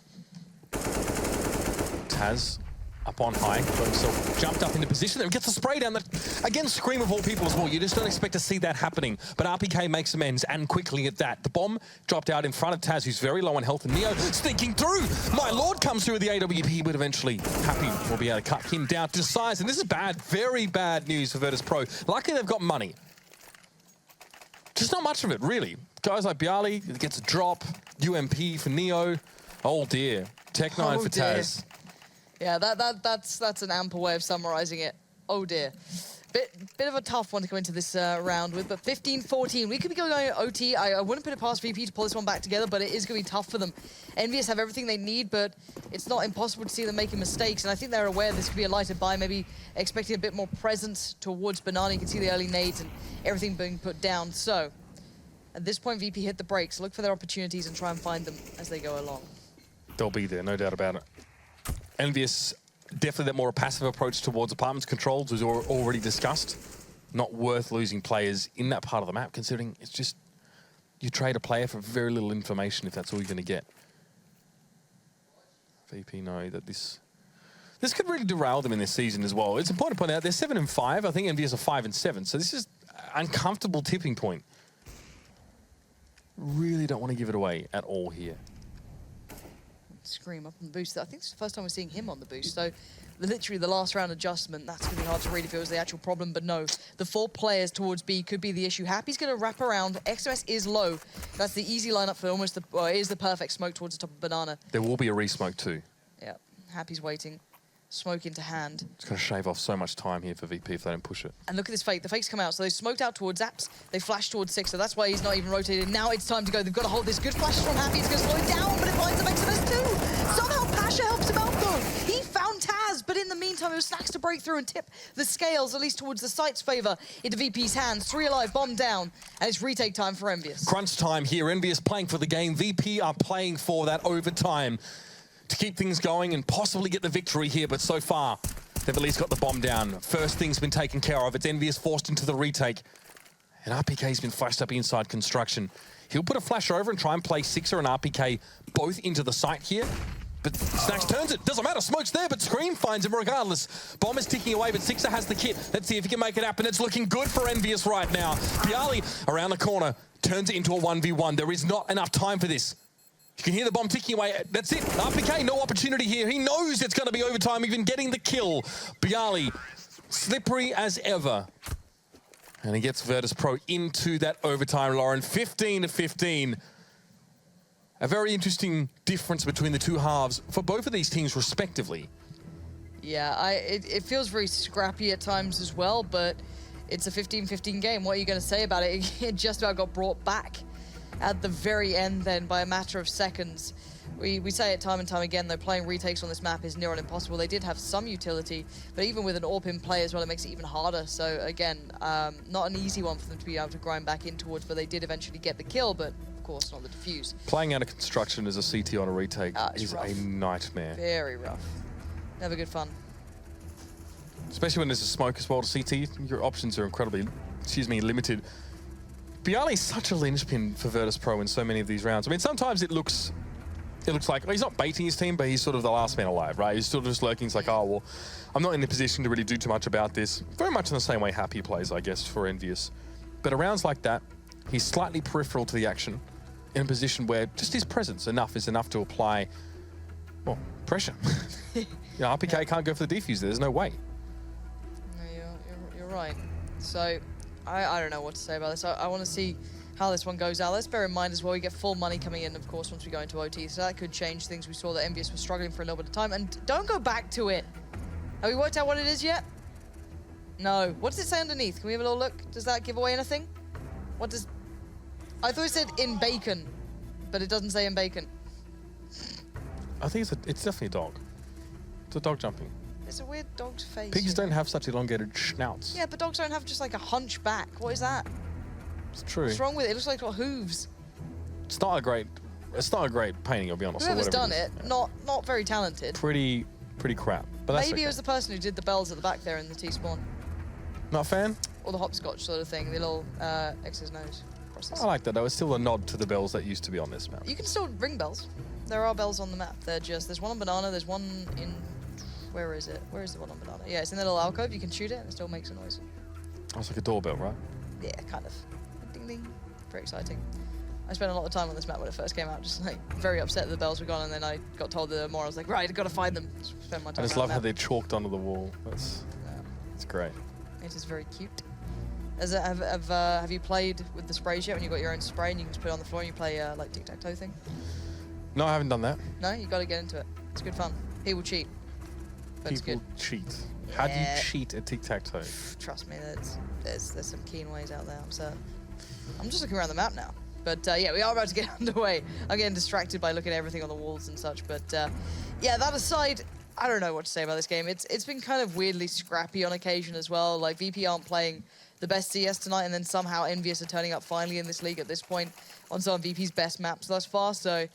Taz up on high, got himself jumped up into position there, gets a spray down. Again, Scream of all people as well. You just don't expect to see that happening. But RPK makes amends, and quickly at that. The bomb dropped out in front of Taz, who's very low on health, and Neo sneaking through. My Lord comes through with the AWP, but eventually Happy will be able to cut him down to size. And this is bad, very bad news for Virtus.pro. Luckily, they've got money. Just not much of it, really. Guys like Bialy gets a drop, UMP for Neo. Oh dear. Tech9 for Taz. Yeah, that's an ample way of summarizing it. Oh dear. Bit of a tough one to go into this round with, but 15-14. We could be going OT. I wouldn't put it past VP to pull this one back together, but it is going to be tough for them. EnVyUs have everything they need, but it's not impossible to see them making mistakes, and I think they're aware this could be a lighter buy, maybe expecting a bit more presence towards Banana. You can see the early nades and everything being put down. So, at this point, VP hit the brakes, look for their opportunities and try and find them as they go along. They'll be there, no doubt about it. EnVyUs, definitely that more passive approach towards apartments controls was already discussed. Not worth losing players in that part of the map, considering it's just you trade a player for very little information if that's all you're going to get. VP know that this could really derail them in this season as well. It's important to point out they're 7-5. I think EnVyUs are 5-7. So this is an uncomfortable tipping point. Really don't want to give it away at all here. Scream up on the boost. I think it's the first time we're seeing him on the boost. So literally the last round adjustment, that's going to be hard to read if it was the actual problem. But no, the 4 players towards B could be the issue. Happy's going to wrap around. XOS is low. That's the easy lineup for almost the, well, it is the perfect smoke towards the top of Banana. There will be a re-smoke too. Yeah, Happy's waiting. Smoke into hand. It's going to shave off so much time here for VP if they don't push it. And look at this fake. The fakes come out. So they smoked out towards Zaps. They flashed towards Six. So that's why he's not even rotated. Now it's time to go. They've got to hold this. Good flashes from Happy. It's going to slow it down, but it finds the XMS too. Somehow Pasha helps him out though. He found Taz, but in the meantime, it was Snacks to break through and tip the scales, at least towards the site's favor, into VP's hands. 3 alive, bomb down, and it's retake time for EnVyUs. Crunch time here. EnVyUs playing for the game. VP are playing for that overtime to keep things going and possibly get the victory here, but so far, they've at least got the bomb down. First thing's been taken care of. It's EnVyUs forced into the retake. And RPK's been flashed up inside construction. He'll put a flash over and try and play Sixer and RPK both into the site here. But Snacks turns it. Doesn't matter. Smoke's there, but Scream finds him regardless. Bomb is ticking away, but Sixer has the kit. Let's see if he can make it happen. It's looking good for EnVyUs right now. Bialy around the corner turns it into a 1v1. There is not enough time for this. You can hear the bomb ticking away. That's it. RPK, no opportunity here. He knows it's going to be overtime, even getting the kill. Bialy, slippery as ever. And he gets Virtus.pro into that overtime, Lauren. 15-15. A very interesting difference between the two halves for both of these teams, respectively. Yeah, it feels very scrappy at times as well, but it's a 15-15 game. What are you going to say about it? It just about got brought back at the very end then by a matter of seconds. We say it time and time again, though, playing retakes on this map is near on impossible. They did have some utility, but even with an AWP in play as well, it makes it even harder. So again, not an easy one for them to be able to grind back in towards, but they did eventually get the kill, but of course not the defuse. Playing out of construction as a CT on a retake is rough. a nightmare. Very rough. Never good fun. Especially when there's a smoke as well to CT, your options are incredibly, limited. Bialy's such a linchpin for Virtus.pro in so many of these rounds. I mean, sometimes it looks like, well, he's not baiting his team, but he's sort of the last man alive, right? He's sort of just lurking. It's like, oh, well, I'm not in the position to really do too much about this. Very much in the same way Happy plays, I guess, for EnVyUs. But at rounds like that, he's slightly peripheral to the action in a position where just his presence is enough to apply, well, pressure. You know, RPK can't go for the defuse. There's no way. No, you're right. So, I don't know what to say about this. I want to see how this one goes out. Let's bear in mind as well, we get full money coming in, of course, once we go into OT, so that could change things. We saw that EnVyUs was struggling for a little bit of time, and don't go back to it. Have we worked out what it is yet? No. What does it say underneath? Can we have a little look? Does that give away anything? What does... I thought it said in bacon, but it doesn't say in bacon. I think it's definitely a dog. It's a dog jumping. It's a weird dog's face. Pigs don't have such elongated snouts. Yeah, but dogs don't have just like a hunchback. What is that? It's true. What's wrong with it? It looks like got hooves. It's not a great painting, I'll be honest. Whoever's done it it, not very talented. Pretty crap. But that's Maybe okay. it was the person who did the bells at the back there in the T-spawn. Not a fan? Or the hopscotch sort of thing, the little X's nose crosses. I like that though. It's still a nod to the bells that used to be on this map. You can still ring bells. There are bells on the map. There's one on Banana, there's one in... Where is it? Where is the one on Banana? Yeah, it's in the little alcove. You can shoot it and it still makes a noise. Oh, it's like a doorbell, right? Yeah, kind of. Ding ding. Very exciting. I spent a lot of time on this map when it first came out, just like very upset that the bells were gone, and then I got told that more. I was like, right, I've got to find them. Spend my time I just around love how the they're map. chalked onto the wall. It's great. It is very cute. Have you played with the sprays yet? When you got your own spray and you can just put it on the floor and you play like tic-tac-toe thing? No, I haven't done that. No, you got to get into it. It's good fun. People cheat, but it's People good. cheat. How do you Yeah. cheat at tic-tac-toe? Trust me, there's some keen ways out there. I'm certain. I'm just looking around the map now. But yeah, we are about to get underway. I'm getting distracted by looking at everything on the walls and such. But yeah, that aside, I don't know what to say about this game. It's been kind of weirdly scrappy on occasion as well. Like VP aren't playing the best CS tonight, and then somehow EnVyUs are turning up finally in this league at this point on some of VP's best maps thus far. So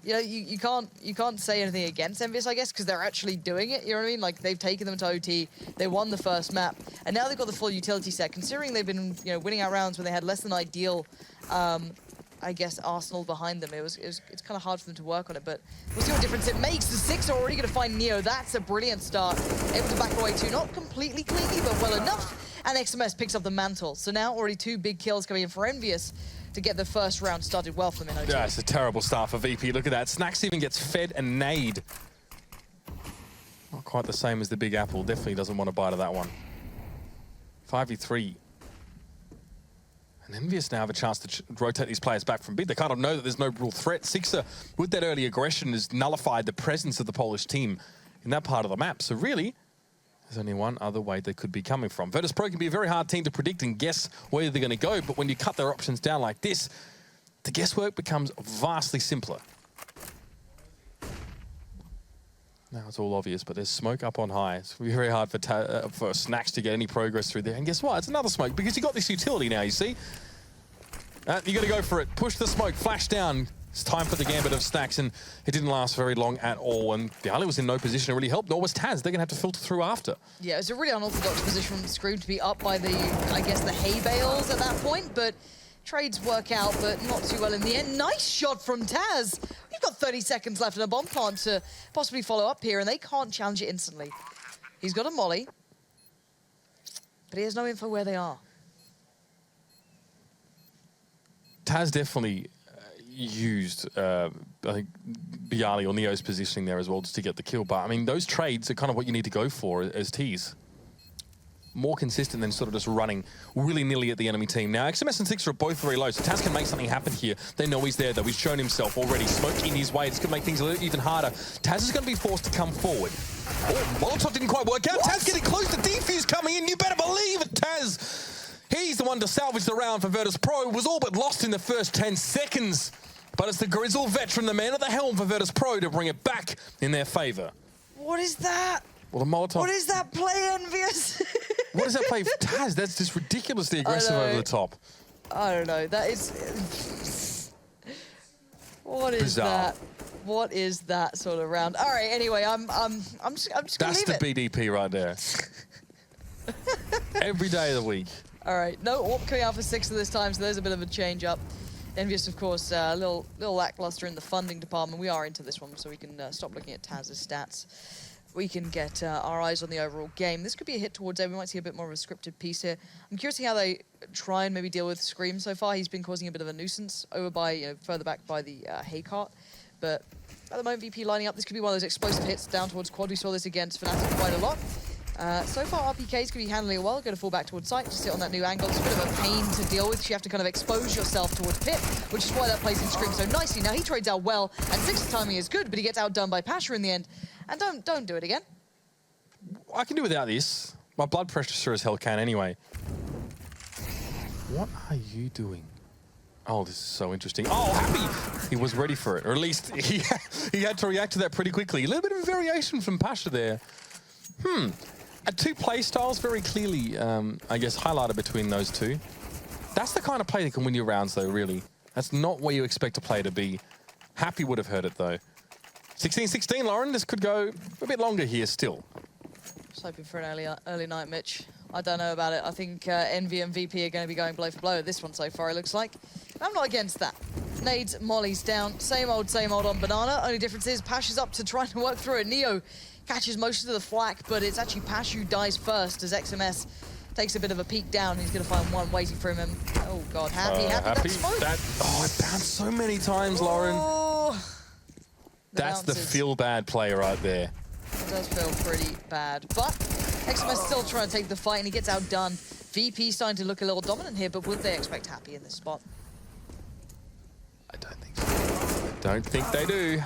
you know, you can't say anything against EnVyUs, I guess, because they're actually doing it. You know what I mean? Like they've taken them to OT, they won the first map, and now they've got the full utility set. Considering they've been winning out rounds when they had less than ideal, I guess, Arsenal behind them, it's kind of hard for them to work on it. But we'll see what difference it makes. The Six are already going to find Neo. That's a brilliant start. Able to back away too, not completely cleanly, but well enough. And XMS picks up the mantle. So now already 2 big kills coming in for EnVyUs to get the first round started well for them in OT. Yeah, it's a terrible start for VP. Look at that. Snacks even gets fed and nade. Not quite the same as the Big Apple. Definitely doesn't want to bite of that one. 5v3. And EnVyUs now have a chance to rotate these players back from mid. They kind of know that there's no real threat. Sixer, with that early aggression, has nullified the presence of the Polish team in that part of the map. So really, there's only one other way they could be coming from. Virtus.pro can be a very hard team to predict and guess where they're going to go, but when you cut their options down like this, the guesswork becomes vastly simpler. Now it's all obvious, but there's smoke up on high. It's going to be very hard for Snacks to get any progress through there. And guess what? It's another smoke, because you got this utility now, you see? You got to go for it. Push the smoke, flash down. It's time for the gambit of Snacks, and it didn't last very long at all. And Bialy was in no position to really help, nor was Taz. They're going to have to filter through after. Yeah, it's a really unorthodox position from Scream to be up by the, I guess, the hay bales at that point, but trades work out, but not too well in the end. Nice shot from Taz. We've got 30 seconds left and a bomb plant to possibly follow up here, and they can't challenge it instantly. He's got a molly, but he has no info where they are. Taz definitely used, I think, Bialy or Neo's positioning there as well just to get the kill. But, I mean, those trades are kind of what you need to go for as T's. More consistent than sort of just running willy-nilly at the enemy team. Now, XMS and Six are both very low, so Taz can make something happen here. They know he's there, though. He's shown himself already. Smoke in his way. It's going to make things a little even harder. Taz is going to be forced to come forward. Oh, Molotov didn't quite work out. Taz getting close to defuse coming in. You better believe it, Taz. He's the one to salvage the round for Virtus.pro. Was all but lost in the first 10 seconds. But it's the grizzled veteran, the man at the helm for Virtus.pro to bring it back in their favor. What is that? Well, the Molotov... What is that play, EnVyUs? What does that play? Taz, that's just ridiculously aggressive over the top. I don't know. That is... What is Bizarre. that? What is that sort of round? All right. Anyway, I'm just gonna That's leave the it. BDP right there. Every day of the week. All right. No AWP coming out for Sixer this time, so there's a bit of a change up. EnVyUs, of course, a little lackluster in the funding department. We are into this one, so we can stop looking at Taz's stats. We can get our eyes on the overall game. This could be a hit towards A. We might see a bit more of a scripted piece here. I'm curious to see how they try and maybe deal with Scream so far. He's been causing a bit of a nuisance over by, further back by the hay cart. But at the moment, VP lining up. This could be one of those explosive hits down towards quad. We saw this against Fnatic quite a lot. So far, RPK's going to be handling it well. Going to fall back towards site, just sit on that new angle. It's a bit of a pain to deal with. You have to kind of expose yourself towards Pit, which is why that plays in Scream so nicely. Now, he trades out well, and Six's timing is good, but he gets outdone by Pasha in the end. And don't do it again. I can do without this. My blood pressure sure as hell can anyway. What are you doing? Oh, this is so interesting. Oh, Happy! He was ready for it, or at least he had to react to that pretty quickly. A little bit of a variation from Pasha there. Two play styles very clearly, I guess, highlighted between those two. That's the kind of play that can win you rounds, though, really. That's not where you expect a play to be. Happy would have heard it, though. 16-16, Lauren. This could go a bit longer here still. Just hoping for an early night, Mitch. I don't know about it. I think Envy and VP are going to be going blow for blow at this one so far, it looks like. I'm not against that. Nades, Molly's down. Same old on Banana. Only difference is Pash is up to trying to work through it. Neo catches most of the flak, but it's actually Pash who dies first as XMS takes a bit of a peek down. He's going to find one waiting for him. And, oh, God. Happy. That smoke. Oh, it bounced so many times, Lauren. Oh, That's the feel-bad play right there. It does feel pretty bad. But XMS still trying to take the fight, and he gets outdone. VP starting to look a little dominant here, but would they expect Happy in this spot? I don't think so. I don't think they do.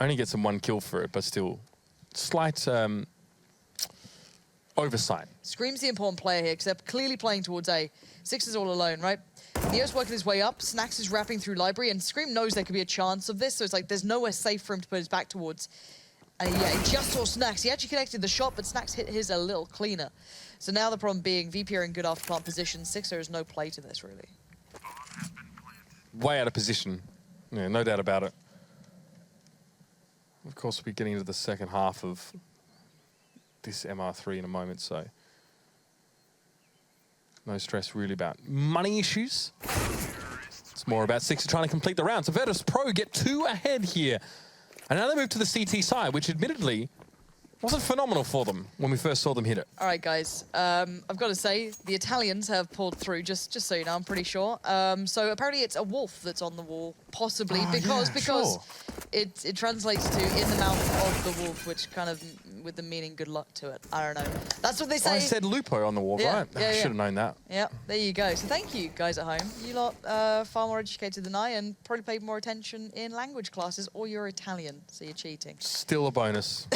Only gets him one kill for it, but still. Slight oversight. Scream's the important player here, because they're clearly playing towards A. Six is all alone, right? Neo's working his way up. Snax is wrapping through Library, and Scream knows there could be a chance of this, so it's like there's nowhere safe for him to put his back towards. And yeah, he just saw Snax. He actually connected the shot, but Snax hit his a little cleaner. So now the problem being VP are in good after-plant position. Sixer has no play to this, really. Way out of position. Yeah, no doubt about it. Of course, we'll be getting into the second half of this MR3 in a moment, so no stress really about money issues. It's more about Sixer trying to complete the round. So Virtus.pro get 2 ahead here. And now they move to the CT side, which admittedly wasn't phenomenal for them when we first saw them hit it. All right, guys. I've got to say, the Italians have pulled through, just so you know, I'm pretty sure. So apparently it's a wolf that's on the wall, possibly, because sure. it translates to in the mouth of the wolf, which kind of, with the meaning good luck to it. I don't know. That's what they say. I said Lupo on the wall, Yeah, right? yeah, I should have known that. Yeah, there you go. So thank you, guys at home. You lot far more educated than I, and probably paid more attention in language classes, or you're Italian, so you're cheating. Still a bonus.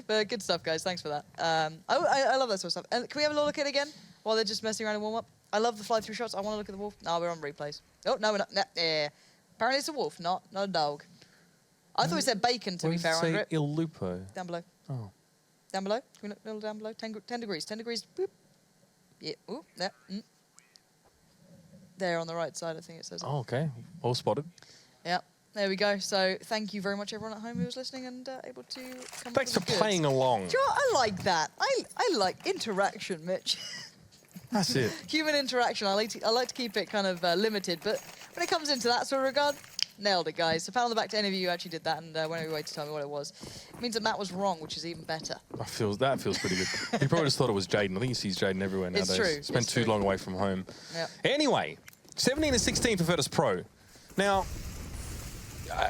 But good stuff, guys. Thanks for that. I love that sort of stuff. And can we have a little look at it again while they're just messing around in warm-up? I love the fly-through shots. I want to look at the wolf. No, we're on replays. Oh, no, we're not. Nah, yeah. Apparently it's a wolf, not a dog. I thought we said bacon, to be fair, Say Andre. Il Lupo. Down below. Oh. Down below. Can we look a little down below? 10 degrees. 10 degrees. Boop. Yeah. Ooh, there. There on the right side, I think it says. Oh, okay. All spotted. Yeah. There we go. So thank you very much, everyone at home who was listening and able to come. Thanks for up with the playing goods. along. Do you know what? I like that. I like interaction, Mitch. That's it. Human interaction. I like to keep it kind of limited, but when it comes into that sort of regard, nailed it, guys. So pat on the back to any of you who actually did that and went away to tell me what it was. It means that Matt was wrong, which is even better. That feels pretty good. He probably just thought it was Jaden. I think he sees Jaden everywhere nowadays. It's true. Spent too long away from home. Yeah. Anyway, 17-16 for Virtus.pro. Now,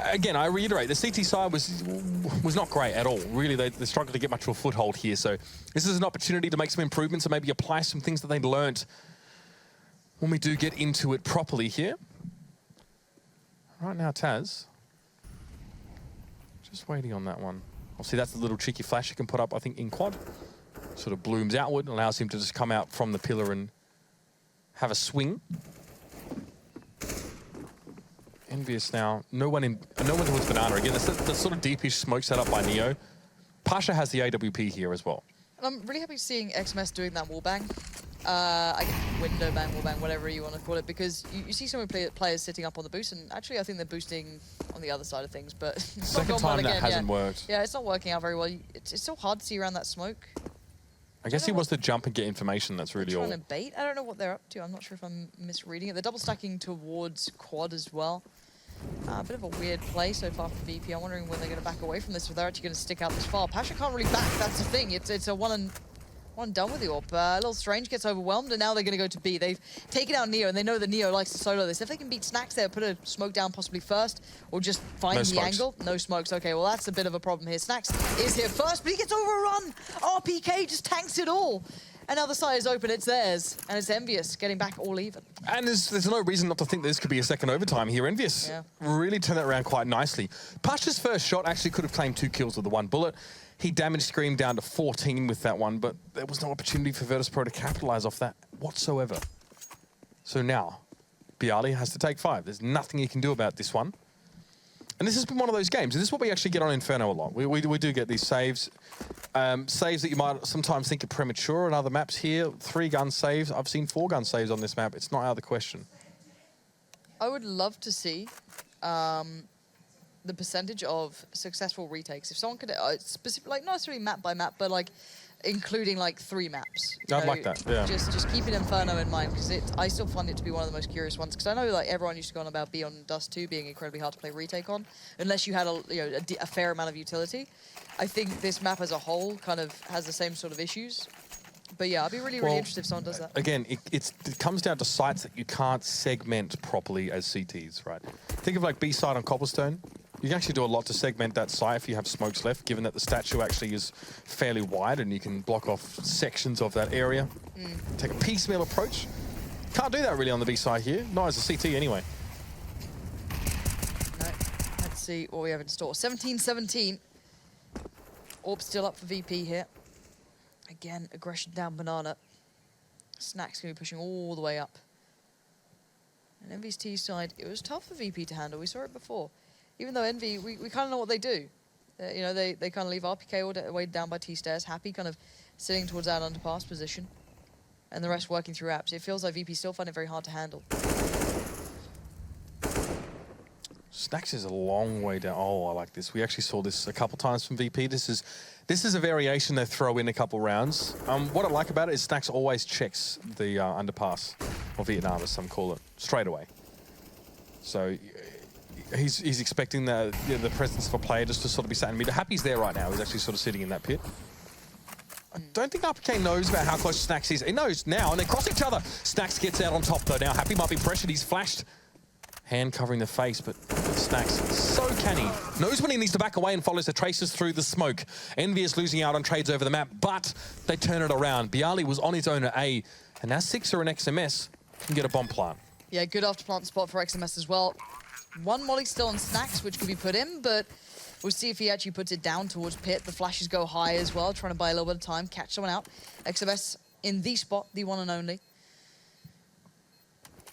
again, I reiterate, the CT side was not great at all. Really, they struggled to get much of a foothold here. So this is an opportunity to make some improvements and maybe apply some things that they learnt when we do get into it properly here. Right now, Taz, just waiting on that one. Obviously, that's the little cheeky flash he can put up, I think, in quad. Sort of blooms outward, allows him to just come out from the pillar and have a swing. EnVyUs now. No one towards Banana. Again, the sort of deepish smoke set up by Neo. Pasha has the AWP here as well. And I'm really happy seeing XMS doing that wallbang. Window bang, wallbang, whatever you want to call it, because you see so many players sitting up on the boost, and actually I think they're boosting on the other side of things, but it's not Second gone well time that again, hasn't worked. Yeah, it's not working out very well. It's so hard to see around that smoke. I guess he wants to jump and get information. That's really all. Trying to bait? I don't know what they're up to. I'm not sure if I'm misreading it. They're double stacking towards quad as well. A bit of a weird play so far for VP. I'm wondering when they're going to back away from this, if they're actually going to stick out this far. Pasha can't really back, that's the thing. It's a one done with the AWP. Little Strange gets overwhelmed, and now they're going to go to B. They've taken out Neo, and they know that Neo likes to solo this. If they can beat Snacks there, put a smoke down possibly first, or just find the angle. No smokes. Okay, well, that's a bit of a problem here. Snacks is here first, but he gets overrun. RPK just tanks it all. And now the side is open, it's theirs. And it's EnVyUs getting back all even. And there's no reason not to think this could be a second overtime here. EnVyUs really turned that around quite nicely. Pasha's first shot actually could have claimed 2 kills with the 1 bullet. He damaged Scream down to 14 with that one, but there was no opportunity for Virtus.pro to capitalize off that whatsoever. So now, Bialy has to take 5. There's nothing he can do about this one. And this has been one of those games. And this is what we actually get on Inferno a lot. We do get these saves. Saves that you might sometimes think are premature on other maps here. 3-gun saves. I've seen 4-gun saves on this map. It's not out of the question. I would love to see the percentage of successful retakes. If someone could, specific, like not necessarily map by map, but like including like 3 maps. I'd like that, yeah. Just keeping Inferno in mind, because I still find it to be one of the most curious ones, because I know like everyone used to go on about Beyond Dust 2 being incredibly hard to play retake on, unless you had a fair amount of utility. I think this map as a whole kind of has the same sort of issues. But yeah, I'd be really interested if someone does that. Again, it comes down to sites that you can't segment properly as CTs, right? Think of like B-side on Cobblestone. You can actually do a lot to segment that site if you have smokes left, given that the statue actually is fairly wide and you can block off sections of that area. Take a piecemeal approach. Can't do that really on the B-side here, not as a CT anyway. No. Let's see what we have in store. 17-17. AWP still up for VP here. Again, aggression down Banana. Snack's going to be pushing all the way up. And EnVy's T side, it was tough for VP to handle. We saw it before. Even though Envy, we kind of know what they do. They kind of leave RPK all the way down by T-stairs, happy kind of sitting towards that underpass position. And the rest working through apps. It feels like VP still find it very hard to handle. Snacks is a long way down. Oh, I like this. We actually saw this a couple times from VP. This is a variation they throw in a couple rounds. What I like about it is Snacks always checks the underpass, or Vietnam as some call it, straight away. So he's expecting the presence of a player just to sort of be sat in mid. Happy's there right now. He's actually sort of sitting in that pit. I don't think RPK knows about how close Snacks is. He knows now, and they cross each other. Snacks gets out on top though. Now Happy might be pressured. He's flashed. Hand covering the face, but Snacks so canny. Knows when he needs to back away and follows the traces through the smoke. EnVyUs losing out on trades over the map, but they turn it around. Bialy was on his own at A, and now Sixer and XMS can get a bomb plant. Yeah, good after plant spot for XMS as well. 1 molly still on Snacks, which could be put in, but we'll see if he actually puts it down towards pit. The flashes go high as well, trying to buy a little bit of time, catch someone out. XMS in the spot, the one and only.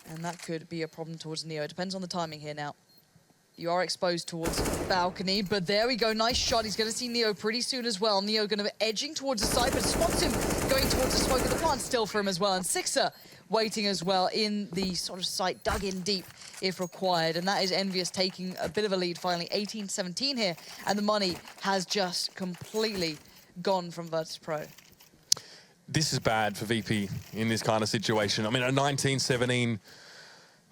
And that could be a problem towards Neo. It depends on the timing here now. You are exposed towards balcony, but there we go. Nice shot. He's going to see Neo pretty soon as well. Neo going to be edging towards the side, but spots him going towards the smoke of the plant still for him as well. And Sixer waiting as well in the sort of site, dug in deep if required. And that is EnVyUs taking a bit of a lead finally. 18-17 here, and the money has just completely gone from Virtus.pro. This is bad for VP in this kind of situation. I mean, a 19-17,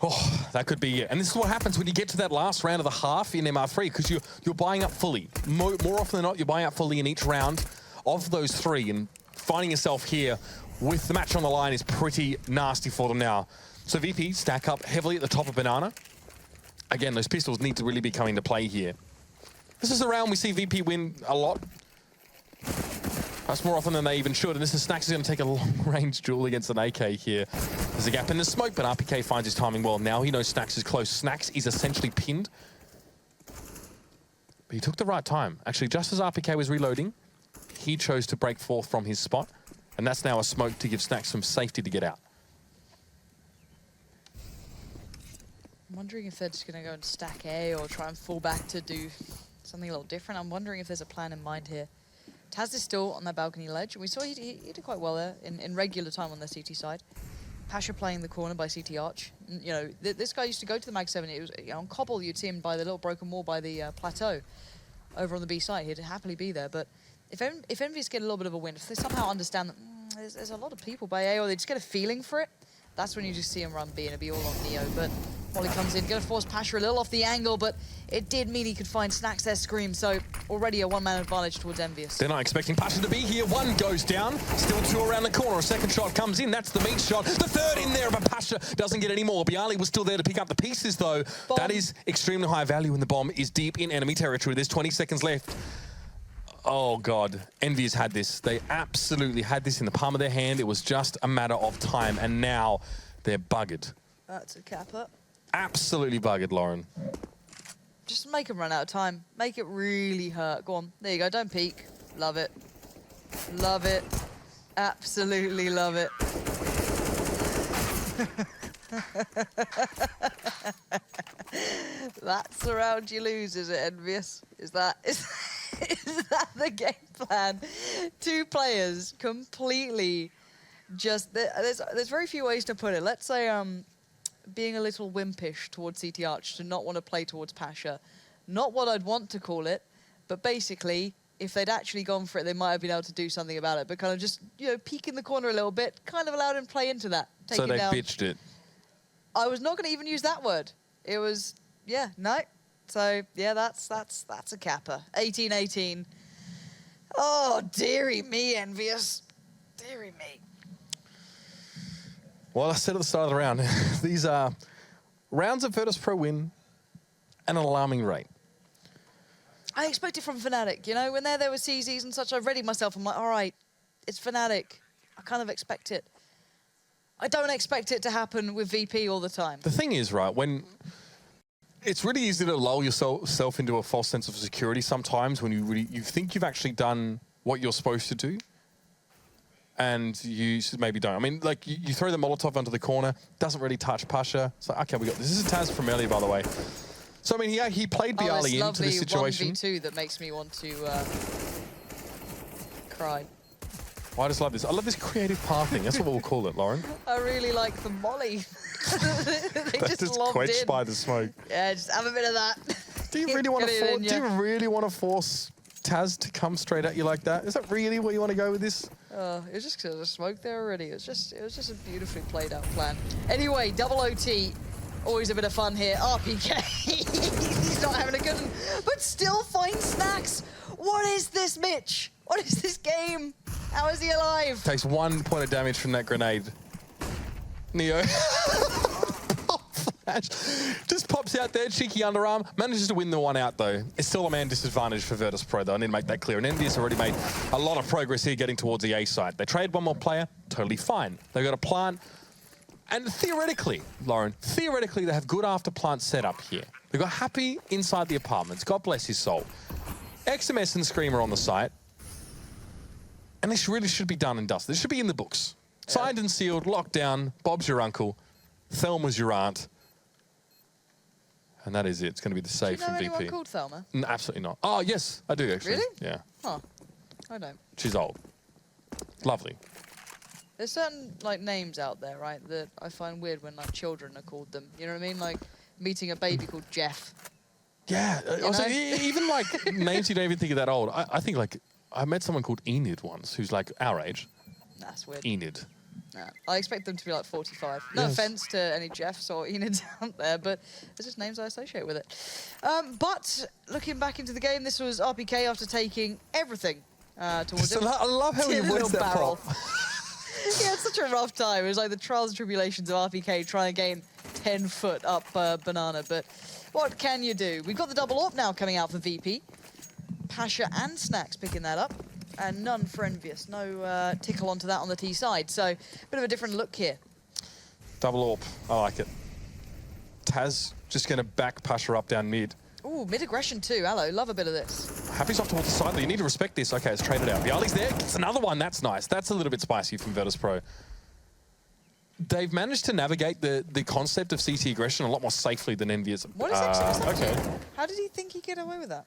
oh, that could be it. And this is what happens when you get to that last round of the half in MR3, because you're buying up fully. More often than not, you're buying up fully in each round of those 3, and finding yourself here with the match on the line is pretty nasty for them now. So VP stack up heavily at the top of Banana. Again, those pistols need to really be coming to play here. This is a round we see VP win a lot. That's more often than they even should, and this is Snacks is going to take a long-range duel against an AK here. There's a gap in the smoke, but RPK finds his timing well. Now he knows Snacks is close. Snacks is essentially pinned. But he took the right time. Actually, just as RPK was reloading, he chose to break forth from his spot, and that's now a smoke to give Snacks some safety to get out. I'm wondering if they're just going to go and stack A or try and fall back to do something a little different. I'm wondering if there's a plan in mind here. Taz is still on that balcony ledge, and we saw he did quite well there in regular time on the CT side. Pasha playing the corner by CT Arch. You know, this guy used to go to the Mag 7. It was, you know, on Cobble, you'd see him by the little broken wall by the plateau over on the B side. He'd happily be there. But if EnVyUs get a little bit of a win, if they somehow understand that there's a lot of people by A, or they just get a feeling for it, that's when you just see him run B and it'll be all on Neo. But Molly comes in, going to force Pasha a little off the angle, but it did mean he could find Snacks there, Scream, so already a one-man advantage towards EnVyUs. They're not expecting Pasha to be here. One goes down, still two around the corner. A second shot comes in, that's the meat shot. The third in there, but Pasha doesn't get any more. Bialy was still there to pick up the pieces, though. Bomb. That is extremely high value when the bomb is deep in enemy territory. There's 20 seconds left. Oh, God. EnVyUs had this. They absolutely had this in the palm of their hand. It was just a matter of time, and now they're buggered. That's a kappa. Absolutely buggered, Lauren. Just make him run out of time. Make it really hurt. Go on. There you go. Don't peek. Love it. Love it. Absolutely love it. That's the round you lose, is it, EnVyUs? Is that the game plan? Two players completely just... There's very few ways to put it. Let's say being a little wimpish towards CT Arch, to not want to play towards Pasha. Not what I'd want to call it, but basically, if they'd actually gone for it, they might have been able to do something about it. But kind of just, you know, peek in the corner a little bit, kind of allowed him to play into that. Take So him they down. bitched it. I was not going to even use that word. It was, yeah, no. So, yeah, that's a kappa. 18-18. Oh, dearie me, EnVyUs. Dearie me. Well, I said at the start of the round, these are rounds of Virtus.pro win at an alarming rate. I expect it from Fnatic, you know? When they're there with CZs and such, I've readied myself. I'm like, all right, it's Fnatic. I kind of expect it. I don't expect it to happen with VP all the time. The thing is, right, when it's really easy to lull yourself into a false sense of security sometimes when you think you've actually done what you're supposed to do, and you maybe don't. I mean, like, you throw the Molotov onto the corner, doesn't really touch Pasha. So, okay, we got this. This is Taz from earlier, by the way. So, I mean, he played Bialy into this situation. Lovely 1v2 that makes me want to cry. Well, I just love this. I love this creative pathing. That's what we'll call it, Lauren. I really like the molly. They That's just quenched in. by the smoke. Yeah, just have a bit of that. Do you really want Get it in, to? Do you really want to force Taz to come straight at you like that? Is that really where you want to go with this? It was just because of the smoke there already. It was just a beautifully played out plan. Anyway, double OT. Always a bit of fun here. RPK. He's not having a good one, but still finds Snacks. What is this, Mitch? What is this game? How is he alive? Takes 1 point of damage from that grenade. Neo. Flash. Just pops out there, cheeky underarm. Manages to win the one out, though. It's still a man disadvantage for Virtus.pro, though. I need to make that clear. And EnVyUs already made a lot of progress here getting towards the A side. They trade one more player, totally fine. They've got a plant. And theoretically, Lauren, theoretically, they have good after plant set up here. They've got Happy inside the apartments. God bless his soul. XMS and Screamer on the site. And this really should be done and dusted. This should be in the books. Yeah. Signed and sealed, locked down. Bob's your uncle. Thelma's your aunt. And that is it. It's going to be the save from VP. Do you know anyone called Thelma? No, absolutely not. Oh, yes, I do, actually. Really? Yeah. Huh. I don't. She's old. Lovely. There's certain, like, names out there, right, that I find weird when, like, children are called them. You know what I mean? Like, meeting a baby called Jeff. Yeah. Also, even, like, names you don't even think are that old. I think, like, I met someone called Enid once, who's, like, our age. That's weird. Enid. Nah, I expect them to be like 45. No offense to any Jeffs or Enids out there, but it's just names I associate with it. But looking back into the game, this was RPK after taking everything towards him. I love how he avoids that prop. He had such a rough time. It was like the trials and tribulations of RPK trying to gain 10 foot up Banana. But what can you do? We've got the double AWP now coming out for VP. Pasha and Snacks picking that up. And none for EnVyUs. No tickle onto that on the T side. So, a bit of a different look here. Double AWP. I like it. Taz just going to back Pasha up down mid. Ooh, mid aggression too. Hello, love a bit of this. Happy's off towards the side, though. You need to respect this. Okay, it's traded out. Bialy's there. Gets another one. That's nice. That's a little bit spicy from Virtus.pro. they've managed to navigate the concept of CT aggression a lot more safely than EnVyUs. What is XMS up to? Okay. How did he think he'd get away with that?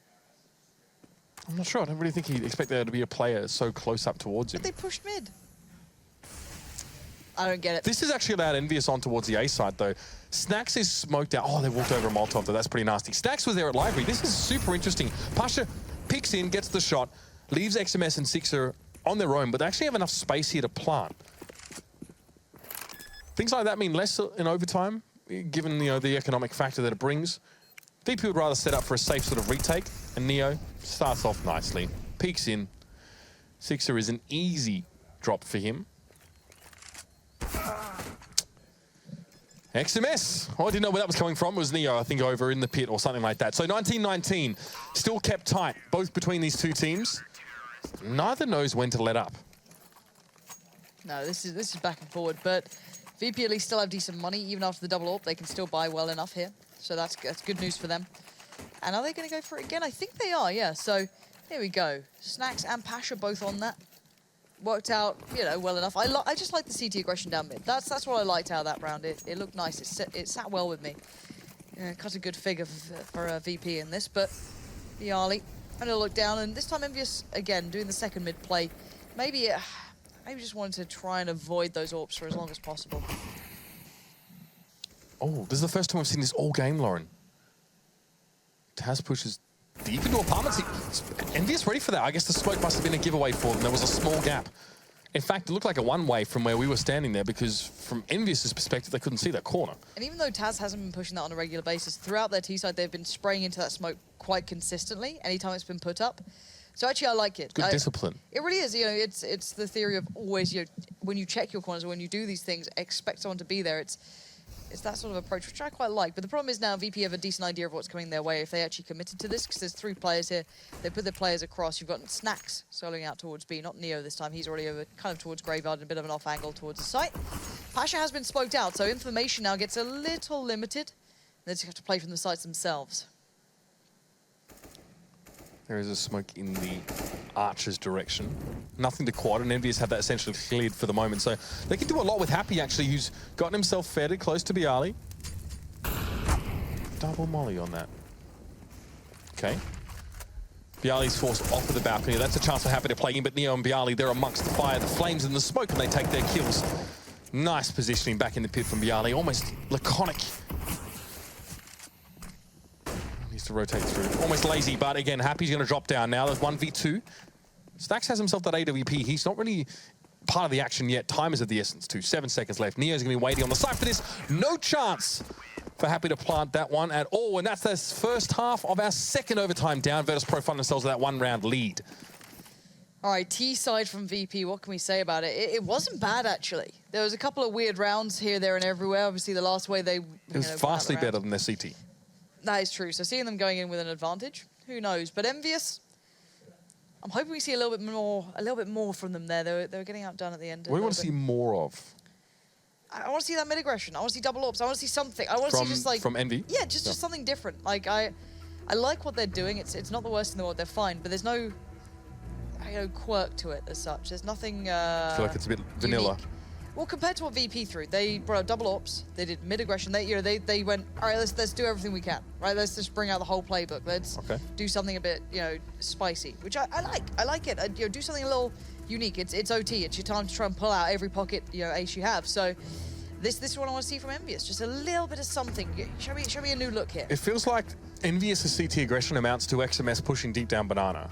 I'm not sure. I don't really think he'd expect there to be a player so close up towards him. But they pushed mid. I don't get it. This is actually allowed EnVyUs on towards the A side, though. Snacks is smoked out. Oh, they walked over a Molotov, though. That's pretty nasty. Snacks was there at library. This is super interesting. Pasha picks in, gets the shot, leaves XMS and Sixer on their own, but they actually have enough space here to plant. Things like that mean less in overtime, given the economic factor that it brings. VP would rather set up for a safe sort of retake, and Neo starts off nicely. Peeks in. Sixer is an easy drop for him. XMS. Oh, I didn't know where that was coming from. It was Neo, I think, over in the pit or something like that. So 19-19, still kept tight, both between these two teams. Neither knows when to let up. No, this is back and forward, but VP at least still have decent money. Even after the double AWP, they can still buy well enough here. So that's good news for them. And are they going to go for it again? I think they are, yeah. So here we go. Snacks and Pasha both on that. Worked out, well enough. I just like the CT aggression down mid. That's what I liked out of that round. It looked nice. It sat well with me. Cut a good figure for VP in this, but Bialy had a look down, and this time EnVyUs again doing the second mid play. Maybe just wanted to try and avoid those AWPs for as long as possible. Oh, this is the first time I've seen this all game, Lauren. Taz pushes deep into apartments. EnVyUs ready for that. I guess the smoke must have been a giveaway for them. There was a small gap. In fact, it looked like a one-way from where we were standing there, because from EnVyUs' perspective, they couldn't see that corner. And even though Taz hasn't been pushing that on a regular basis, throughout their T-side, they've been spraying into that smoke quite consistently anytime it's been put up. So actually, I like it. Good discipline. It really is. It's the theory of always, when you check your corners or when you do these things, expect someone to be there. It's that sort of approach, which I quite like. But the problem is now VP have a decent idea of what's coming their way if they actually committed to this, because there's 3 players here. They put their players across. You've got Snacks soloing out towards B, not Neo this time. He's already over kind of towards Graveyard and a bit of an off angle towards the site. Pasha has been smoked out, so information now gets a little limited. They just have to play from the sites themselves. There is a smoke in the Archer's direction. Nothing to quad, and EnVyUs have that essentially cleared for the moment. So they can do a lot with Happy, actually, who's gotten himself fairly close to Bialy. Double molly on that. Okay. Bialy's forced off of the balcony. That's a chance for Happy to play in, but Neo and Bialy, they're amongst the fire, the flames and the smoke, and they take their kills. Nice positioning back in the pit from Bialy, almost laconic. To rotate through. Almost lazy, but again, Happy's going to drop down now. There's 1v2. Stacks has himself that AWP. He's not really part of the action yet. Time is of the essence, too. 7 seconds left. Neo's going to be waiting on the side for this. No chance for Happy to plant that one at all. And that's the first half of our second overtime down. Virtus.pro find themselves with that 1-round lead. All right, T-side from VP, what can we say about it? It wasn't bad, actually. There was a couple of weird rounds here, there, and everywhere. Obviously, the last way they... It was vastly better than their CT. That is true. So seeing them going in with an advantage, who knows? But EnVyUs, I'm hoping we see a little bit more from them there. They were getting outdone at the end. What do you want to see more of? I want to see that mid aggression. I want to see double AWPs. I want to see something. I want to see just like from Envy. Yeah, just something different. Like I like what they're doing. It's not the worst in the world. They're fine, but there's no quirk to it as such. There's nothing. I feel like it's a bit vanilla. Unique. Well, compared to what VP threw, they brought out double AWPs. They did mid aggression. They went, all right, let's do everything we can. Right, let's just bring out the whole playbook. Let's do something a bit spicy, which I like. I like it. Do something a little unique. It's OT. It's your time to try and pull out every pocket ace you have. So this is what I want to see from EnVyUs. Just a little bit of something. Show me a new look here. It feels like EnVyUs' CT aggression amounts to XMS pushing deep down banana.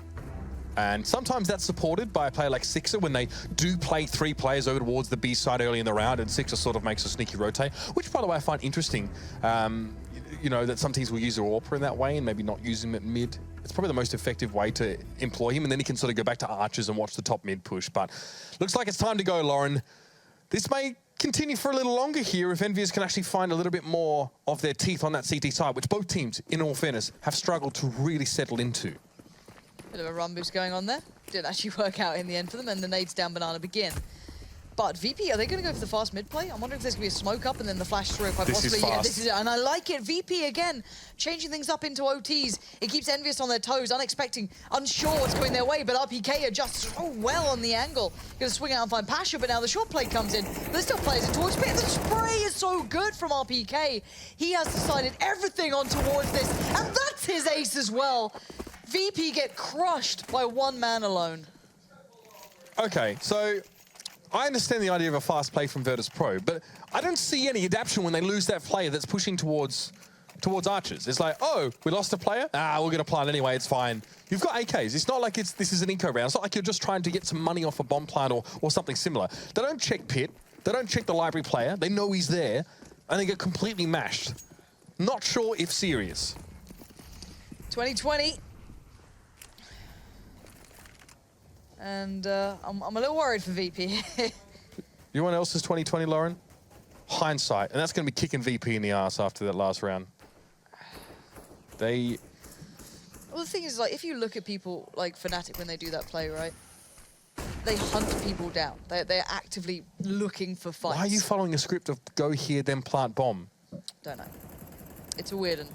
And sometimes that's supported by a player like Sixer when they do play 3 players over towards the B side early in the round, and Sixer sort of makes a sneaky rotate, which, by the way, I find interesting. That some teams will use their AWPer in that way and maybe not use him at mid. It's probably the most effective way to employ him, and then he can sort of go back to Archers and watch the top mid push. But looks like it's time to go, Lauren. This may continue for a little longer here if EnVyUs can actually find a little bit more of their teeth on that CT side, which both teams, in all fairness, have struggled to really settle into. Bit of a run boost going on there. Didn't actually work out in the end for them, and the nades down banana begin. But VP, are they going to go for the fast mid play? I'm wondering if there's going to be a smoke up and then the flash through. Quite This is possibly. Yeah, fast. this is it. And I like it. VP again, changing things up into OTs. It keeps EnVyUs on their toes, unexpecting, unsure what's going their way. But RPK adjusts so well on the angle. Going to swing out and find Pasha, but now the short play comes in. But still plays it towards Pit. The spray is so good from RPK. He has decided everything on towards this, and that's his ace as well. VP get crushed by one man alone. Okay, so I understand the idea of a fast play from Virtus.pro, but I don't see any adaptation when they lose that player that's pushing towards Archers. It's like, oh, we lost a player? Ah, we're going to plant anyway, it's fine. You've got AKs. It's not like this is an eco round. It's not like you're just trying to get some money off a bomb plant or something similar. They don't check Pit. They don't check the library player. They know he's there, and they get completely mashed. Not sure if serious. 2020. And I'm a little worried for VP. You know what else is 2020, Lauren? Hindsight. And that's going to be kicking VP in the ass after that last round. They... Well, the thing is, like, if you look at people like Fnatic when they do that play, right? They hunt people down. They're actively looking for fights. Why are you following a script of go here, then plant bomb? Don't know. It's a weird one.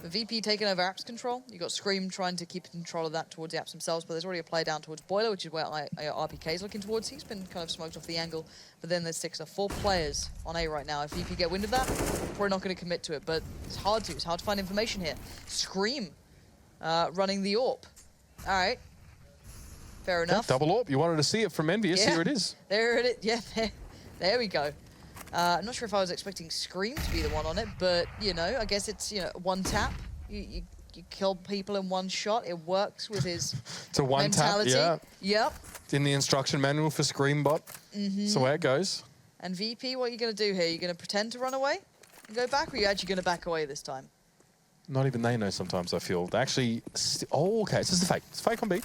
The VP taking over Apps control. You got Scream trying to keep control of that towards the Apps themselves, but there's already a play down towards Boiler, which is where RPK is looking towards. He's been kind of smoked off the angle, but then there's 4 players on A right now. If VP get wind of that, we're not going to commit to it, but it's hard to. It's hard to find information here. Scream running the AWP. All right. Fair enough. Double AWP. You wanted to see it from EnVyUs. Yeah. Here it is. There it is. Yeah, there we go. I'm not sure if I was expecting Scream to be the one on it, but, you know, I guess it's, you know, one tap. You kill people in one shot. It works with his It's a one mentality. tap, yeah. Yep. It's in the instruction manual for Screambot. That's the way it goes. And VP, what are you going to do here? You're going to pretend to run away and go back, or are you actually going to back away this time? Not even they know sometimes, I feel. They actually... Oh, okay. It's just a fake. It's fake on B.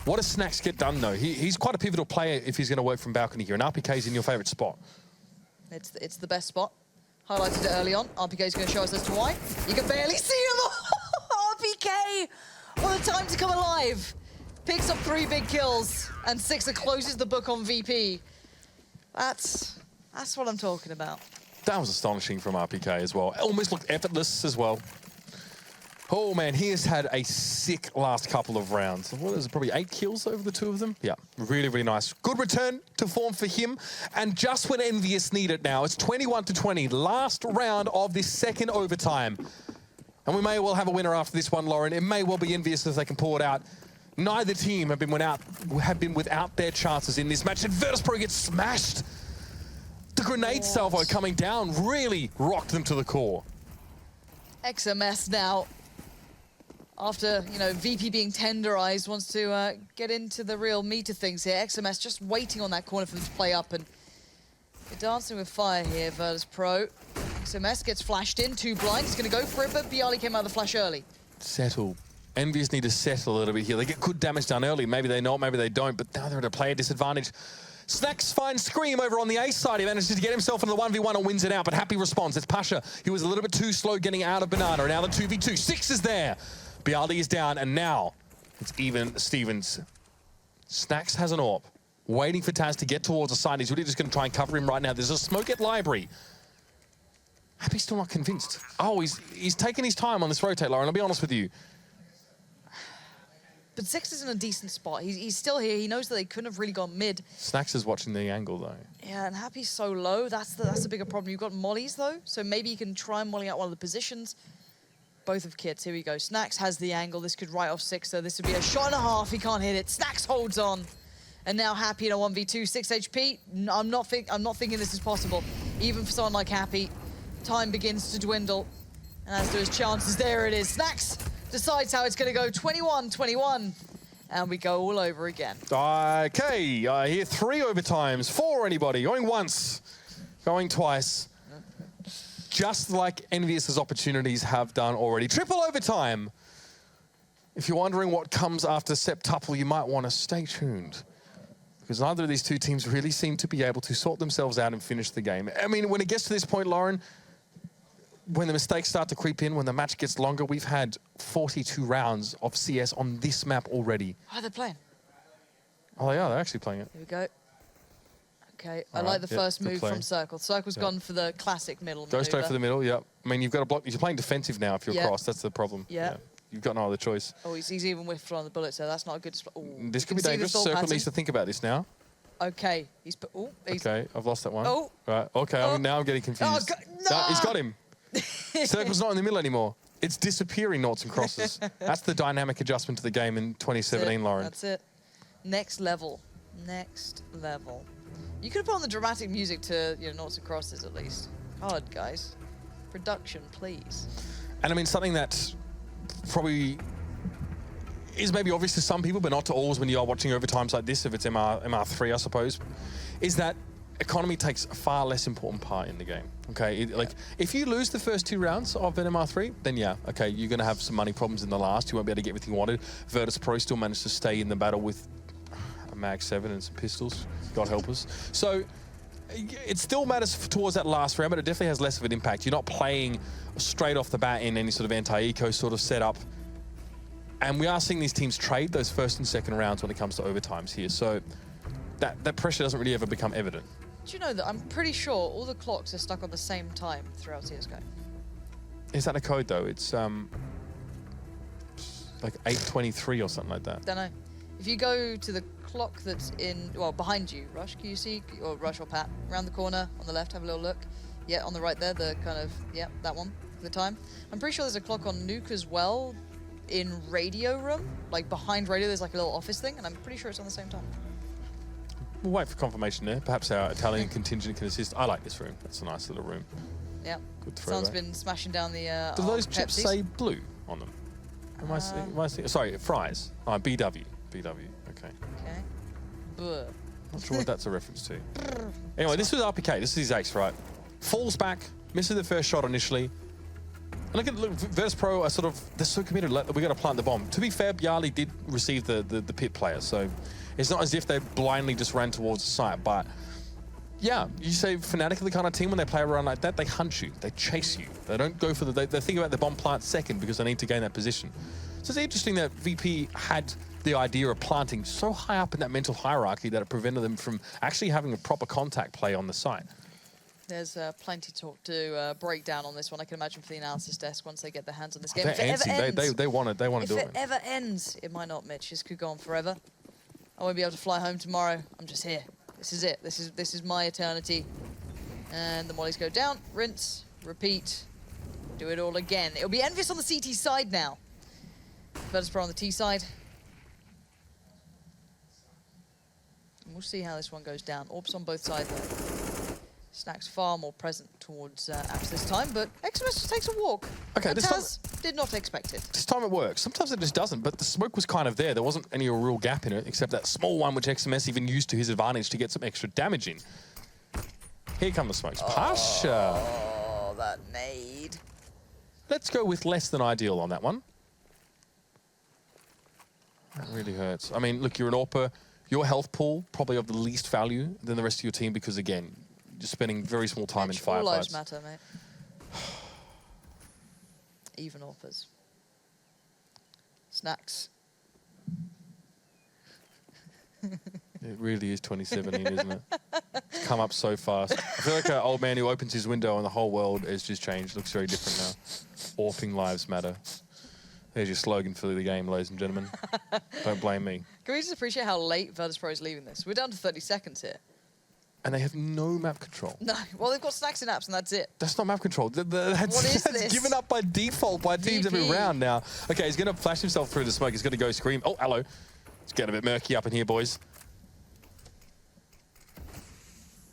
What does Snacks get done, though? He's quite a pivotal player if he's going to work from balcony here. And RPK's in your favourite spot. It's the best spot. Highlighted it early on. RPK is going to show us as to why. You can barely see him. RPK, what a time to come alive. Picks up 3 big kills, and Sixer closes the book on VP. That's what I'm talking about. That was astonishing from RPK as well. Almost looked effortless as well. Oh, man, he has had a sick last couple of rounds. What is it, probably 8 kills over the 2 of them? Yeah, really, really nice. Good return to form for him. And just when EnVyUs need it now, it's 21-20, last round of this second overtime. And we may well have a winner after this one, Lauren. It may well be EnVyUs if they can pull it out. Neither team have been without their chances in this match. And Virtus.pro gets smashed. The grenade salvo coming down really rocked them to the core. XMS now, after, you know, VP being tenderized, wants to get into the real meat of things here. XMS just waiting on that corner for them to play up, and they're dancing with fire here, Virtus.pro. XMS gets flashed in, 2 blind. He's going to go for it, but Bialy came out of the flash early. Settle. EnVyUs need to settle a little bit here. They get good damage done early. Maybe they know it, maybe they don't, but now they're at a player disadvantage. Snacks finds Scream over on the A side. He manages to get himself into the 1v1 and wins it out, but Happy responds. It's Pasha. He was a little bit too slow getting out of Banana, and now the 2v2. 6 is there. Bialy is down, and now it's even Stevens. Snacks has an AWP, waiting for Taz to get towards the side. He's really just going to try and cover him right now. There's a smoke at Library. Happy's still not convinced. Oh, he's taking his time on this rotate, Lauren. I'll be honest with you. But Six is in a decent spot. He's still here. He knows that they couldn't have really gone mid. Snacks is watching the angle, though. Yeah, and Happy's so low. That's the bigger problem. You've got mollies, though, so maybe you can try and molly out one of the positions. Both of Kits. Here we go. Snacks has the angle. This could write off Sixer. This would be a shot and a half. He can't hit it. Snacks holds on. And now Happy in a 1v2. 6 HP. I'm not thinking this is possible. Even for someone like Happy, time begins to dwindle. And as to his chances, there it is. Snacks decides how it's going to go. 21-21. And we go all over again. Okay, I hear 3 overtimes. 4, anybody? Going once. Going twice. Just like EnVyUs' opportunities have done already. Triple overtime. If you're wondering what comes after Septuple, you might want to stay tuned, because neither of these 2 teams really seem to be able to sort themselves out and finish the game. I mean, when it gets to this point, Lauren, when the mistakes start to creep in, when the match gets longer, we've had 42 rounds of CS on this map already. Oh, they're playing. Oh, they are. They're actually playing it. Here we go. Okay, I All like right, the yep, first good move play. from Circle. Circle's gone for the classic middle Go straight for the middle, yeah. I mean, you've got to block. You're playing defensive now if you're Yeah. cross. That's the problem. Yeah. You've got no other choice. Oh, he's even whiffed on the bullet, so that's not a good spot. Ooh, This you could can be see the dangerous. thought Circle pattern. needs to think about this now. Okay, he's put. Oh, he's. Okay, I've lost that one. Oh. Right, okay, Oh. now I'm getting confused. No! He's got him. Circle's not in the middle anymore. It's disappearing noughts and crosses. That's the dynamic adjustment to the game in 2017, Lauren. That's it. Next level. Next level. You could have put on the dramatic music to, you know, noughts and crosses at least. God, guys. Production, please. And I mean, something that probably is maybe obvious to some people, but not to all when you are watching overtimes like this, if it's MR3, I suppose, is that economy takes a far less important part in the game. Okay, like if you lose the first 2 rounds of an MR3, then yeah, okay, you're going to have some money problems in the last. You won't be able to get everything you wanted. Virtus.pro still managed to stay in the battle with a Mag 7 and some pistols. God help us. So it still matters towards that last round, but it definitely has less of an impact. You're not playing straight off the bat in any sort of anti-eco sort of setup. And we are seeing these teams trade those first and second rounds when it comes to overtimes here. So that pressure doesn't really ever become evident. Do you know that I'm pretty sure all the clocks are stuck on the same time throughout CSGO? Is that a code though? It's like 8:23 or something like that. Don't know. If you go to the clock that's in, well, behind you, Rush, can you see, or Rush or Pat, around the corner on the left, have a little look. Yeah, on the right there, the kind of, yeah, that one, the time. I'm pretty sure there's a clock on Nuke as well in radio room, like behind radio, there's like a little office thing, and I'm pretty sure it's on the same time. We'll wait for confirmation there. Perhaps our Italian contingent can assist. I like this room. That's a nice little room. Yeah. Good throwback. Someone's been smashing down the Do those chips Pepsis. say blue on them? Am I seeing? Sorry, fries. Oh, BW. BW. Okay. Okay. Buh. Not sure what that's a reference to. Anyway, this was RPK. This is his ace, right? Falls back, misses the first shot initially. And look, Virtus.pro are sort of, they're so committed. We got to plant the bomb. To be fair, Bjarli did receive the pit player, so it's not as if they blindly just ran towards the site. But yeah, you say Fnatic are the kind of team when they play around like that, they hunt you, they chase you. They don't go for they think about the bomb plant second because they need to gain that position. So it's interesting that VP had the idea of planting so high up in that mental hierarchy that it prevented them from actually having a proper contact play on the site. There's plenty to break down on this one. I can imagine for the analysis desk once they get their hands on this game. They're If it ever antsy. ends, They want to do if it. it ever ends, it might not, Mitch. This could go on forever. I won't be able to fly home tomorrow. I'm just here. This is it. This is my eternity. And the mollies go down, rinse, repeat, do it all again. It'll be EnVyUs on the CT side now. Virtus.pro on the T side. And we'll see how this one goes down. Orbs on both sides though. Snack's far more present towards Apps this time, but Xmas just takes a walk. Okay, And this time- Taz did not expect it. This time it works. Sometimes it just doesn't, but the smoke was kind of there. There wasn't any real gap in it, except that small one which XMS even used to his advantage to get some extra damage in. Here come the smokes. Pasha. Oh, that nade. Let's go with less than ideal on that one. That really hurts. I mean, look, you're an AWPer. Your health pool probably of the least value than the rest of your team because, again, you're spending very small time in All lives firefights. matter, mate. Even offers. Snacks. It really is 2017, isn't it? It's come up so fast. I feel like an old man who opens his window and the whole world has just changed. Looks very different now. AWPing lives matter. There's your slogan for the game, ladies and gentlemen. Don't blame me. Can we just appreciate how late Virtus.pro is leaving this? We're down to 30 seconds here. And they have no map control. No, well, they've got Snacks and Apps, and that's it. That's not map control. That's What is that's this? given up by default by teams every VP. round now. Okay, he's going to flash himself through the smoke. He's going to go scream. Oh, hello. It's getting a bit murky up in here, boys.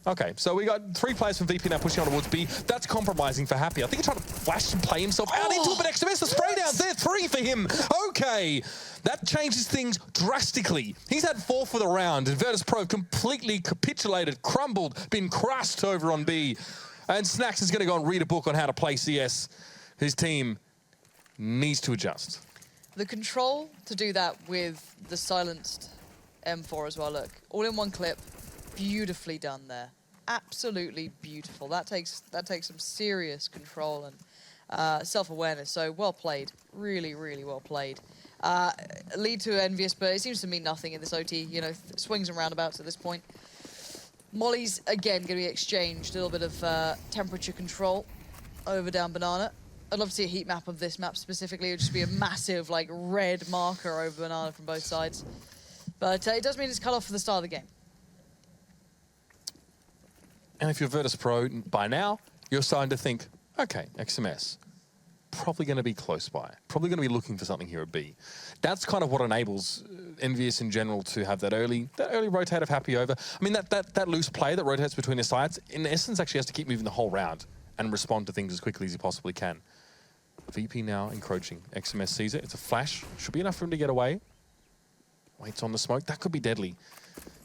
Okay, so we got 3 players from VP now pushing on towards B. That's compromising for Happy. I think he's trying to flash and play himself out into it, but XMS, the spray down there, 3 for him. Okay, that changes things drastically. He's had 4 for the round, and Virtus.pro completely capitulated, crumbled, been crushed over on B. And Snacks is going to go and read a book on how to play CS. His team needs to adjust. The control to do that with the silenced M4 as well, look. All in one clip. Beautifully done there. Absolutely beautiful. That takes some serious control and self-awareness. So well played. Really, really well played. Lead to EnVyUs, but it seems to mean nothing in this OT. You know, swings and roundabouts at this point. Molly's, again, going to be exchanged. A little bit of temperature control over down Banana. I'd love to see a heat map of this map specifically. It would just be a massive, like, red marker over Banana from both sides. But it does mean it's cut off for the start of the game. And if you're Virtus.pro by now, you're starting to think, okay, XMS, probably going to be close by. Probably going to be looking for something here at B. That's kind of what enables EnVyUs in general to have that early rotate of happy over. I mean, that loose play that rotates between the sides, in essence, actually has to keep moving the whole round and respond to things as quickly as he possibly can. VP now encroaching. XMS sees it. It's a flash. Should be enough for him to get away. Waits on the smoke. That could be deadly.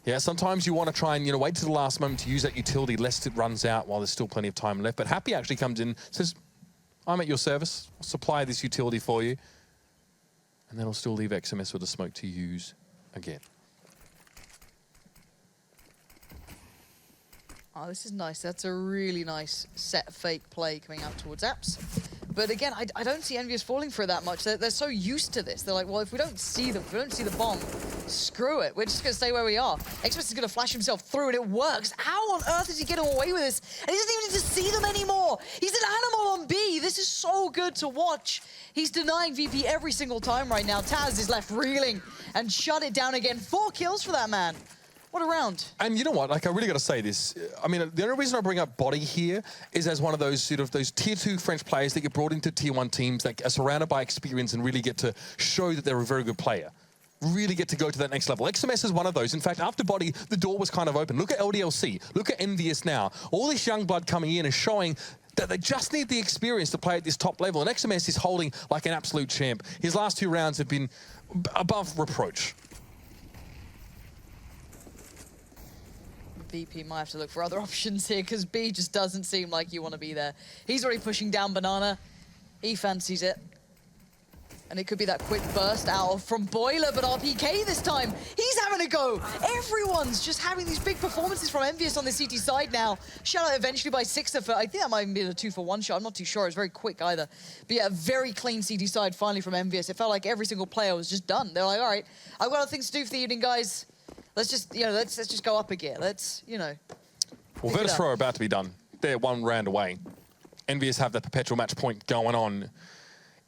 Yeah, sometimes you want to try and, you know, wait to the last moment to use that utility lest it runs out while there's still plenty of time left. But Happy actually comes in, says, I'm at your service. I'll supply this utility for you. And then I'll still leave XMS with the smoke to use again. Oh, this is nice. That's a really nice set fake play coming out towards Apps. But again, I don't see EnVyUs falling for it that much. They're so used to this. They're like, well, if we don't see them, if we don't see the bomb, screw it. We're just going to stay where we are. XMS is going to flash himself through, and it works. How on earth is he getting away with this? And he doesn't even need to see them anymore. He's an animal on B. This is so good to watch. He's denying VP every single time right now. Taz is left reeling and shut it down again. 4 kills for that man. What a round. And you know what? Like, I really got to say this. I mean, the only reason I bring up Body here is as one of those sort of those tier 2 French players that get brought into tier 1 teams that are surrounded by experience and really get to show that they're a very good player. Really get to go to that next level. XMS is one of those. In fact, after Body, the door was kind of open. Look at LDLC. Look at EnVyUs now. All this young blood coming in and showing that they just need the experience to play at this top level. And XMS is holding like an absolute champ. His last 2 rounds have been above reproach. VP might have to look for other options here because B just doesn't seem like you want to be there. He's already pushing down Banana. He fancies it. And it could be that quick burst out from Boiler, but RPK this time, he's having a go. Everyone's just having these big performances from EnVyUs on the CT side now. Shut out eventually by Sixer for, I think that might even be a 2-for-1 shot. I'm not too sure. It's very quick either. But yeah, a very clean CT side finally from EnVyUs. It felt like every single player was just done. They're like, all right, I've got other things to do for the evening, guys. Let's just, you know, let's just go up a gear. Let's, you know. Well, Virtus.pro are about to be done. They're 1 round away. EnVyUs have the perpetual match point going on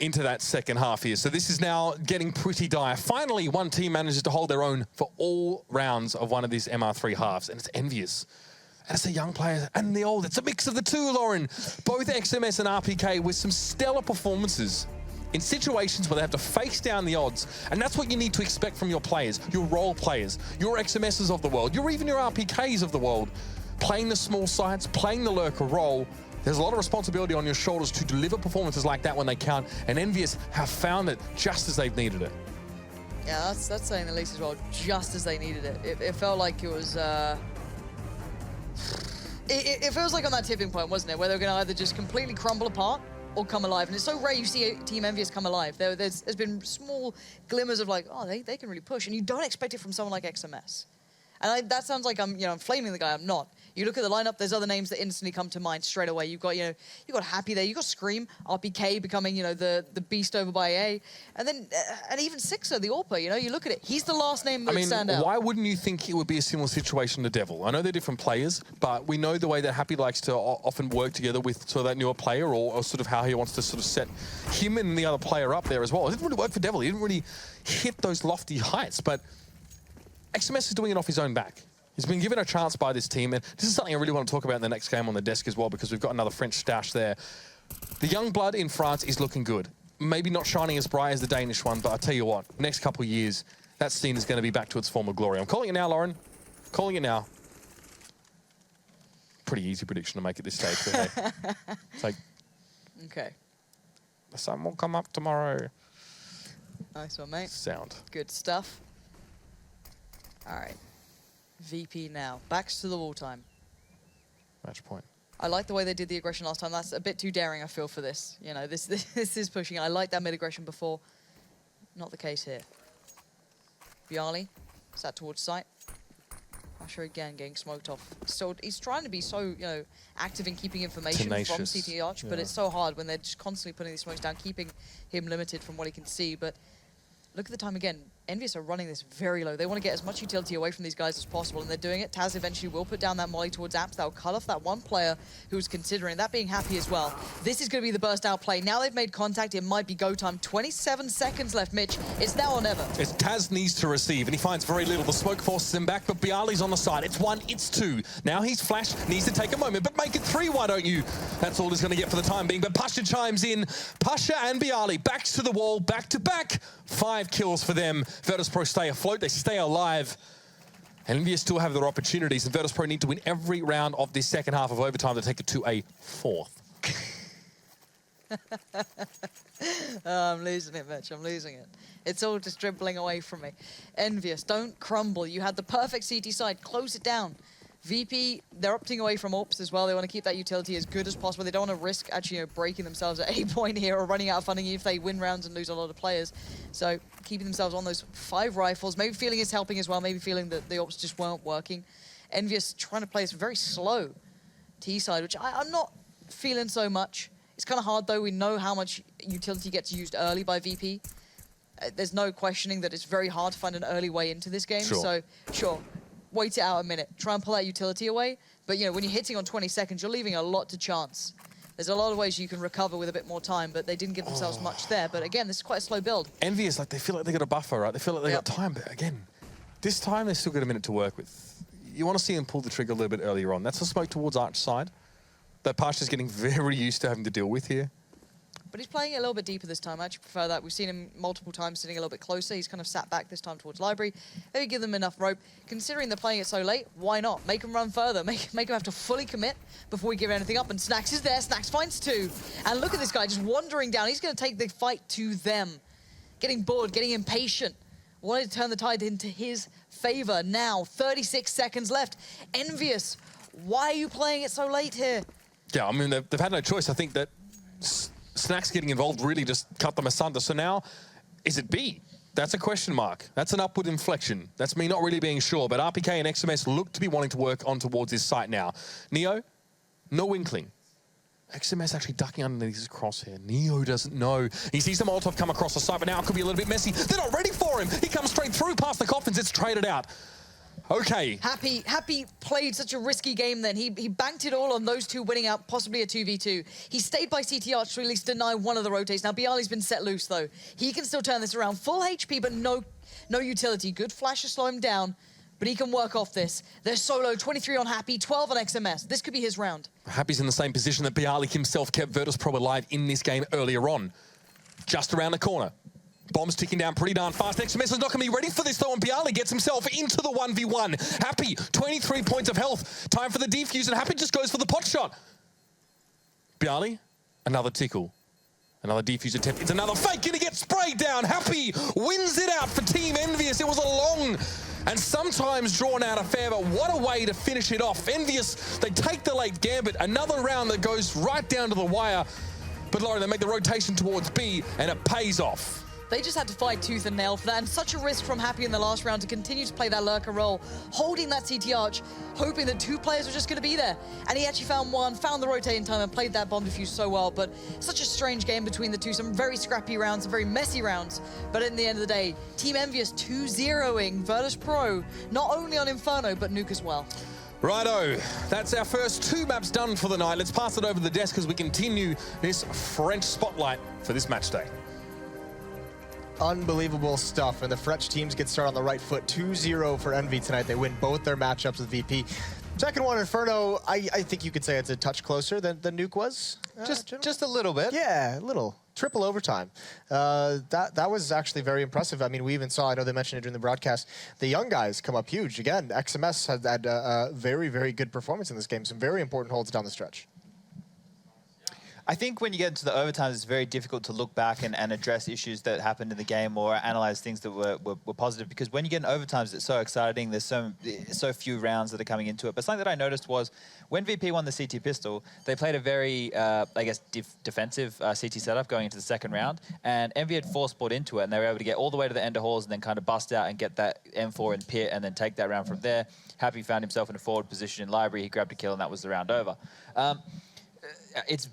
into that second half here. So this is now getting pretty dire. Finally, one team manages to hold their own for all rounds of one of these MR3 halves, and it's EnVyUs. And it's a young player and the old. It's a mix of the two, Lauren. Both XMS and RPK with some stellar performances in situations where they have to face down the odds. And that's what you need to expect from your players, your role players, your XMSs of the world, even your RPKs of the world. Playing the small sites, playing the lurker role. There's a lot of responsibility on your shoulders to deliver performances like that when they count. And EnVyUs have found it just as they've needed it. Yeah, that's saying the least as well, just as they needed it. It felt like it was... It feels like on that tipping point, wasn't it? Where they're going to either just completely crumble apart or come alive. And it's so rare you see Team EnVyUs come alive. There's been small glimmers of like, oh, they can really push. And you don't expect it from someone like XMS. And that sounds like I'm flaming the guy. I'm not. You look at the lineup, there's other names that instantly come to mind straight away. You've got, you've got Happy there. You've got Scream, RPK becoming, the beast over by A. And then, and even Sixer, the AWPer, you look at it. He's the last name that would stand out. Why wouldn't you think it would be a similar situation to Devil? I know they're different players, but we know the way that Happy likes to often work together with sort of that newer player or sort of how he wants to sort of set him and the other player up there as well. It didn't really work for Devil. He didn't really hit those lofty heights, but XMS is doing it off his own back. He's been given a chance by this team, and this is something I really want to talk about in the next game on the desk as well, because we've got another French stash there. The young blood in France is looking good. Maybe not shining as bright as the Danish one, but I'll tell you what, next couple of years, that scene is going to be back to its former glory. I'm calling it now, Lauren. Calling it now. Pretty easy prediction to make at this stage, but hey. It's like, okay. The sun will come up tomorrow. Nice one, mate. Sound. Good stuff. All right. VP now. Backs to the wall time. Match point. I like the way they did the aggression last time. That's a bit too daring, I feel, for this. This is pushing. I liked that mid-aggression before. Not the case here. Bialy. Sat towards site. Asher again getting smoked off. So he's trying to be so, active in keeping information Tenacious. from CT Arch, but it's so hard when they're just constantly putting these smokes down, keeping him limited from what he can see. But look at the time again. EnVyUs are running this very low. They want to get as much utility away from these guys as possible, and they're doing it. Taz eventually will put down that molly towards Apps. That'll cut off that one player who's considering, that being Happy as well. This is going to be the burst out play. Now they've made contact, it might be go time. 27 seconds left, Mitch. It's now or never. As Taz needs to receive, and he finds very little. The smoke forces him back, but Bialy's on the side. It's 1, it's 2. Now he's flashed, needs to take a moment, but make it 3, why don't you? That's all he's going to get for the time being, but Pasha chimes in. Pasha and Bialy, backs to the wall, back to back. 5 kills for them. Virtus.pro stay afloat, they stay alive. And EnVyUs still have their opportunities, and Virtus.pro need to win every round of this second half of overtime to take it to a 4th. Oh, I'm losing it, Mitch. I'm losing it. It's all just dribbling away from me. EnVyUs, don't crumble. You had the perfect CT side. Close it down. VP, they're opting away from AWPs as well. They want to keep that utility as good as possible. They don't want to risk actually breaking themselves at a point here or running out of funding if they win rounds and lose a lot of players. So keeping themselves on those 5 rifles. Maybe feeling is helping as well. Maybe feeling that the AWPs just weren't working. EnVyUs trying to play this very slow T side, which I'm not feeling so much. It's kind of hard though. We know how much utility gets used early by VP. There's no questioning that it's very hard to find an early way into this game. Sure. So sure. Wait it out a minute. Try and pull that utility away. But, you know, when you're hitting on 20 seconds, you're leaving a lot to chance. There's a lot of ways you can recover with a bit more time, but they didn't give themselves much there. But again, this is quite a slow build. EnVyUs, like, they feel like they got a buffer, right? They feel like they got time, but again, this time they still got a minute to work with. You want to see them pull the trigger a little bit earlier on. That's a smoke towards Arch side that Pasha's getting very used to having to deal with here. But he's playing it a little bit deeper this time. I actually prefer that. We've seen him multiple times sitting a little bit closer. He's kind of sat back this time towards Library. Maybe give them enough rope. Considering they're playing it so late, why not? Make them run further. Make them have to fully commit before we give anything up. And Snacks is there. Snacks finds 2. And look at this guy just wandering down. He's going to take the fight to them. Getting bored, getting impatient. Wanted to turn the tide into his favor. Now, 36 seconds left. EnVyUs, why are you playing it so late here? Yeah, I mean, they've had no choice. I think that Snacks getting involved really just cut them asunder. So now, is it B? That's a question mark. That's an upward inflection. That's me not really being sure, but RPK and XMS look to be wanting to work on towards this site now. Neo, no inkling. XMS actually ducking underneath his crosshair. Neo doesn't know. He sees the Molotov come across the site, but now it could be a little bit messy. They're not ready for him. He comes straight through past the coffins. It's traded out. Okay. Happy played such a risky game then. He banked it all on those 2 winning out, possibly a 2v2. He stayed by CT Arch to at least deny one of the rotates. Now, Bialy's been set loose, though. He can still turn this around. Full HP, but no utility. Good flash to slow him down, but he can work off this. They're solo, 23 on Happy, 12 on XMS. This could be his round. Happy's in the same position that Bialy himself kept Virtus.pro alive in this game earlier on. Just around the corner. Bombs ticking down pretty darn fast. XMS is not going to be ready for this, though, and Bialy gets himself into the 1v1. Happy, 23 points of health. Time for the defuse, and Happy just goes for the pot shot. Bialy, another tickle. Another defuse attempt. It's another fake, and he gets sprayed down. Happy wins it out for Team EnVyUs. It was a long and sometimes drawn out affair, but what a way to finish it off. EnVyUs, they take the late gambit. Another round that goes right down to the wire. But Lauren, they make the rotation towards B, and it pays off. They just had to fight tooth and nail for that, and such a risk from Happy in the last round to continue to play that lurker role, holding that CT Arch, hoping that 2 players were just going to be there. And he actually found one, found the rotate in time, and played that bomb defuse so well. But such a strange game between the two, some very scrappy rounds, some very messy rounds. But in the end of the day, Team EnVyUs 2-0ing Virtus.pro, not only on Inferno, but Nuke as well. Righto, that's our first 2 maps done for the night. Let's pass it over the desk as we continue this French spotlight for this match day. Unbelievable stuff, and the French teams get started on the right foot. 2-0 for Envy tonight. They win both their matchups with VP. Second one, Inferno, I think you could say it's a touch closer than Nuke was. Just a little bit. Yeah, a little. Triple overtime. That was actually very impressive. I mean, we even saw, I know they mentioned it during the broadcast, the young guys come up huge. Again, XMS had a very, very good performance in this game. Some very important holds down the stretch. I think when you get into the overtimes, it's very difficult to look back and address issues that happened in the game or analyze things that were positive, because when you get in overtimes, it's so exciting. There's so few rounds that are coming into it. But something that I noticed was when VP won the CT pistol, they played a very, I guess, defensive CT setup going into the second round, and Envy had force bought into it, and they were able to get all the way to the ender halls and then kind of bust out and get that M4 in pit and then take that round from there. Happy found himself in a forward position in library. He grabbed a kill, and that was the round over.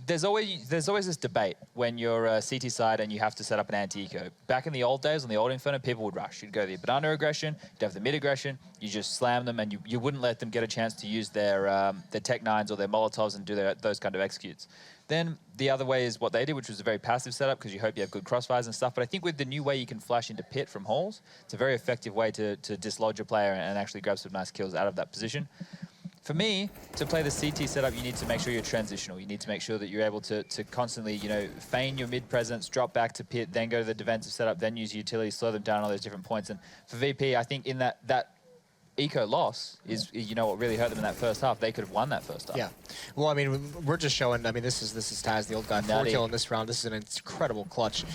there's always this debate when you're a CT side and you have to set up an anti-eco. Back in the old days, on the old Inferno, people would rush. You'd go the banana aggression, you'd have the mid aggression, you just slam them, and you wouldn't let them get a chance to use their Tech 9s or their Molotovs and do those kind of executes. Then the other way is what they did, which was a very passive setup because you hope you have good crossfires and stuff. But I think with the new way you can flash into pit from halls, it's a very effective way to dislodge a player and actually grab some nice kills out of that position. For me, to play the CT setup, you need to make sure you're transitional. You need to make sure that you're able to constantly, you know, feign your mid presence, drop back to pit, then go to the defensive setup, then use utilities, slow them down all those different points. And for VP, I think in that eco loss is, you know, what really hurt them in that first half. They could have won that first half. Yeah. Well, I mean, we're just showing, I mean, this is Taz, the old guy, 4 kill in this round. This is an incredible clutch.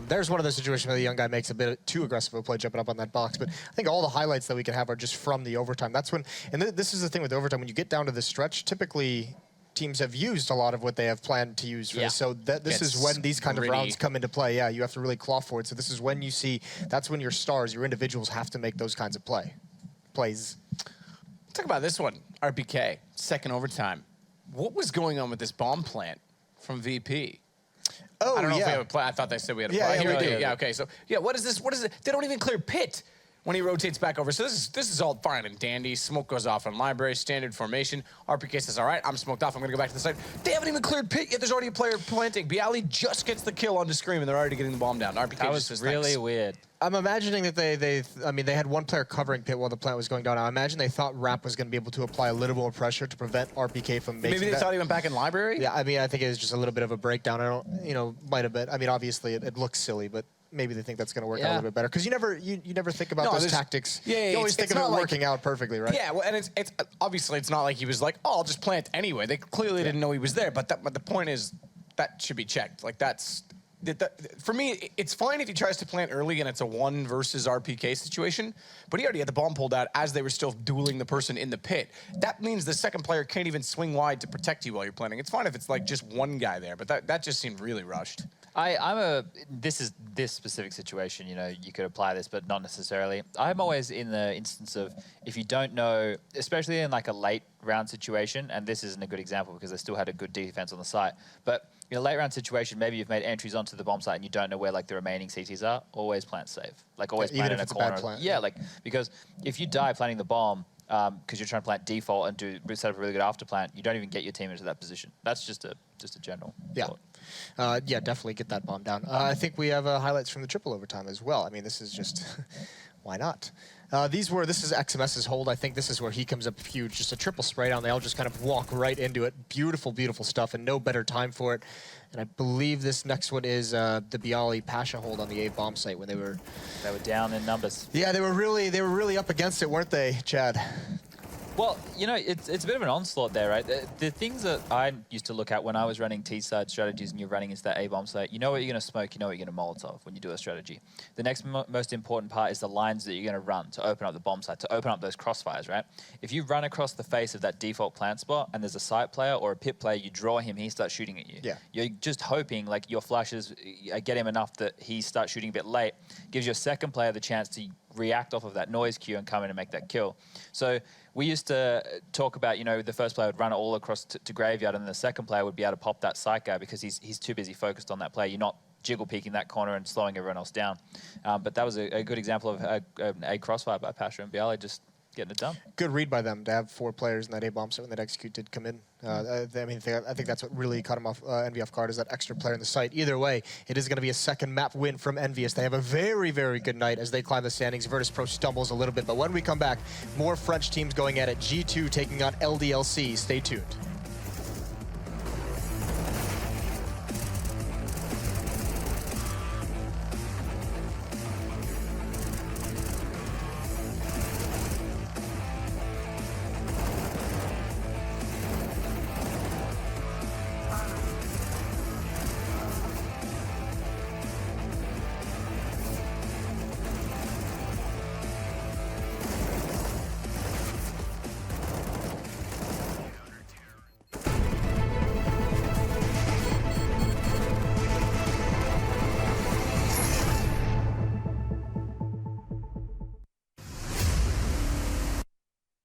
There's one of those situations where the young guy makes a bit too aggressive of a play jumping up on that box. But I think all the highlights that we can have are just from the overtime. That's when, and this is the thing with overtime, when you get down to this stretch, typically teams have used a lot of what they have planned to use for this. So this is when these kind of rounds come into play. Yeah, you have to really claw for it. So this is when you see, that's when your stars, your individuals have to make those kinds of plays. Talk about this one, RPK, second overtime. What was going on with this bomb plant from VP? Oh, I don't know if we have a play. I thought they said we had a play. Yeah, Here we we do. do. Yeah, okay. So, yeah, what is this? What is it? They don't even clear pit when he rotates back over. So this is all fine and dandy. Smoke goes off on library, standard formation. RPK says, all right, I'm smoked off. I'm going to go back to the site. They haven't even cleared pit yet. There's already a player planting. Bialy just gets the kill onto Scream, and they're already getting the bomb down. RPK That just was says, really thanks. weird. I'm imagining that they had one player covering pit while the plant was going down. I imagine they thought Rap was going to be able to apply a little more pressure to prevent RPK from making Maybe they thought he went back in library? Yeah, I mean, I think it was just a little bit of a breakdown. I don't, you know, might have been. I mean, obviously it looks silly, but maybe they think that's going to work out a little bit better. Because you never think about those tactics. Yeah, you always think of it like, working out perfectly, right? Yeah, well, and it's obviously it's not like he was like, oh, I'll just plant anyway. They clearly didn't know he was there. But the point is that should be checked. Like for me, it's fine if he tries to plant early and it's a 1 versus RPK situation, but he already had the bomb pulled out as they were still dueling the person in the pit. That means the second player can't even swing wide to protect you while you're planting. It's fine if it's like just one guy there, but that just seemed really rushed. This specific situation, you know, you could apply this, but not necessarily. I'm always in the instance of if you don't know, especially in like a late round situation, and this isn't a good example because they still had a good defense on the site, but in a late round situation, maybe you've made entries onto the bomb site and you don't know where like the remaining CTs are, always plant safe. Like always plant in a corner. Yeah, like because if you die planting the bomb, because you're trying to plant default and set up a really good after plant, you don't even get your team into that position. That's just a general thought. Yeah, definitely get that bomb down. I think we have highlights from the triple overtime as well. I mean, this is just, why not? This is XMS's hold. I think this is where he comes up huge. Just a triple spray down. They all just kind of walk right into it. Beautiful, beautiful stuff, and no better time for it. And I believe this next one is the Bialy Pasha hold on the A bomb site when they were down in numbers. Yeah, they were really up against it, weren't they, Chad? Well, you know, it's a bit of an onslaught there, right? The things that I used to look at when I was running T-side strategies and you're running into that A-bomb site, you know what you're going to smoke, you know what you're going to Molotov when you do a strategy. The next most important part is the lines that you're going to run to open up the bomb site, to open up those crossfires, right? If you run across the face of that default plant spot and there's a site player or a pit player, you draw him, he starts shooting at you. Yeah. You're just hoping like your flashes get him enough that he starts shooting a bit late, gives your second player the chance to react off of that noise cue and come in and make that kill. So we used to talk about, you know, the first player would run it all across to graveyard and the second player would be able to pop that site guy because he's too busy focused on that play. You're not jiggle peeking that corner and slowing everyone else down. But that was a good example of a crossfire by Pasha and Bialy just getting it done. Good read by them to have 4 players in that A-bomb set when that execute did come in. I think that's what really caught him off EnVy off guard is that extra player in the site. Either way, it is going to be a second map win from EnVyUs. They have a very, very good night as they climb the standings. Virtus.pro stumbles a little bit, but when we come back, more French teams going at it. G2 taking on LDLC. Stay tuned.